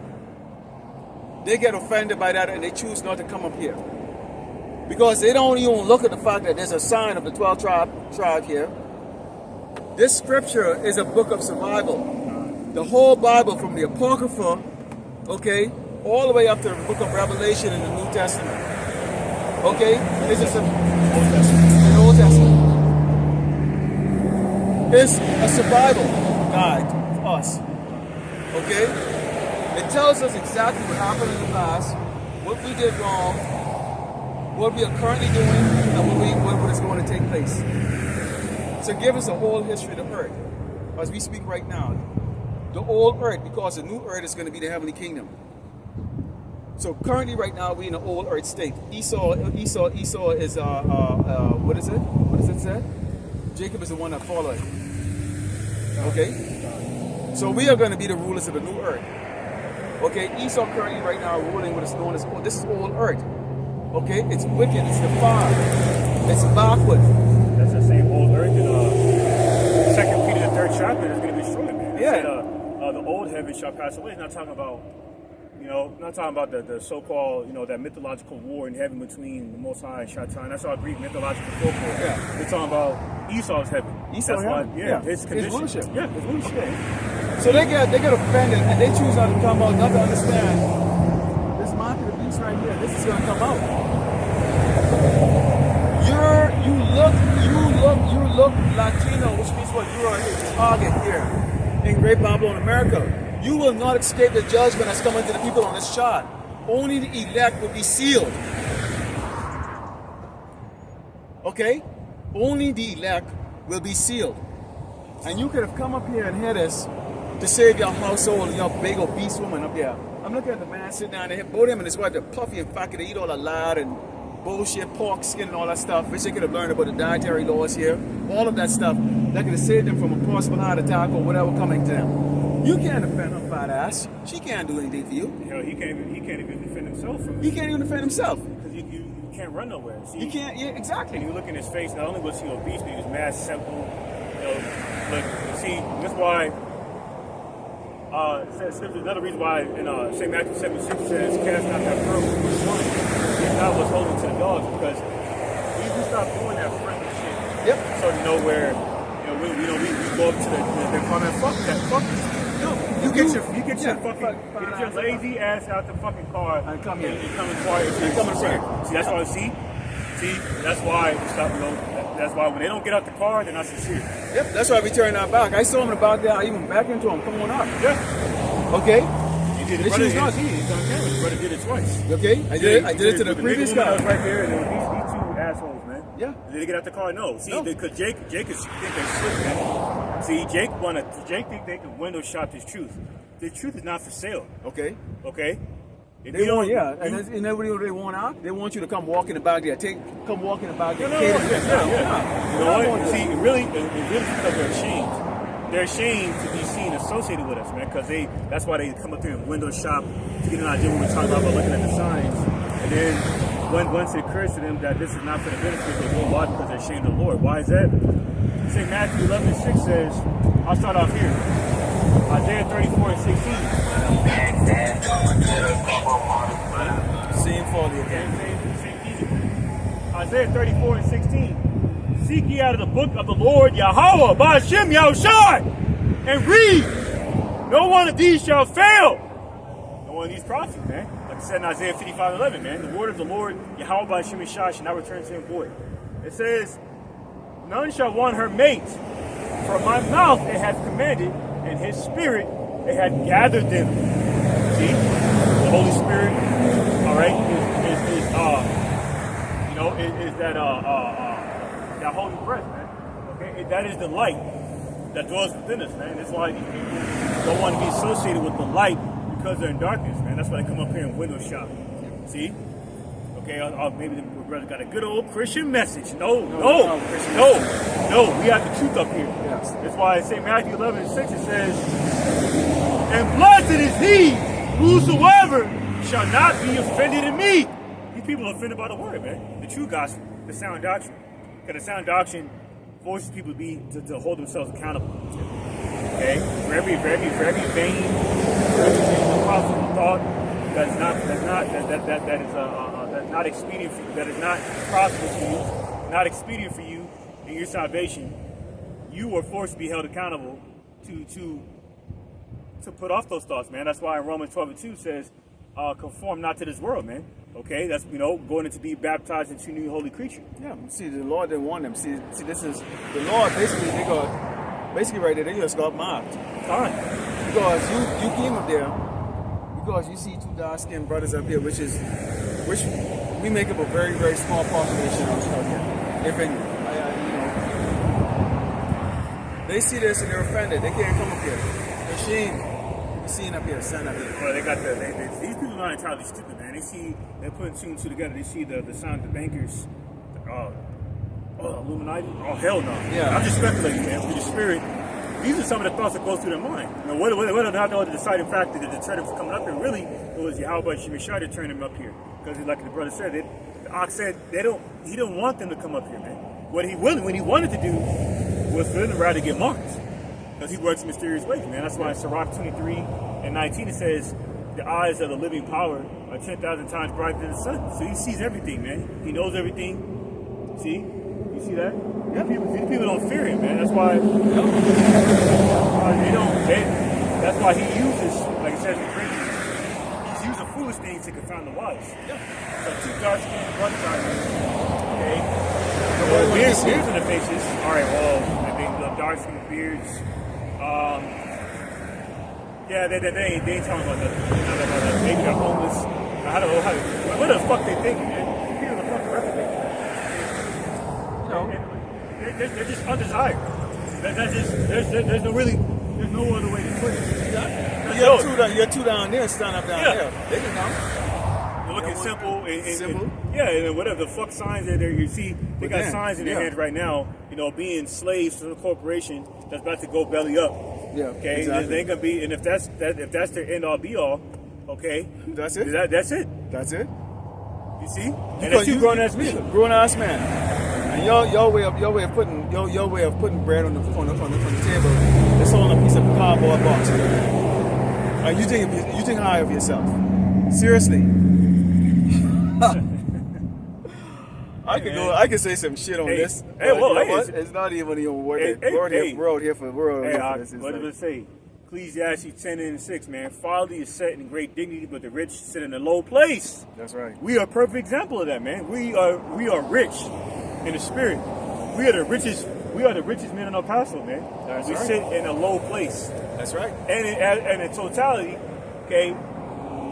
they get offended by that and they choose not to come up here. Because they don't even look at the fact that there's a sign of the 12 tribe here. This scripture is a book of survival. The whole Bible, from the Apocrypha, okay, all the way up to the book of Revelation in the New Testament. Okay? This is the Old Testament. It's a survival guide for us. Okay? It tells us exactly what happened in the past, what we did wrong, what we are currently doing, and what is going to take place. So give us a whole history of the earth as we speak right now. The old earth, because the new earth is going to be the heavenly kingdom. So currently right now we're in the old earth state. Esau is what is it? What does it say? Jacob is the one that followed. Okay? So we are going to be the rulers of the new earth. Okay, Esau currently right now ruling what is known as, this is old earth. Okay, it's wicked, it's defiled, it's backward. That's the same old earth in 2 Peter, the 3rd chapter, that's going to be destroyed, man. It Yeah. said, the old heaven shall pass away. It's not talking about, not talking about the so-called, that mythological war in heaven between the Most High and Shaitan. That's all Greek mythological folklore. Yeah. We're talking about Esau's heaven. Esau's heaven. Yeah, his condition. His rulership. Yeah, his rulership. Okay. So they get offended and they choose not to come out, not to understand this mark of the beast right here. This is going to come out. You look Latino, which means what? You are a target here in Great Babylon, America. You will not escape the judgment that's coming to the people on this chart. Only the elect will be sealed. Okay? Only the elect will be sealed. And you could have come up here and heard us to save your household, your big obese woman up here. I'm looking at the man sitting down there, both him and his wife, they're puffy and fat, they eat all the lard and bullshit, pork skin and all that stuff. Wish they could have learned about the dietary laws here. All of that stuff that could have saved them from a possible heart attack or whatever coming to them. You can't defend her fat ass. She can't do anything for you. Hell, he can't even defend himself from it. He can't even defend himself. Because you can't run nowhere. See, You can't, yeah, exactly. and you look in his face, not only was he obese, but he was mad simple. Look, see, that's why another reason why in St. Matthew 7:6 says, cast not that pearl before the swine. If God was holding to the dogs, because we stop doing that friendly shit. Yep. So where we go up to the comment, fuck that, fuck this. You get your lazy ass out the fucking car and come here. and come inquire if you're sincere. See, that's why that's why we stop. That's why when they don't get out the car, they're not sincere. Yep, that's why we turn our back. I saw him about that. I even back into him. Come on up. Yeah. Okay. He did it. They choose not. He's on camera. His brother did it twice. Okay. I did it to the previous guy. That was right there, and these two assholes, man. Yeah. Did they get out the car? No. See, No. because Jake think they slick, man. See, Jake think they can window shop his truth. The truth is not for sale. Okay. Okay. If They you want, don't- yeah, you- and everybody what they want out. They want you to come walk in the back there. Come walk in the back there. No, Cater to them. yeah. You know Come what? on. See, really because they're ashamed. They're ashamed to be seen associated with us, man, because that's why they come up here and window shop to get an idea what we're talking about by looking at the signs. And then once it occurs to them that this is not for the benefit, they won't watch because they're ashamed of the Lord. Why is that? St. Matthew 11:6 says, I'll start off here. Isaiah 34:16. Same folly again. Isaiah 34:16. Seek ye out of the book of the Lord Yahweh, by Ahchyam Yahushai, and read. No one of these shall fail. No one of these prophets, man. Like I said in Isaiah 55:11, man. The word of the Lord Yahweh by Ahchyam Yahushai shall not return to him void. It says, none shall want her mate. From my mouth it hath commanded, and his spirit it hath gathered them. See? The Holy Spirit, all right, is that holy breath, man. Okay, that is the light. that dwells within us, man. That's why these people don't want to be associated with the light because they're in darkness, man. That's why they come up here and window shop. See? Okay, maybe the brother got a good old Christian message. No. We have the truth up here. Yes. That's why in St. Matthew 11:6 it says, and blessed is he whosoever shall not be offended in me. These people are offended by the word, man. The true gospel, the sound doctrine. Because the sound doctrine forces people to hold themselves accountable. Okay? For every vain, for everything impossible thought that's not expedient for you, that is not prosperous for you, not expedient for you in your salvation, you are forced to be held accountable to put off those thoughts, man. That's why in Romans 12:2 says, conform not to this world, man. Okay, that's, going into be baptized into a new holy creature. Yeah, see, the Lord didn't want them. See, this is the Lord. Basically, right there, they just got mocked. Fine. Because you came up there because you see two dark-skinned brothers up here, which we make up a very, very small population out here. If any, they see this and they're offended. They can't come up here. They're ashamed. Seeing up here, sun up here. Well, they got these people are not entirely stupid, man. They're putting two and two together. They see the sign of the bankers, Illuminati. Oh, hell no. Yeah. I'm just speculating, man. Through the spirit, these are some of the thoughts that goes through their mind. What are not the deciding factor that deterred them from coming up here? Really, it was Yahweh Shemeshai that turned them up here. Because, like the brother said, the ox said he didn't want them to come up here, man. What he wanted to do was for them to rather get marked. Because he works in mysterious ways, man. That's why in Sirach 23:19 it says, the eyes of the living power are 10,000 times brighter than the sun. So he sees everything, man. He knows everything. See? You see that? Yeah. These people don't fear him, man. That's why that's why he uses, like it says in Corinthians, he's using foolish things to confound the wise. Yeah. So two dark-skinned brothers out here. Okay. Beards in the faces. Alright, well, I think the dark-skinned beards. Yeah, they ain't talking about that. Maybe they're homeless. I don't know what the fuck they thinking, man. People are fucking reprobate. They're just undesired. There's no other way to put it. You're two down there, stand up down there. They can come. They're looking simple. Simple. And whatever the fuck signs that you see, they got signs in their hands right now. Being slaves to the corporation that's about to go belly up. Yeah. Okay. Exactly. They ain't gonna be, and if that's their end all be all, okay. That's it. That's it. That's it. You see? And that's you grown ass man. Grown ass man. And your way of putting bread on the table is on a piece of cardboard box. You think high of yourself. Seriously. I could say some shit on this. It's not even worth it. World here for world. What did it say? Ecclesiastes 10:6, man. Folly is set in great dignity, but the rich sit in a low place. That's right. We are a perfect example of that, man. We are rich in the spirit. We are the richest men in El Paso, man. We sit in a low place. That's right. And in totality, okay,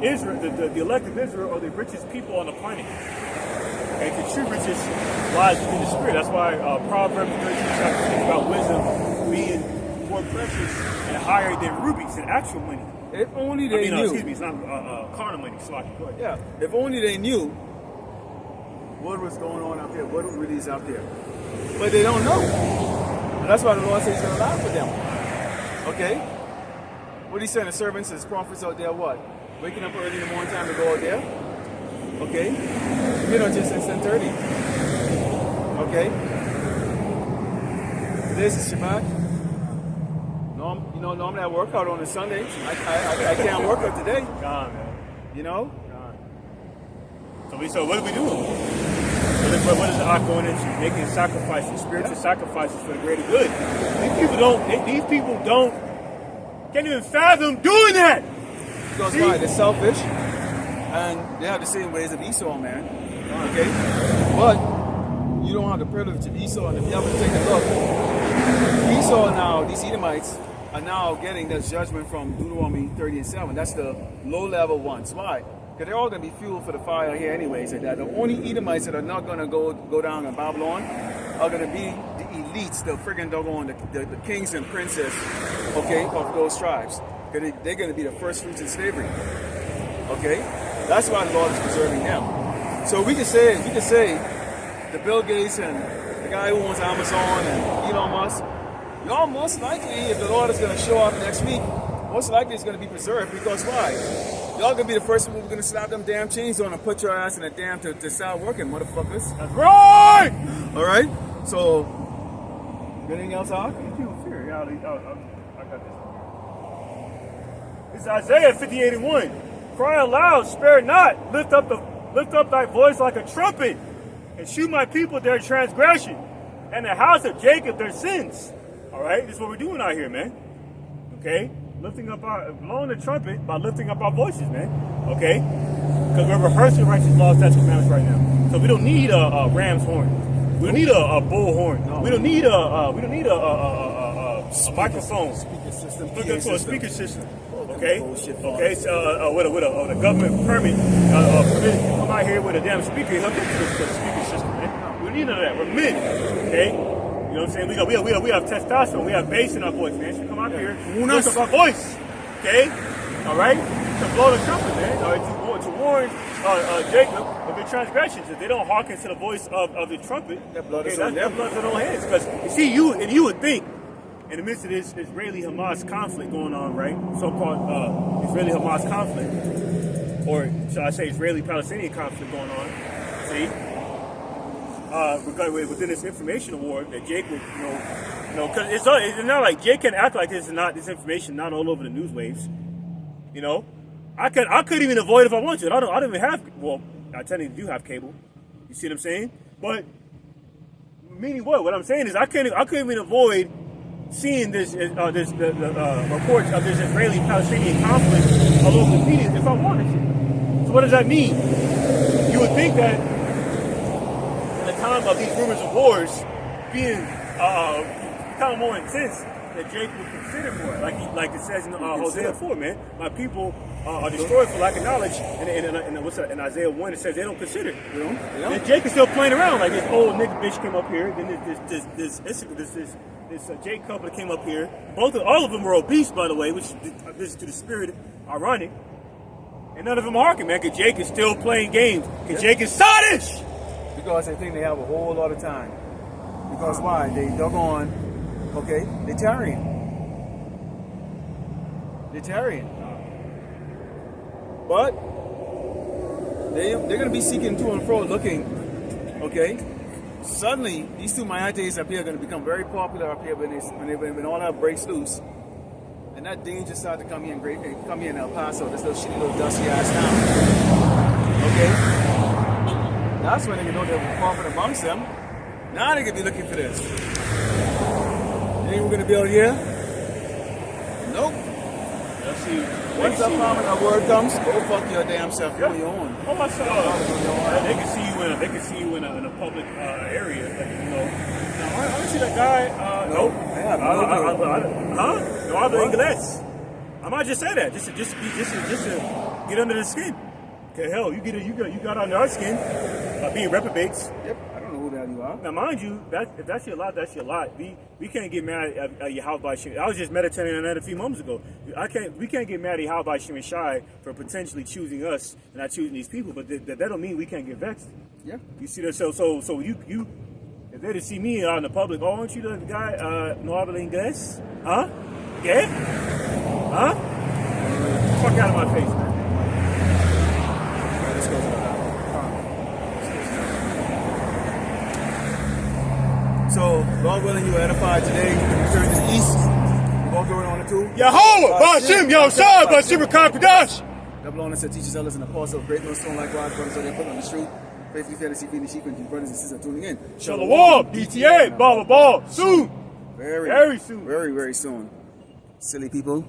Israel, the elect of Israel are the richest people on the planet. And the true riches lies within the spirit. That's why Proverbs 13 chapter speaks about wisdom being more precious and higher than rubies and actual money. If only they knew. Excuse me, it's not carnal money. So yeah. If only they knew what was going on up here, what really is up there. But they don't know. And that's why the Lord says He's going to allow for them. Okay? What He said, the servants, His prophets out there, what? Waking up early in the morning time to go out there. Okay? Just at 10:30. Okay? Today's is Shabbat. Normally I work out on a Sunday. I can't work out today. God, man. God. So what are we doing? What is the art going into? Making sacrifices, spiritual sacrifices for the greater good. These people can't even fathom doing that. Because why? They're selfish. And they have the same ways of Esau, man. Okay? But you don't have the privilege of Esau. And if you ever take a look, Esau now, these Edomites, are now getting this judgment from Deuteronomy 30:7. That's the low-level ones. Why? Because they're all going to be fuel for the fire here anyways. The only Edomites that are not going to go down in Babylon are going to be the elites, the friggin' doggone, the kings and princes, okay, of those tribes. They're going to be the first fruits in slavery. Okay? That's why the Lord is preserving them. So we can say the Bill Gates and the guy who owns Amazon and Elon Musk, y'all most likely, if the Lord is going to show up next week, most likely it's going to be preserved. Because why? Y'all going to be the first people who are going to slap them damn chains on and put your ass in a dam to start working, motherfuckers. That's right! All right? So, anything else, Ahc? Yeah, I got this. It's Isaiah 50:81. Cry aloud, spare not, lift up thy voice like a trumpet, and shew my people their transgression, and the house of Jacob their sins. All right, this is what we're doing out here, man. Okay, blowing the trumpet by lifting up our voices, man. Okay, because we're rehearsing righteous laws, statutes, commandments right now. So we don't need a ram's horn. We don't need a bull horn. No. We don't need a microphone. Speaker system. Look into a speaker system. Okay. Okay. So with a government permit, come out here with a damn speaker, hook into the speaker system. Man. We don't need none of that. We're men. Okay. You know what I'm saying? We have testosterone. We have bass in our voice, man. So come out here, lift up our voice. Okay. All right. To blow the trumpet, man. All right. To warn Jacob of their transgressions. If they don't hearken to the voice of the trumpet, that blood's on their own hands. Because you see, you would think, in the midst of this Israeli-Hamas conflict going on, right? So-called Israeli-Hamas conflict, or should I say Israeli-Palestinian conflict going on, see? Within this information war, that Jake would, because it's not like Jake can act like this information not all over the news waves, you know? I couldn't even avoid it if I wanted to. I don't even have, well, I technically do have cable. You see what I'm saying? But, meaning what? What I'm saying is I couldn't even avoid seeing the reports of this Israeli-Palestinian conflict all over the media if I wanted to. So what does that mean? You would think that in the time of these rumors of wars being kind of more intense, that Jake would consider more, like it says in Hosea 4, man. My people are destroyed for lack of knowledge. And what's that? In Isaiah 1, it says they don't consider. You know? And Jake is still playing around. Like this old nigga bitch came up here. Then this Jake couple that came up here. All of them were obese, by the way, which this is to the spirit ironic. And none of them are harking, man, because Jake is still playing games. Because Jake is sottish. Because they think they have a whole lot of time. Because why? They doggone, okay, they're Tarian. But they're going to be seeking to and fro, looking, okay? Suddenly, these two Mayates up here are going to become very popular up here when all that breaks loose. And that danger started to come here in El Paso, this little shitty little dusty ass town. Okay? That's when they know they're popular amongst them. Now they're going to be looking for this. You think we're going to build here? Nope. Let's see. Once that moment a word comes, go fuck your damn self. You're on your own. Oh my God. They can see you in a public area. Like, you know. Now, I don't see that guy. Nope. No hablo inglés. I might just say that just to get under the skin. Okay, hell, you got under our skin by being reprobates. Yep. I don't know who the hell you are. Now, mind you, if that's your lot, that's your lot. We can't get mad at Yahweh Shem. I was just meditating on that a few moments ago. We can't get mad at Yahweh Shem and Shai for potentially choosing us and not choosing these people. But that don't mean we can't get vexed. Yeah. You see that? So you if they to see me out in the public, oh, aren't you the guy no habla inglés? Huh? ¿Qué? Huh? Fuck out of my face, man. So, God willing, you were edified today. Return to the east. We're going to go on the two. Yahweh, Bashim, Yahushua, Bashim, Rakam, Double honors to teachers, elders, and apostles of great millstone likewise, brothers, they put on the street. Faithfully, fantasy, feeding sheep, and brothers and sisters tuning in. Shalom, BTA, ball, soon. Very soon. Very, very soon. Silly people.